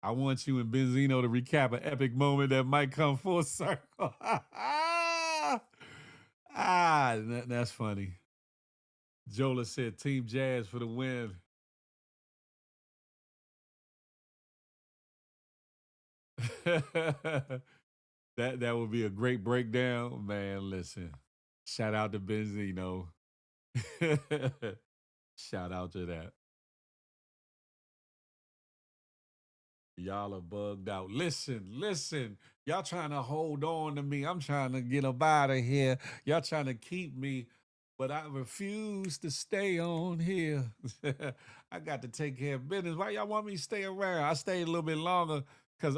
I want you and Benzino to recap an epic moment that might come full circle. That's funny. Jola said Team Jazz for the win. that would be a great breakdown. Man, listen. Shout out to Benzino. Shout out to that. Y'all are bugged out. Listen. Y'all trying to hold on to me. I'm trying to get up out of here. Y'all trying to keep me, but I refuse to stay on here. I got to take care of business. Why y'all want me to stay around? I stayed a little bit longer because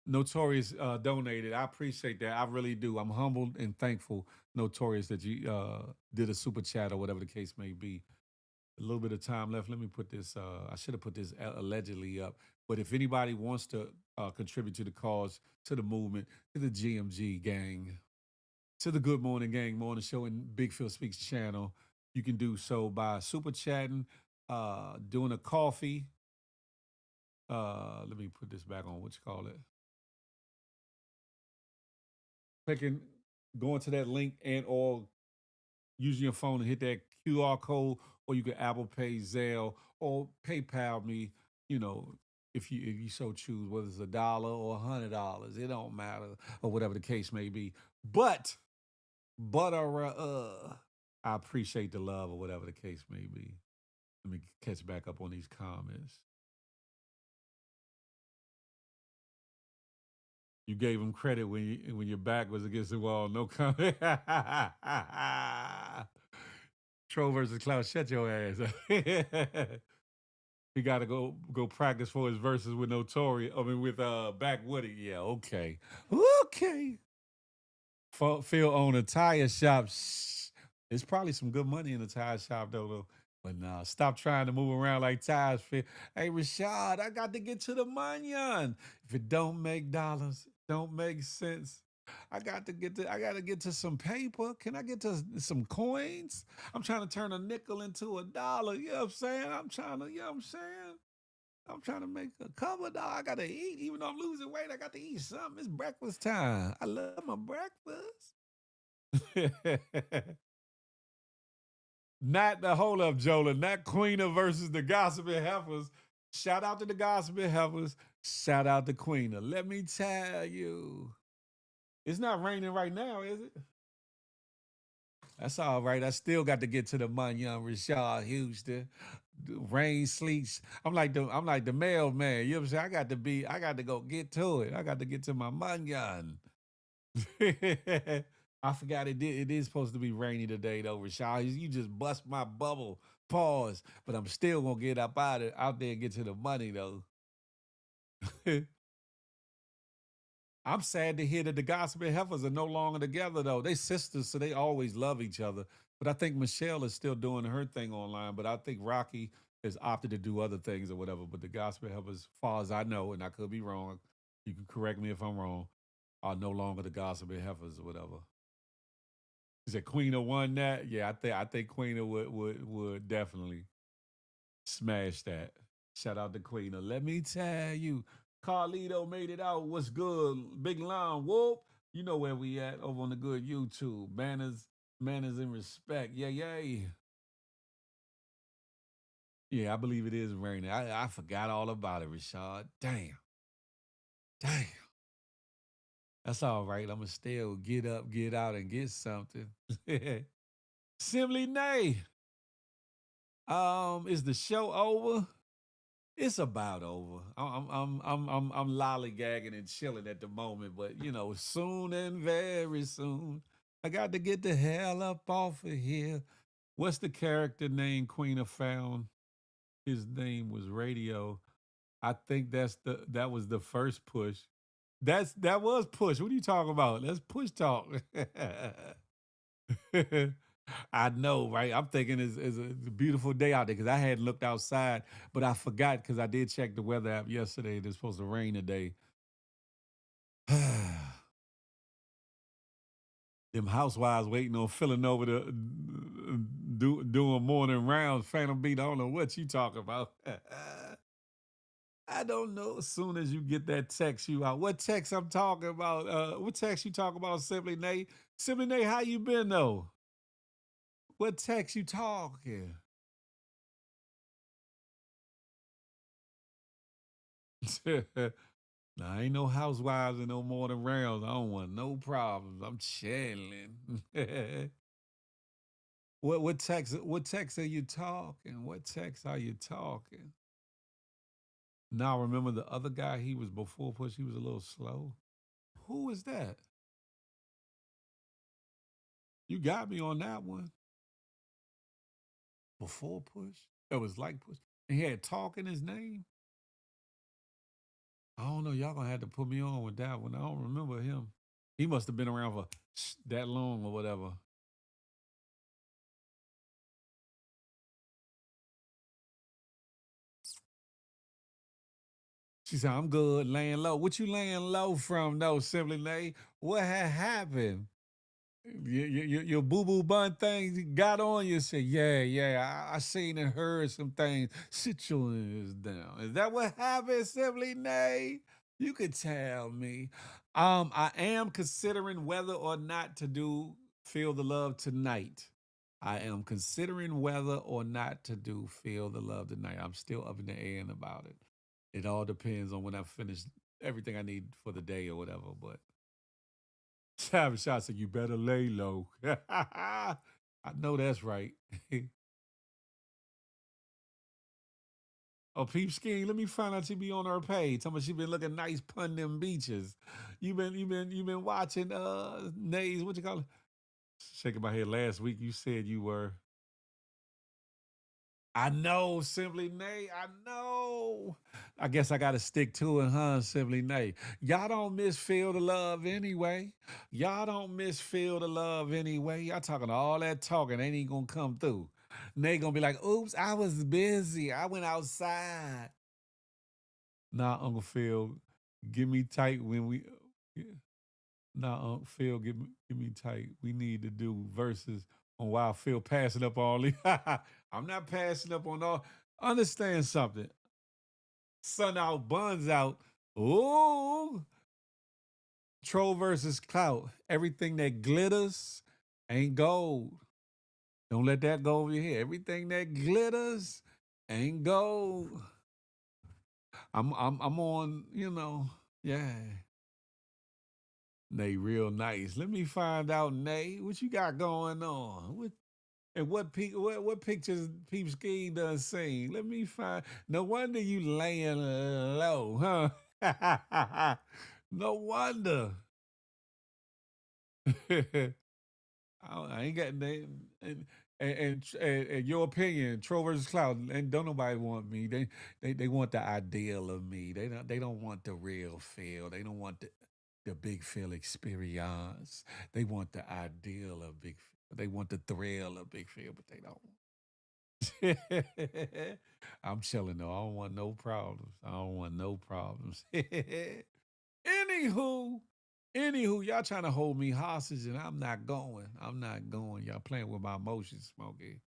Notorious donated. I appreciate that. I really do. I'm humbled and thankful, Notorious, that you did a super chat or whatever the case may be. A little bit of time left. Let me put this. I should have put this allegedly up. But if anybody wants to contribute to the cause, to the movement, to the GMG gang, to the Good Morning Gang Morning Show and Big Phil Speaks channel. You can do so by super chatting, doing a coffee. Let me put this back on. What you call it? Clicking, going to that link and or using your phone and hit that QR code, or you can Apple Pay, Zelle, or PayPal me. You know, if you so choose, whether it's $1 or $100, it don't matter, or whatever the case may be. But I appreciate the love, or whatever the case may be. Let me catch back up on these comments. You gave him credit when your back was against the wall. No comment. Tro versus Klaus, shut your ass. He got to go practice for his verses with Notorious. I mean, with Back Woody. Yeah, okay. Phil own a tire shop. There's probably some good money in the tire shop though. But nah, stop trying to move around like tires. Phil. Hey, Rashad, I got to get to the money. If it don't make dollars, don't make sense. I got to get to some paper. Can I get to some coins? I'm trying to turn a nickel into $1. You know what I'm saying? I'm trying to make a couple of dollars. I got to eat. Even though I'm losing weight, I got to eat something. It's breakfast time. I love my breakfast. Not the hold up, Jola. Not Queena versus the Gossiping Heifers. Shout out to the Gossiping Heifers. Shout out to Queena. Let me tell you. It's not raining right now, is it? That's all right. I still got to get to the money, young Rashad Houston. Rain, sleets. I'm like the mailman. You know what I'm saying? I got to go get to it. I got to get to my money. I forgot it is supposed to be rainy today though, Rashad. You just bust my bubble. Pause. But I'm still gonna get out there and get to the money though. I'm sad to hear that the Gospel Heifers are no longer together, though. They sisters, so they always love each other. But I think Michelle is still doing her thing online. But I think Rocky has opted to do other things or whatever. But the Gospel Heifers, as far as I know, and I could be wrong, you can correct me if I'm wrong, are no longer the Gospel Heifers or whatever. Is it Queena won that? Yeah, I think Queena would definitely smash that. Shout out to Queena. Let me tell you. Carlito made it out. What's good? Big Lon, whoop. You know where we at over on the good YouTube. Manners and respect. Yeah. Yeah, I believe it is raining. I forgot all about it, Rashad. Damn. That's all right. I'm going to still get up, get out, and get something. Simply Nay. Is the show over? It's about over. I'm lollygagging and chilling at the moment, but you know, soon and very soon, I got to get the hell up off of here. What's the character name Queena found? His name was Radio. I think that was the first push. That was push. What are you talking about? That's push talk. I know, right? I'm thinking it's a beautiful day out there because I hadn't looked outside, but I forgot because I did check the weather app yesterday. It's supposed to rain today. Them housewives waiting on filling over the doing morning rounds. Phantom Beat, I don't know what you talking about. I don't know. As soon as you get that text, you out. What text I'm talking about? What text you talking about? Simply Nate. Simply Nate, how you been though? What text you talking? Nah, ain't no housewives and no morning rounds. I don't want no problems. I'm chilling. What text are you talking? What text are you talking? Now remember the other guy he was before push, he was a little slow. Who is that? You got me on that one. Before push? It was like push. And he had talk in his name. I don't know. Y'all gonna have to put me on with that one. I don't remember him. He must have been around for that long or whatever. She said, I'm good, laying low. What you laying low from, though, Simply Nate? What had happened? Your boo-boo bun thing got on you and said, yeah, I seen and heard some things. Sit your ass down. Is that what happened, Simply Nay? You could tell me. I am considering whether or not to do Feel the Love tonight. I am considering whether or not to do Feel the Love tonight. I'm still up in the air about it. It all depends on when I finish everything I need for the day or whatever, but Travis Shot said, you better lay low. I know that's right. Oh, Peep Scheme, let me find out she be on her page. Tell me she been looking nice pun them beaches. You been watching Nays, what you call it? Shaking my head last week. You said you were. I know, Simply Nay. I know. I guess I got to stick to it, huh, Simply Nay? Y'all don't miss Feel the Love anyway. Y'all don't miss Feel the Love anyway. Y'all talking all that talking ain't even going to come through. Nay going to be like, oops, I was busy. I went outside. Nah, Uncle Phil, get me tight when we... Nah, Uncle Phil, get me tight. We need to do verses on why I feel passing up all these. I'm not passing up on all. Understand something. Sun out, buns out. Ooh. Troll versus clout. Everything that glitters ain't gold. Don't let that go over your head. Everything that glitters ain't gold. I'm on, yeah. Nay, real nice. Let me find out, Nay, what you got going on? What pictures Peep Scheme done seen? Let me find. No wonder you laying low, huh? No wonder. I ain't got that. And your opinion, Troll versus Cloud, and don't nobody want me. They want the ideal of me. They don't want the real feel. They don't want the big feel experience. They want the ideal of big feel. They want the thrill of big feel, but they don't. I'm chilling though. I don't want no problems. I don't want no problems. Anywho, y'all trying to hold me hostage, and I'm not going. I'm not going. Y'all playing with my emotions, Smokey.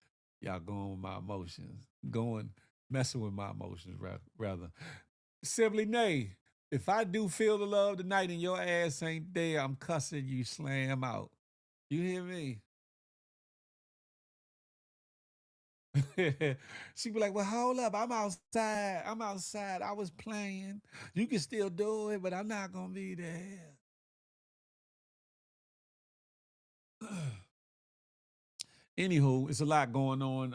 Y'all going with my emotions. Messing with my emotions, rather. Simply Nay, if I do Feel the Love tonight and your ass ain't there, I'm cussing you slam out. You hear me? She be like, well, hold up. I'm outside. I was playing. You can still do it, but I'm not going to be there. Anywho, it's a lot going on.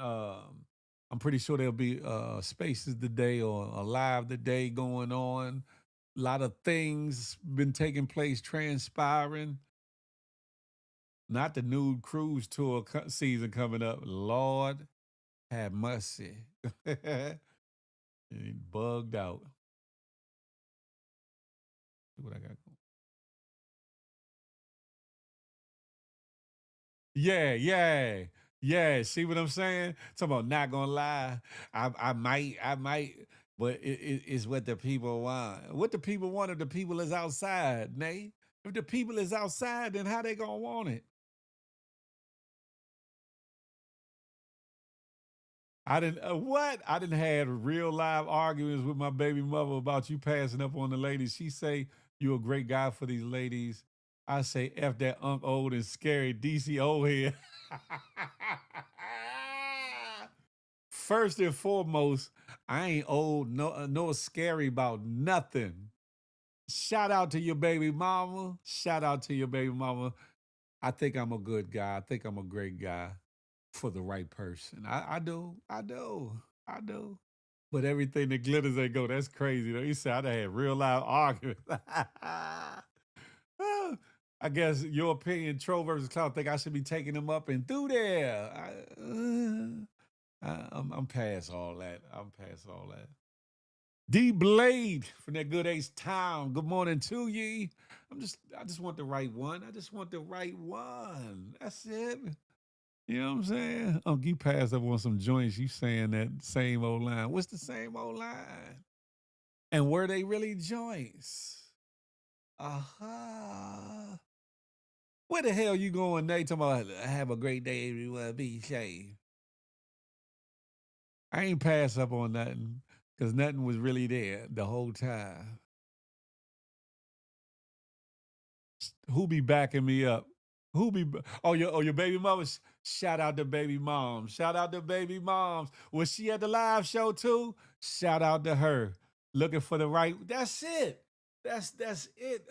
I'm pretty sure there'll be spaces today or a live today going on. A lot of things been taking place, transpiring. Not the nude cruise tour season coming up. Lord have mercy. Bugged out. See what I got going. Yeah. See what I'm saying? Talking about not gonna lie. I might, but it's what the people want. What the people want if the people is outside, Nay? If the people is outside, then how they gonna want it? I didn't what? I didn't have real live arguments with my baby mother about you passing up on the ladies. She say you a great guy for these ladies. I say F that old and scary DC old head. First and foremost, I ain't old, no scary about nothing. Shout out to your baby mama. Shout out to your baby mama. I think I'm a good guy. I think I'm a great guy for the right person. I do. But everything that glitters ain't go. That's crazy. Though. You said I done had real live arguments. I guess your opinion, Troll versus Cloud, think I should be taking them up and through there. I'm past all that. D Blade from that good Ace Town. Good morning to ye. I just want the right one. That's it. You know what I'm saying? You passed up on some joints. You saying that same old line. What's the same old line? And were they really joints? Aha. Where the hell you going, Nate? Talking about have a great day, everyone. Be safe. I ain't pass up on nothing because nothing was really there the whole time. Who be backing me up? Who be? Your baby mamas. Shout out to baby moms. Shout out to baby moms. Was she at the live show too? Shout out to her. Looking for the right. That's it. That's it.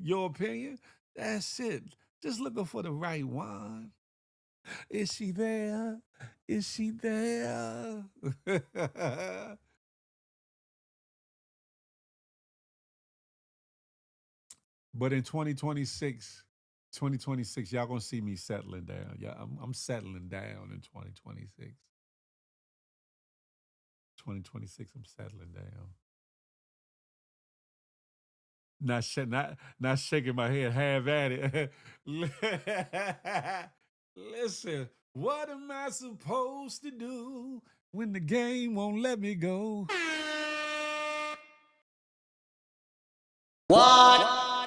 Your opinion. That's it. Just looking for the right one. Is she there? Is she there? But in 2026, y'all gonna see me settling down. Yeah, I'm settling down in 2026. 2026, I'm settling down. Not shaking my head, have at it. Listen, what am I supposed to do when the game won't let me go? What?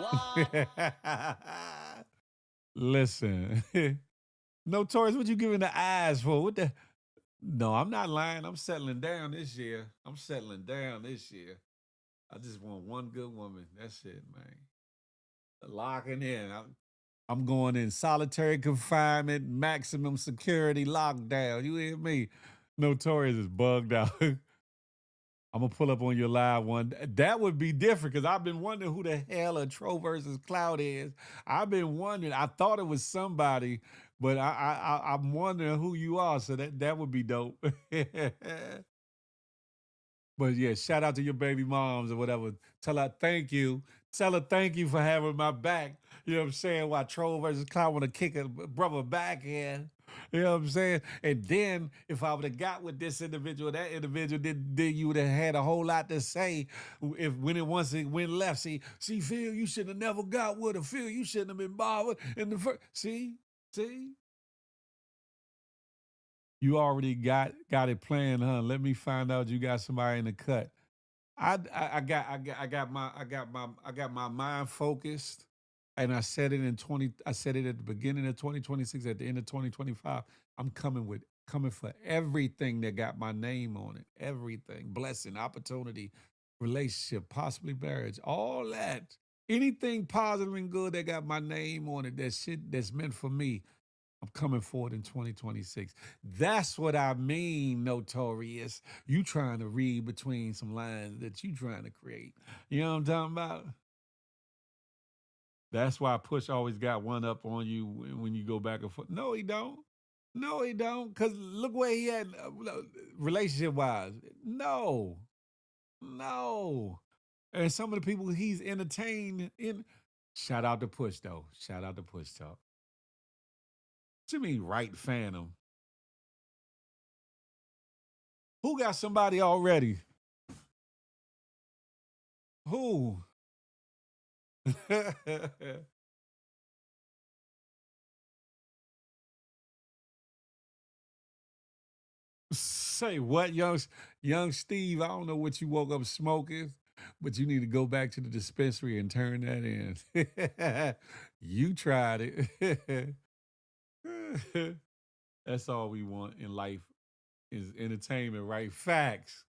Listen. Notorious, what you giving the eyes for? What the? No, I'm not lying. I'm settling down this year. I'm settling down this year. I just want one good woman. That's it, man. Locking in. I'm going in solitary confinement, maximum security, lockdown. You hear me? Notorious is bugged out. I'm gonna pull up on your live one. That would be different because I've been wondering who the hell a Tro versus Cloud is. I've been wondering. I thought it was somebody, but I'm wondering who you are. So that would be dope. But yeah, shout out to your baby moms or whatever. Tell her thank you. Tell her thank you for having my back. You know what I'm saying? Why Troll versus Clown want to kick a brother back in. You know what I'm saying? And then if I would have got with this individual, that individual, then you would have had a whole lot to say. If when it once it went left, see, Phil, you should have never got with her. Phil, you shouldn't have been bothered in the first. See. You already got it planned, huh? Let me find out you got somebody in the cut. I got my mind focused, and I said it in 20. I said it at the beginning of 2026, at the end of 2025. I'm coming for everything that got my name on it. Everything, blessing, opportunity, relationship, possibly marriage, all that. Anything positive and good that got my name on it, that shit that's meant for me. I'm coming forward in 2026. That's what I mean, Notorious. You trying to read between some lines that you trying to create. You know what I'm talking about? That's why Push always got one up on you when you go back and forth. No, he don't. No, he don't. Because look where he at relationship-wise. No. And some of the people he's entertained in. Shout out to Push, though. Shout out to Push Talk. What you mean, right phantom? Who got somebody already? Who? Say what, young Steve? I don't know what you woke up smoking, but you need to go back to the dispensary and turn that in. You tried it. That's all we want in life is entertainment, right? Facts.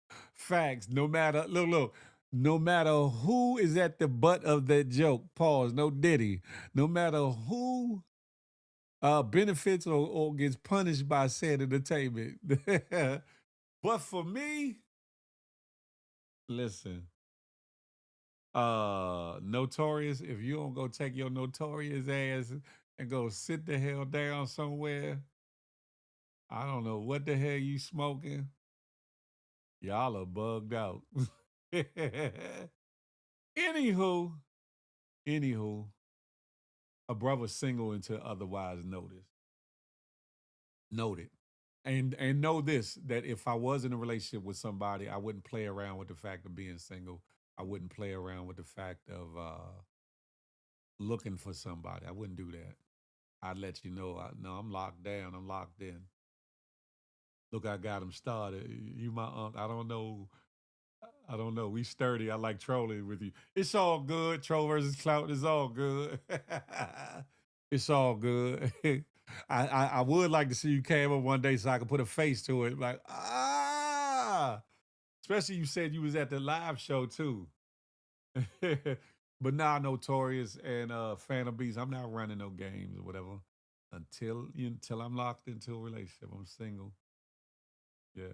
No matter look. No matter who is at the butt of that joke, pause, no Diddy. No matter who benefits or gets punished by said entertainment. But for me, listen, Notorious, if you don't go take your Notorious ass and go sit the hell down somewhere, I don't know what the hell you smoking. Y'all are bugged out. Anywho, a brother single until otherwise noted. And know this, that if I was in a relationship with somebody, I wouldn't play around with the fact of being single. I wouldn't play around with the fact of looking for somebody. I wouldn't do that. I'd let you know, no, I'm locked down. I'm locked in. Look, I got him started. You my uncle. I don't know. I don't know. We sturdy. I like trolling with you. It's all good. Troll versus clout is all good. It's all good. I would like to see you came up one day so I could put a face to it. Like, especially you said you was at the live show too. But now Notorious and Phantom Beast, I'm not running no games or whatever until I'm locked into a relationship. I'm single. Yeah.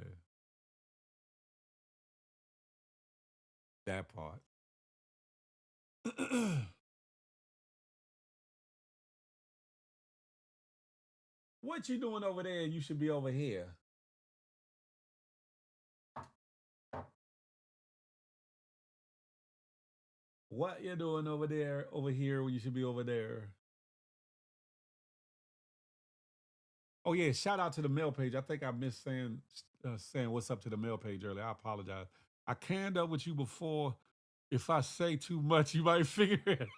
That part. What you doing over there? You should be over here. What you doing over there, over here, when you should be over there? Oh yeah, shout out to the mail page. I think I missed saying what's up to the mail page earlier. I apologize. I canned up with you before. If I say too much, you might figure it.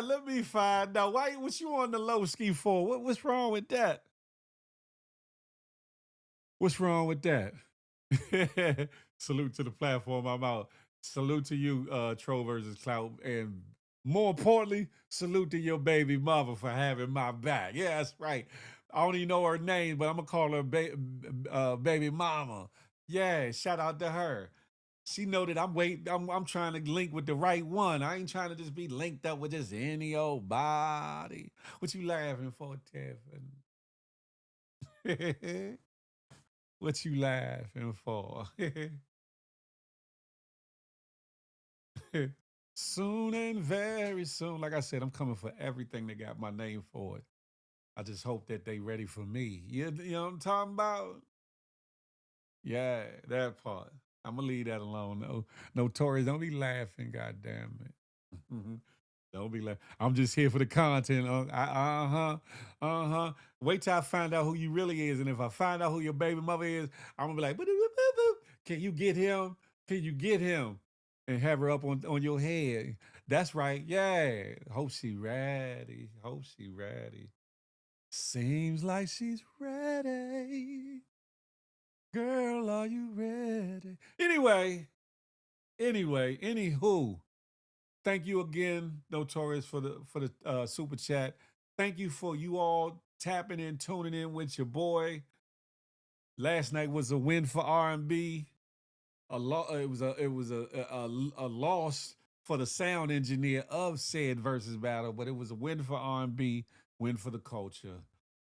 Let me find out. What you on the low ski for? What's wrong with that? What's wrong with that? Salute to the platform I'm out. Salute to you, Troll versus Clout. And more importantly, salute to your baby mother for having my back. Yeah, that's right. I don't even know her name, but I'm going to call her baby mama. Yeah, shout out to her. She know that I'm trying to link with the right one. I ain't trying to just be linked up with just any old body. What you laughing for, Tiffany? What you laughing for? Soon and very soon. Like I said, I'm coming for everything that got my name for it. I just hope that they ready for me. You know what I'm talking about? Yeah, that part. I'm gonna leave that alone. No, Notorious, don't be laughing, god damn it. Don't be laughing. I'm just here for the content. Wait till I find out who you really is. And if I find out who your baby mother is, I'm gonna be like, can you get him? Can you get him? And have her up on your head. That's right. Yeah. Hope she ready. Hope she ready. Seems like she's ready. Girl, are you ready? Anywho. Thank you again, Notorious, for the super chat. Thank you for you all tapping in, tuning in with your boy. Last night was a win for R&B. It was a loss for the sound engineer of said versus battle, but it was a win for R&B, win for the culture.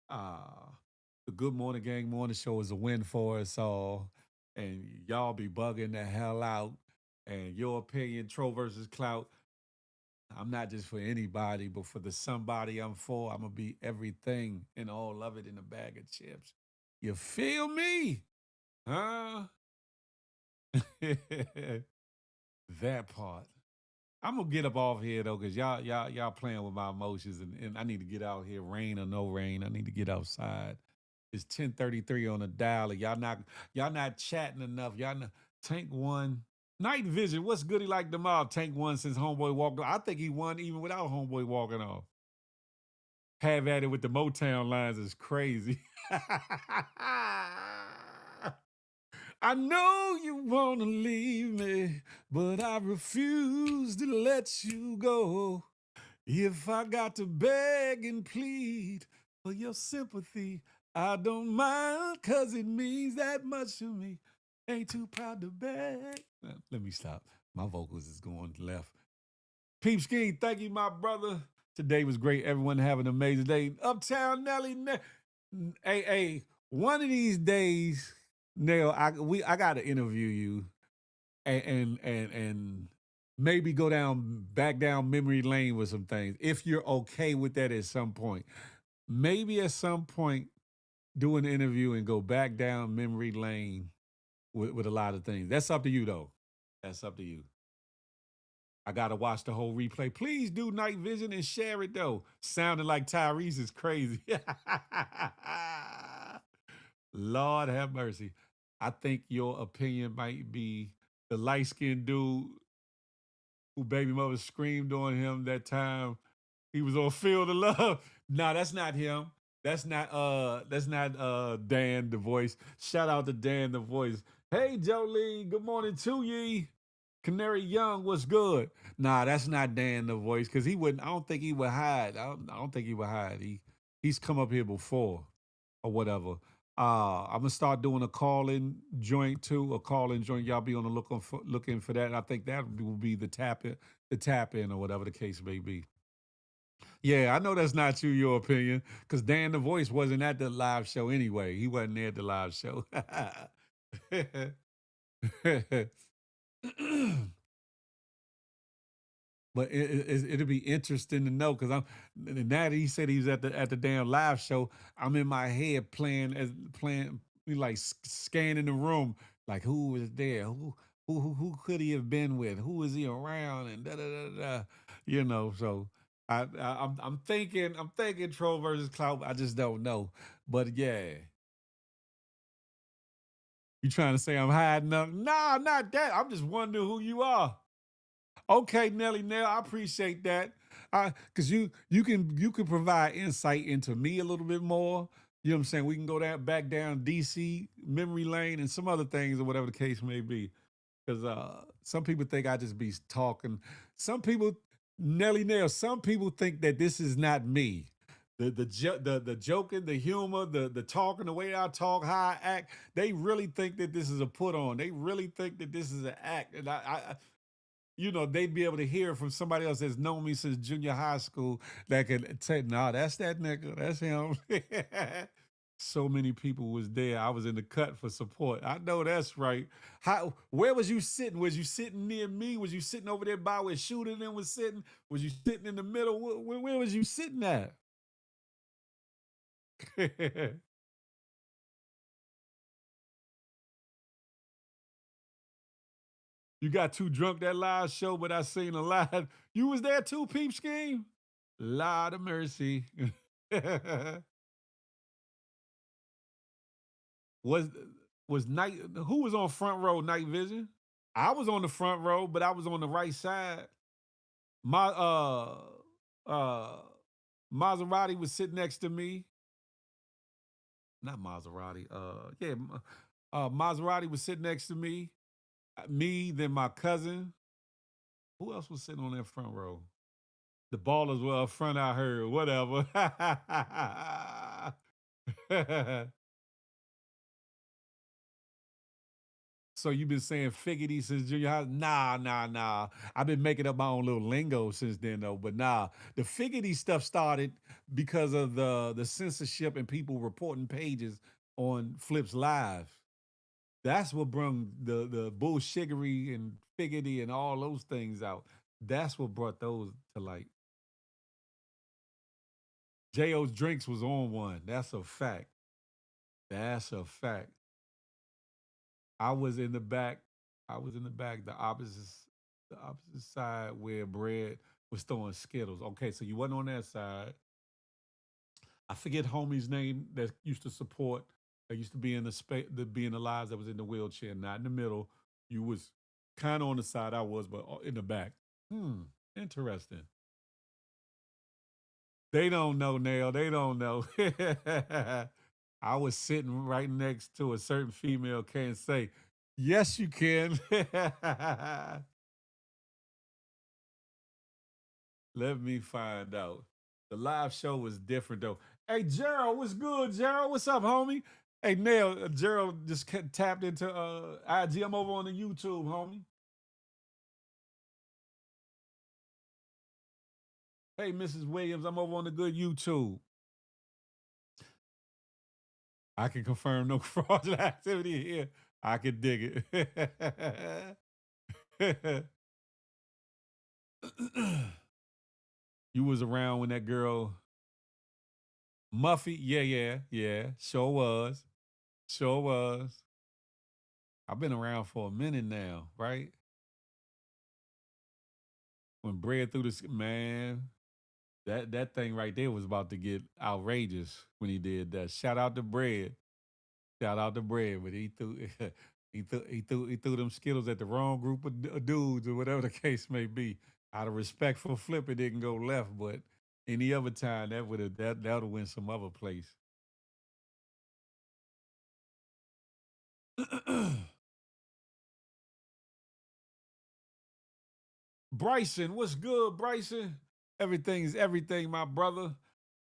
The Good Morning Gang Morning Show is a win for us all, and y'all be bugging the hell out. And your opinion, Troll versus Clout. I'm not just for anybody, but for the somebody I'm for, I'm gonna be everything and all of it in a bag of chips. You feel me? Huh? That part. I'm gonna get up off here though, cause y'all playing with my emotions, and I need to get out here, rain or no rain. I need to get outside. It's 10:33 on the dial. Y'all not chatting enough. Y'all not, Tank won. Night Vision, what's goody like tomorrow? Tank won since Homeboy walked off. I think he won even without Homeboy walking off. Have at it with the Motown lines is crazy. I know you want to leave me, but I refuse to let you go. If I got to beg and plead for your sympathy, I don't mind, cause it means that much to me. Ain't too proud to beg. Let me stop. My vocals is going left. Peep Ski, thank you, my brother. Today was great. Everyone have an amazing day. Uptown Nelly. Hey, one of these days, Nell, I gotta interview you and maybe go back down memory lane with some things. If you're okay with that at some point. Maybe at some point do an interview and go back down memory lane with a lot of things. That's up to you though. That's up to you. I gotta watch the whole replay. Please do Night Vision and share it though. Sounding like Tyrese is crazy. Lord have mercy. I think your opinion might be the light-skinned dude who baby mother screamed on him that time he was on Field of Love. No, that's not him. That's not Dan the voice. Shout out to Dan the voice. Hey Jolie, good morning to ye. Canary Young, what's good? Nah, that's not Dan the voice because he wouldn't. I don't think he would hide. I don't think he would hide. He's come up here before or whatever. I'm gonna start doing a call-in joint too. A call-in joint. Y'all be on the looking for that. I think that will be the tap in or whatever the case may be. Yeah, I know that's not your opinion, because Dan the Voice wasn't at the live show anyway. He wasn't there at the live show. But it'll be interesting to know because I'm now that he said he was at the damn live show. I'm in my head playing like scanning the room, like who was there, who could he have been with, who was he around, and da da da da, So I'm thinking troll versus clout. I just don't know, but yeah. You trying to say I'm hiding up? Nah, not that. I'm just wondering who you are. Okay, Nelly Nell, I appreciate that. Cause you can provide insight into me a little bit more. You know what I'm saying? We can go back down DC memory lane and some other things or whatever the case may be. Cause some people think I just be talking. Some people, Nelly Nell, some people think that this is not me. The joking, the humor, the talking, the way I talk, how I act, they really think that this is a put on. They really think that this is an act. And they'd be able to hear from somebody else that's known me since junior high school that could say, nah, that's that nigga, that's him. So many people was there. I was in the cut for support. I know that's right. Where was you sitting? Was you sitting near me? Was you sitting over there by where Shooter and them was sitting? Was you sitting in the middle? Where was you sitting at? You got too drunk that live show, but I seen a live. You was there too, Peep Scheme? Lord of mercy. was was night who was on front row night vision? I was on the front row, but I was on the right side. My uh Maserati was sitting next to me. Not Maserati. Maserati was sitting next to me. Me, then my cousin. Who else was sitting on that front row? The ballers were up front, I heard. Whatever. So you've been saying figgity since junior high? Nah, nah, nah. I've been making up my own little lingo since then, though. But nah, the figgity stuff started because of the censorship and people reporting pages on Flips Live. That's what brought the bullshiggery and figgity and all those things out. That's what brought those to light. J.O.'s Drinks was on one. That's a fact. That's a fact. I was in the back. I was in the back, the opposite side where Bread was throwing Skittles. Okay, so you wasn't on that side. I forget homie's name that used to support. That used to be in be in the lives that was in the wheelchair, not in the middle. You was kind of on the side I was, but in the back. Interesting. They don't know, Nail. They don't know. I was sitting right next to a certain female. Can't say, yes, you can. Let me find out. The live show was different though. Hey Gerald, what's good, Gerald? What's up, homie? Hey Nail, Gerald just tapped into IG. I'm over on the YouTube, homie. Hey, Mrs. Williams, I'm over on the good YouTube. I can confirm no fraudulent activity here. I can dig it. You was around when that girl Muffy, yeah. Sure was. Sure was. I've been around for a minute now, right? When Bread through this man, that thing right there was about to get outrageous when he did that. Shout out to Bread. Shout out to Bread, but he threw he threw them Skittles at the wrong group of dudes or whatever the case may be. Out of respect for Flip, it didn't go left, but Any other time that would have that would went some other place. Bryson, what's good, Bryson? Everything's everything, my brother.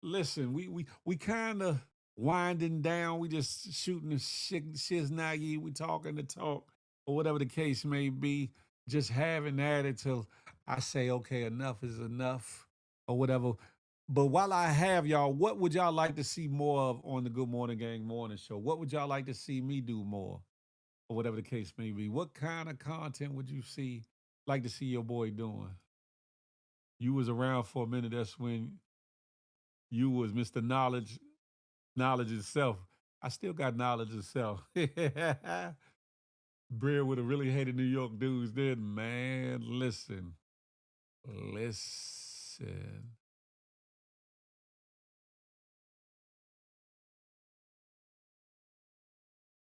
Listen, we kind of winding down. We just shooting the shiznaggy. We talking the talk, or whatever the case may be. Just having at it till I say, okay, enough is enough, or whatever. But while I have y'all, what would y'all like to see more of on the Good Morning Gang Morning Show? What would y'all like to see me do more, or whatever the case may be? What kind of content would you like to see your boy doing? You was around for a minute. That's when you was Mr. Knowledge itself. I still got knowledge itself. Brer would have really hated New York dudes, did man. Listen.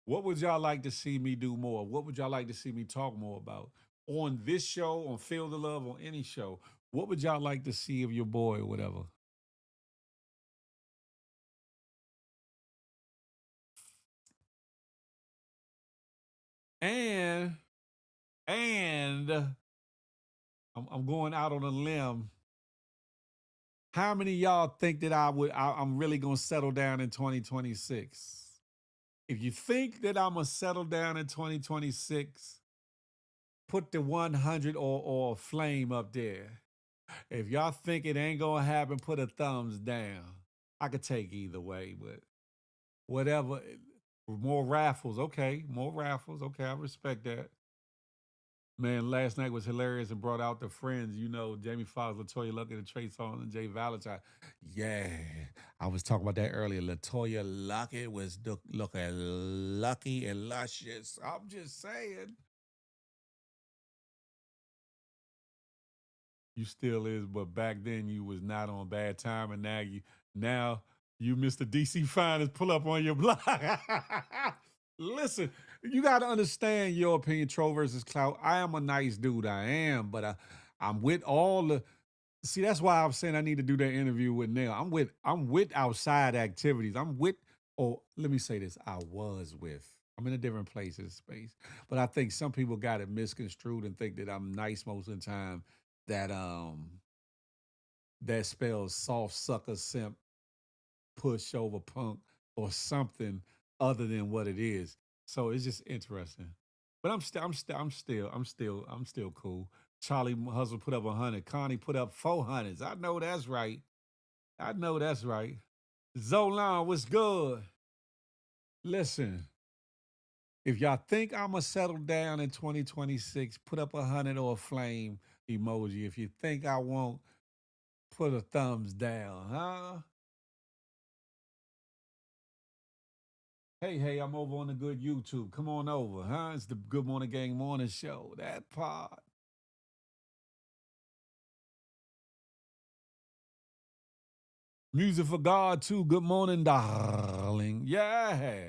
What would y'all like to see me do more? What would y'all like to see me talk more about? On this show, on Feel the Love, on any show. What would y'all like to see of your boy or whatever? And I'm going out on a limb. How many of y'all think that I'm really gonna settle down in 2026? If you think that I'm gonna settle down in 2026, put the 100 or flame up there. If y'all think it ain't gonna happen, put a thumbs down. I could take either way, but whatever. More raffles, okay. More raffles, okay. I respect that. Man, last night was hilarious and brought out the friends, Jamie Foxx, LaToya Luckett, and Trey Songz, and Jay Valentine. Yeah, I was talking about that earlier. LaToya Luckett was looking lucky and luscious. I'm just saying. You still is, but back then you was not on bad time, and now you Mr. DC Finest pull up on your block. Listen, you got to understand your opinion, troll versus clout. I am a nice dude, I am, but I'm with all the. See, that's why I'm saying I need to do that interview with Neil. I'm with outside activities. Or let me say this, I was with. I'm in a different place in space, but I think some people got it misconstrued and think that I'm nice most of the time. That spells soft sucker simp pushover punk or something other than what it is. So it's just interesting. But I'm still cool. Charlie Hustle put up 100. Connie put up 400s. I know that's right. Zolan, what's good? Listen, if y'all think I'ma settle down in 2026, put up 100 or a flame emoji. If you think I won't, put a thumbs down, huh? Hey, I'm over on the good YouTube. Come on over, huh? It's the Good Morning Gang Morning Show. That part. Music for God, too. Good morning, darling. Yeah.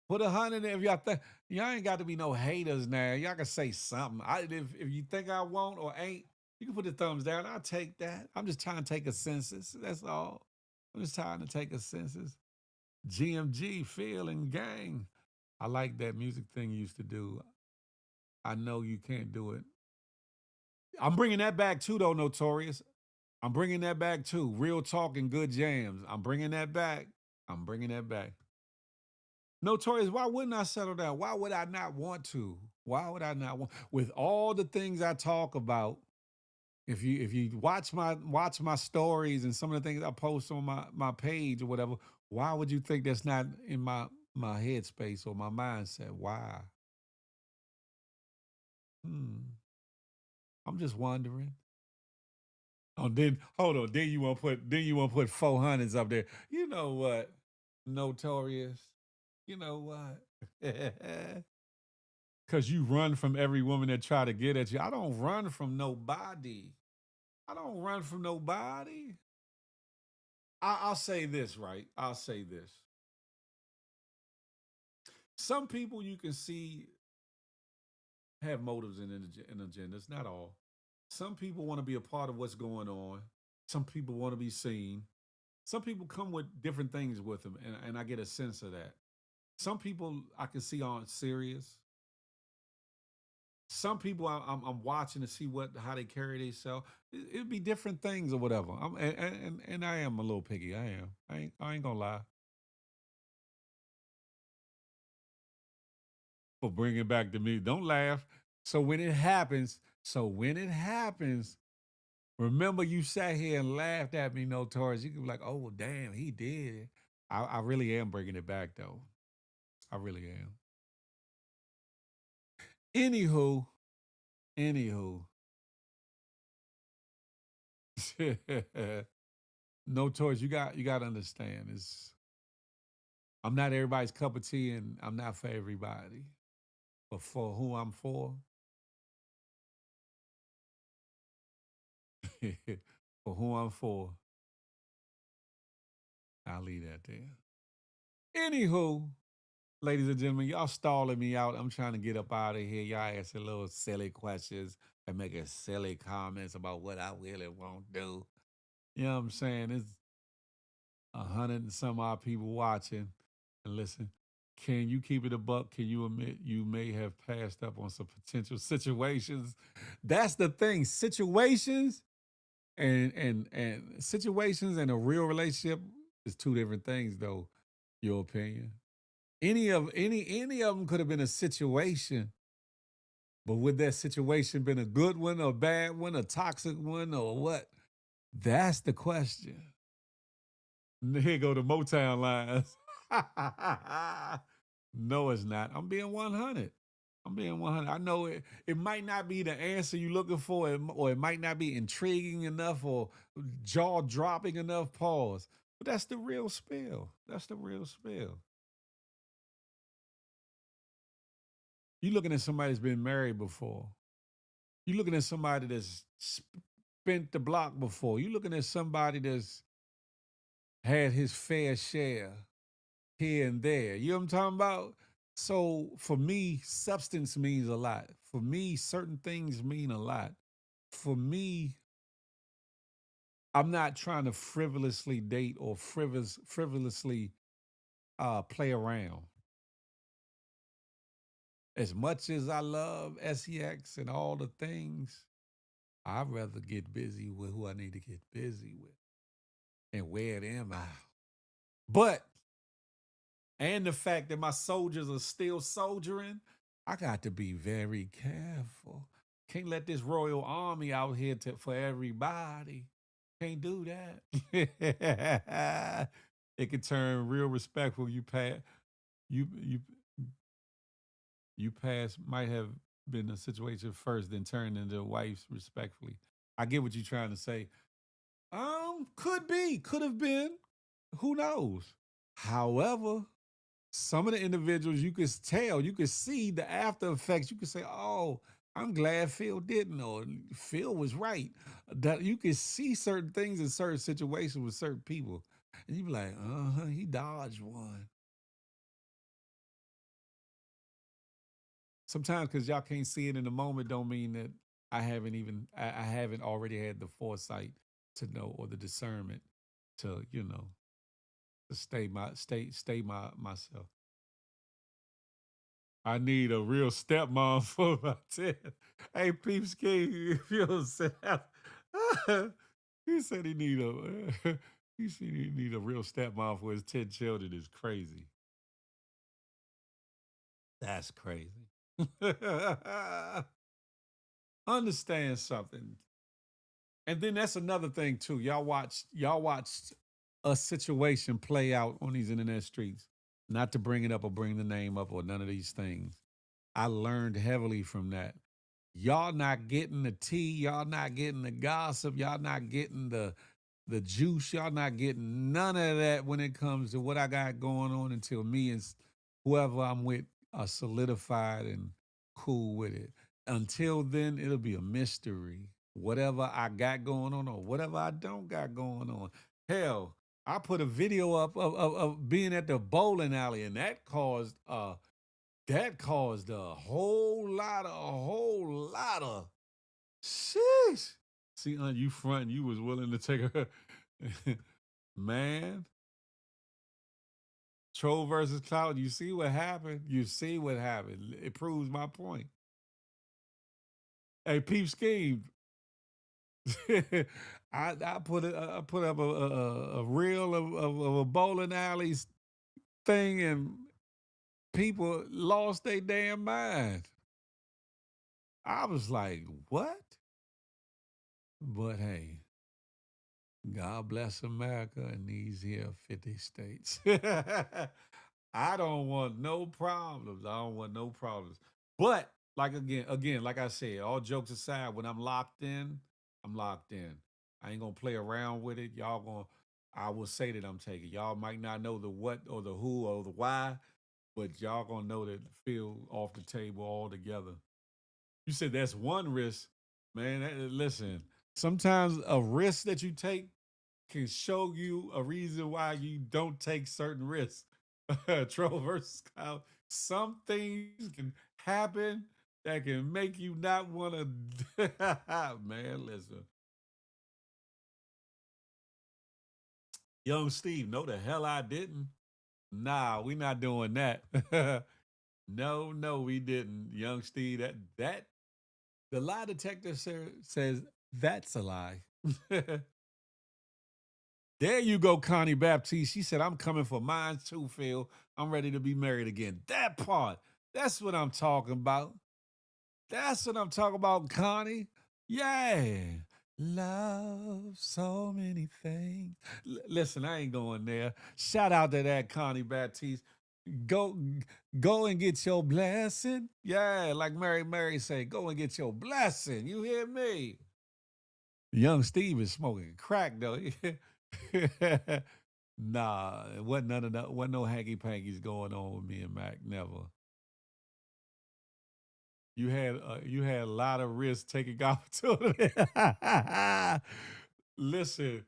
Put 100 if y'all think. Y'all ain't got to be no haters now. Y'all can say something. If you think I won't or ain't, you can put the thumbs down. I'll take that. I'm just trying to take a census. That's all. I'm just trying to take a census. GMG, Phil and Gang. I like that music thing you used to do. I know you can't do it. I'm bringing that back too, though, Notorious. I'm bringing that back too. Real talk and good jams. I'm bringing that back. Notorious, why wouldn't I settle down? Why would I not want to? Why would I not want? With all the things I talk about, if you watch my stories and some of the things I post on my page or whatever, why would you think that's not in my headspace or my mindset? Why? I'm just wondering. Oh, then hold on. Then you want to put 400s up there. You know what? Notorious. You know what? Cause you run from every woman that try to get at you. I don't run from nobody. I'll say this, right? I'll say this. Some people you can see have motives and agendas, not all. Some people want to be a part of what's going on. Some people want to be seen. Some people come with different things with them, and I get a sense of that. Some people I can see aren't serious. Some people I'm watching to see how they carry themselves. It'd be different things or whatever. And I am a little picky. I am. I ain't gonna lie. For bringing it back to me, don't laugh. So when it happens, remember you sat here and laughed at me, Notorious. You can be like, oh well, damn, he did. I really am bringing it back though. I really am. Anywho, anywho. Notorious, you got to understand. I'm not everybody's cup of tea, and I'm not for everybody. But for who I'm for, for who I'm for, I'll leave that there. Anywho, ladies and gentlemen, y'all stalling me out. I'm trying to get up out of here. Y'all asking little silly questions and making silly comments about what I will and won't do. You know what I'm saying? It's 100 and some odd people watching. And listen, can you keep it a buck? Can you admit you may have passed up on some potential situations? That's the thing. Situations and situations and a real relationship is two different things, though. Your opinion. Any of them could have been a situation, but would that situation been a good one, a bad one, a toxic one, or what? That's the question. Here go the Motown lines. No, it's not. I'm being 100. I'm being 100. I know it might not be the answer you're looking for, or it might not be intriguing enough or jaw dropping enough. Pause. But that's the real spill. That's the real spill. You're looking at somebody that's been married before. You're looking at somebody that's spent the block before. You're looking at somebody that's had his fair share here and there. You know what I'm talking about? So for me, substance means a lot. For me, certain things mean a lot. For me, I'm not trying to frivolously date or frivolously play around. As much as I love SEX and all the things, I'd rather get busy with who I need to get busy with. And where am I? But, and the fact that my soldiers are still soldiering, I got to be very careful. Can't let this royal army out here for everybody. Can't do that. It could turn real respectful. You might have been a situation first, then turned into wives respectfully. I get what you're trying to say. Could have been. Who knows? However, some of the individuals you could tell, you could see the after effects. You could say, "Oh, I'm glad Phil didn't," or "Phil was right." That you could see certain things in certain situations with certain people, and you be like, he dodged one." Sometimes because y'all can't see it in the moment, don't mean that I haven't already had the foresight to know or the discernment to to stay myself. I need a real stepmom for my 10. Hey, Peeps King, if you don't say he said he need a he said he need a real stepmom for his 10 children is crazy. That's crazy. Understand something. And then that's another thing too. Y'all watched a situation play out on these internet streets. Not to bring it up or bring the name up or none of these things. I learned heavily from that. Y'all not getting the tea, y'all not getting the gossip, y'all not getting the juice, y'all not getting none of that when it comes to what I got going on until me and whoever I'm with are solidified and cool with it. Until then, it'll be a mystery. Whatever I got going on or whatever I don't got going on. Hell, I put a video up of being at the bowling alley, and that caused a whole lot of Sheesh. See, you front, you was willing to take her. Man, troll versus cloud. You see what happened? You see what happened. It proves my point. Hey, peep scheme. I put up a reel of a bowling alley thing, and people lost their damn mind. I was like, what? But hey, God bless America and these here 50 states. I don't want no problems. I don't want no problems. But like again, like I said, all jokes aside, when I'm locked in, I'm locked in. I ain't gonna play around with it. I will say that I'm taking. Y'all might not know the what or the who or the why, but y'all gonna know that feel off the table altogether. You said that's one risk, man. Listen, sometimes a risk that you take can show you a reason why you don't take certain risks. Troll versus Kyle. Some things can happen that can make you not want to. Man, listen. Young Steve, no, the hell I didn't. Nah, we not doing that. No, we didn't. Young Steve, that the lie detector says that's a lie. There you go, Connie Baptiste. She said, I'm coming for mine too, Phil. I'm ready to be married again. That part. That's what I'm talking about. That's what I'm talking about, Connie. Yeah. Love so many things. Listen, I ain't going there. Shout out to that Connie Baptiste. Go go and get your blessing. Yeah, like Mary say, go and get your blessing. You hear me? Young Steve is smoking crack though. Nah, it wasn't none of that. Wasn't no hanky pankies going on with me and Mac. Never. You had a lot of risk taking opportunity. Listen,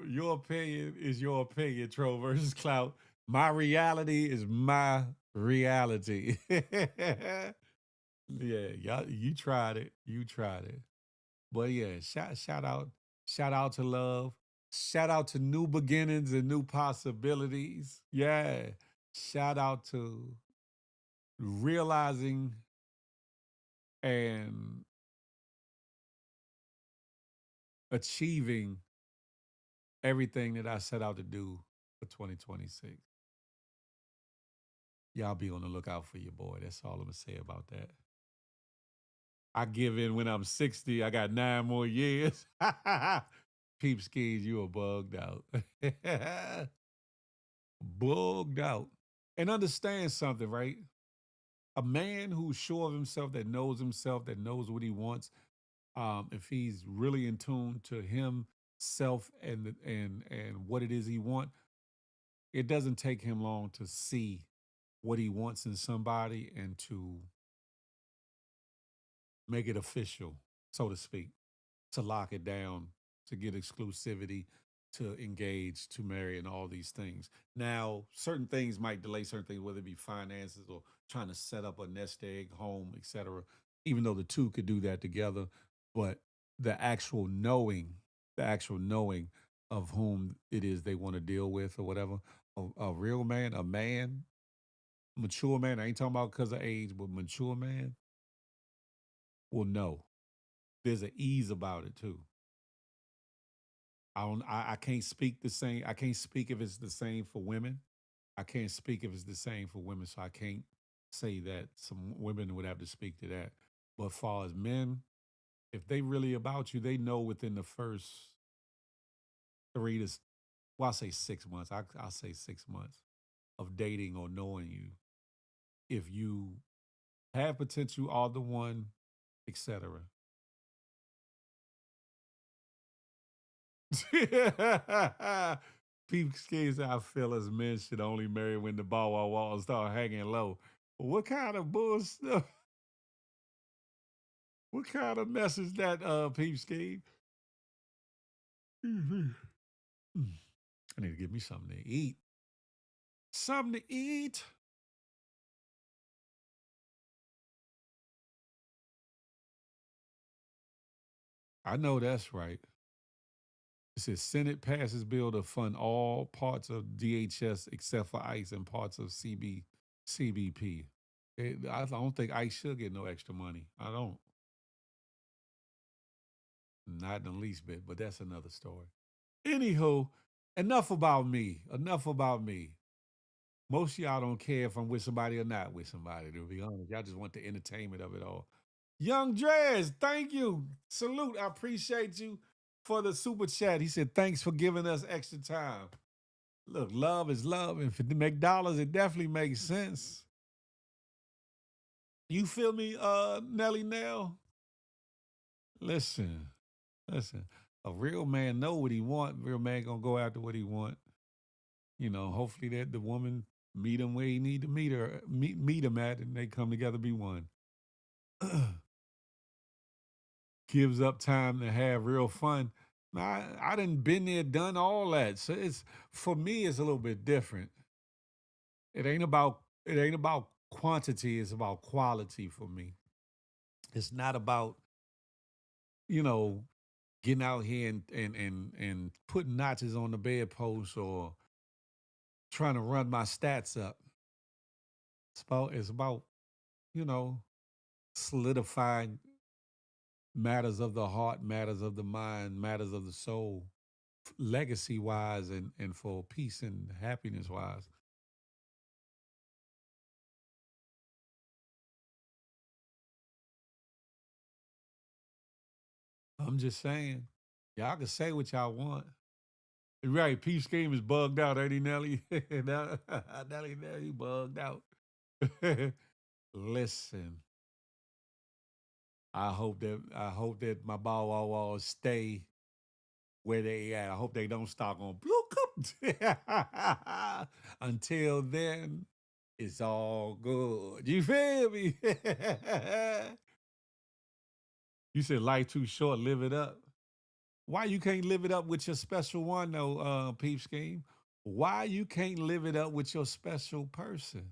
your opinion is your opinion, troll versus clout. My reality is my reality. Yeah, y'all, you tried it. You tried it. But yeah, shout out to love. Shout out to new beginnings and new possibilities. Yeah. Shout out to realizing and achieving everything that I set out to do for 2026. Y'all be on the lookout for your boy. That's all I'm gonna say about that. I give in when I'm 60. I got 9 more years. Peep skis, you are bugged out. Bugged out. And understand something, right? A man who's sure of himself, that knows what he wants, if he's really in tune to himself and what it is he wants, it doesn't take him long to see what he wants in somebody and to make it official, so to speak, to lock it down, to get exclusivity, to engage, to marry, and all these things. Now, certain things might delay certain things, whether it be finances or trying to set up a nest egg, home, etc. Even though the two could do that together, but the actual knowing of whom it is they want to deal with or whatever, a real man, a man, mature man. I ain't talking about because of age, but mature man will know. There's an ease about it too. I can't speak the same. I can't speak if it's the same for women. I can't speak if it's the same for women, so I can't say that. Some women would have to speak to that. But far as men, if they really about you, they know within the first 3 to well, I'll say 6 months. I'll say 6 months of dating or knowing you. If you have potential, are the one, etc. Peep skates, I feel as men should only marry when the ball walls start hanging low. What kind of bullshit? What kind of mess is that, peep skate? I need to give me something to eat. Something to eat. I know that's right. It says Senate passes bill to fund all parts of DHS except for ICE and parts of CBP. I don't think ICE should get no extra money. I don't. Not in the least bit, but that's another story. Anywho, enough about me. Enough about me. Most of y'all don't care if I'm with somebody or not with somebody, to be honest. Y'all just want the entertainment of it all. Young Drez, thank you. Salute. I appreciate you for the super chat. He said, thanks for giving us extra time. Look, love is love. And for to make dollars, it definitely makes sense. You feel me, Nelly Nell? Listen. A real man know what he want. Real man gonna go after what he want. You know, hopefully that the woman meet him where he need to meet her, meet him at, and they come together be one. Gives up time to have real fun. Now, I done been there, done all that. So it's for me, it's a little bit different. It ain't about quantity, it's about quality for me. It's not about, you know, getting out here and putting notches on the bedpost or trying to run my stats up. It's about, you know, solidifying matters of the heart, matters of the mind, matters of the soul, legacy wise and for peace and happiness wise. I'm just saying, y'all can say what y'all want. Right, Peace Scheme is bugged out, ain't he, Nelly? Nelly, he bugged out. Listen, I hope that my bow wow walls stay where they at. I hope they don't start on blue cup. Until then, it's all good. You feel me? You said life too short, live it up. Why you can't live it up with your special one though, Peep Scheme? Why you can't live it up with your special person?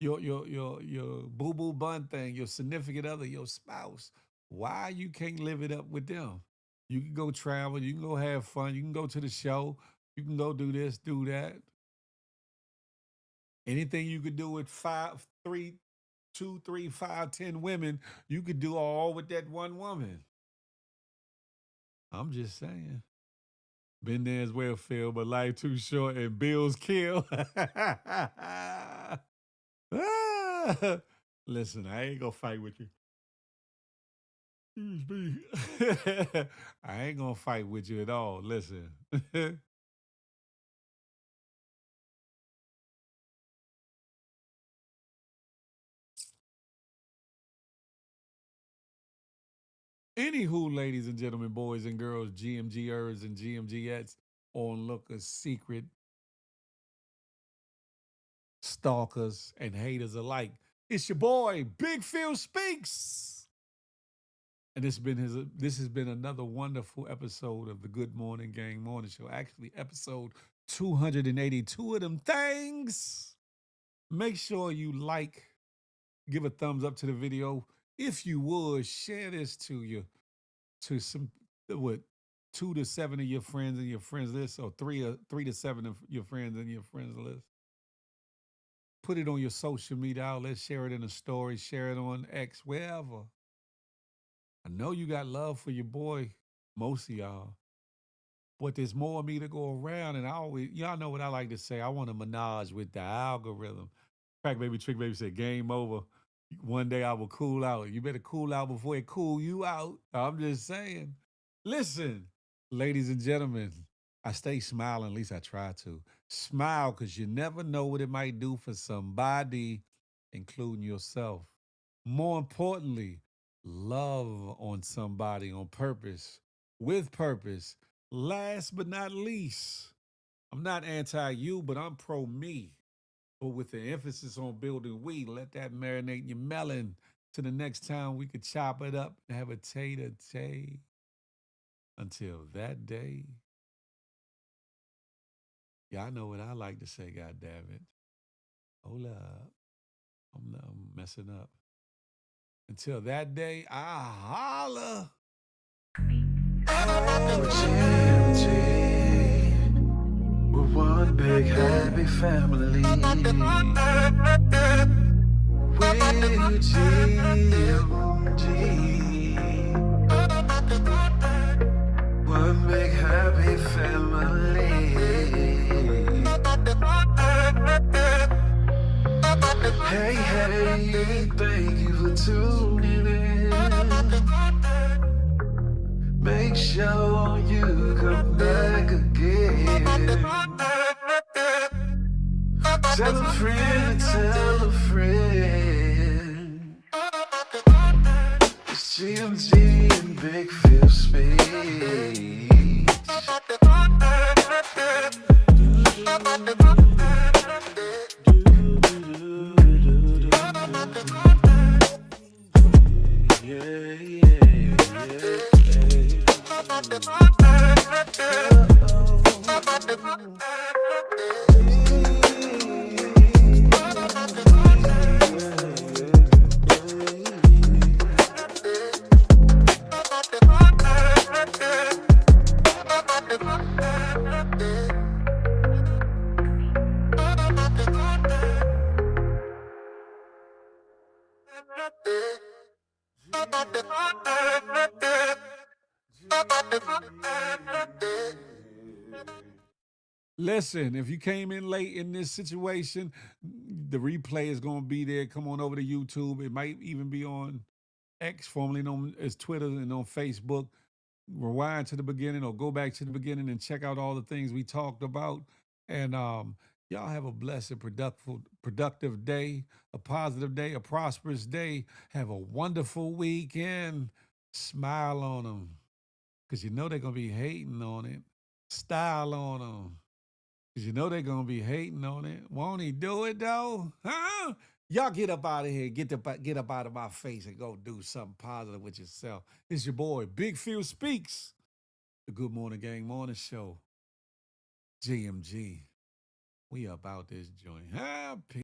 Your boo boo bun thing, your significant other, your spouse. Why you can't live it up with them? You can go travel, you can go have fun, you can go to the show, you can go do this, do that. Anything you could do with 2, 3, 5, 10 women, you could do all with that one woman. I'm just saying. Been there as well, Phil, but life too short and bills kill. Listen, I ain't gonna fight with you. Excuse me. I ain't gonna fight with you at all. Listen. Anywho, ladies and gentlemen, boys and girls, GMGers and GMGettes, onlookers, secret stalkers, and haters alike. It's your boy, Big Phil Speaks. And this has been another wonderful episode of the Good Morning Gang Morning Show. Actually, episode 282 of them things. Make sure you like, give a thumbs up to the video. If you would, share this to some 2 to 7 of your friends in your friends list, or 3 to 7 of your friends in your friends list. Put it on your social media outlets, share it in a story, share it on X, wherever. I know you got love for your boy, most of y'all. But there's more of me to go around, and y'all know what I like to say. I want to menage with the algorithm. Crack Baby Trick Baby said, game over. One day I will cool out. You better cool out before it cool you out. I'm just saying. Listen, ladies and gentlemen, I stay smiling, at least I try to. Smile, because you never know what it might do for somebody, including yourself. More importantly, love on somebody on purpose, with purpose. Last but not least, I'm not anti-you, but I'm pro-me. But with the emphasis on building we, let that marinate in your melon to the next time we could chop it up and have a tay-to-tay. Until that day, y'all know what I like to say, goddammit. Hold up. I'm messing up. Until that day, I holla. GMG, we're one big happy family. We're GMG, one big happy family. Hey, hey, thank you for tuning in. Make sure you come back again. Tell a friend, tell a friend. It's GMG and Big Phil speech. Listen, if you came in late in this situation, the replay is going to be there. Come on over to YouTube. It might even be on X, formerly known as Twitter, and on Facebook. Rewind to the beginning or go back to the beginning and check out all the things we talked about. And y'all have a blessed, productive day, a positive day, a prosperous day. Have a wonderful weekend. Smile on them, because you know they're going to be hating on it. Style on them, because you know they're going to be hating on it. Won't he do it, though? Huh? Y'all get up out of here. Get up out of my face and go do something positive with yourself. It's your boy, Big Phil Speaks, the Good Morning Gang Morning Show. GMG. We up out this joint. Happy.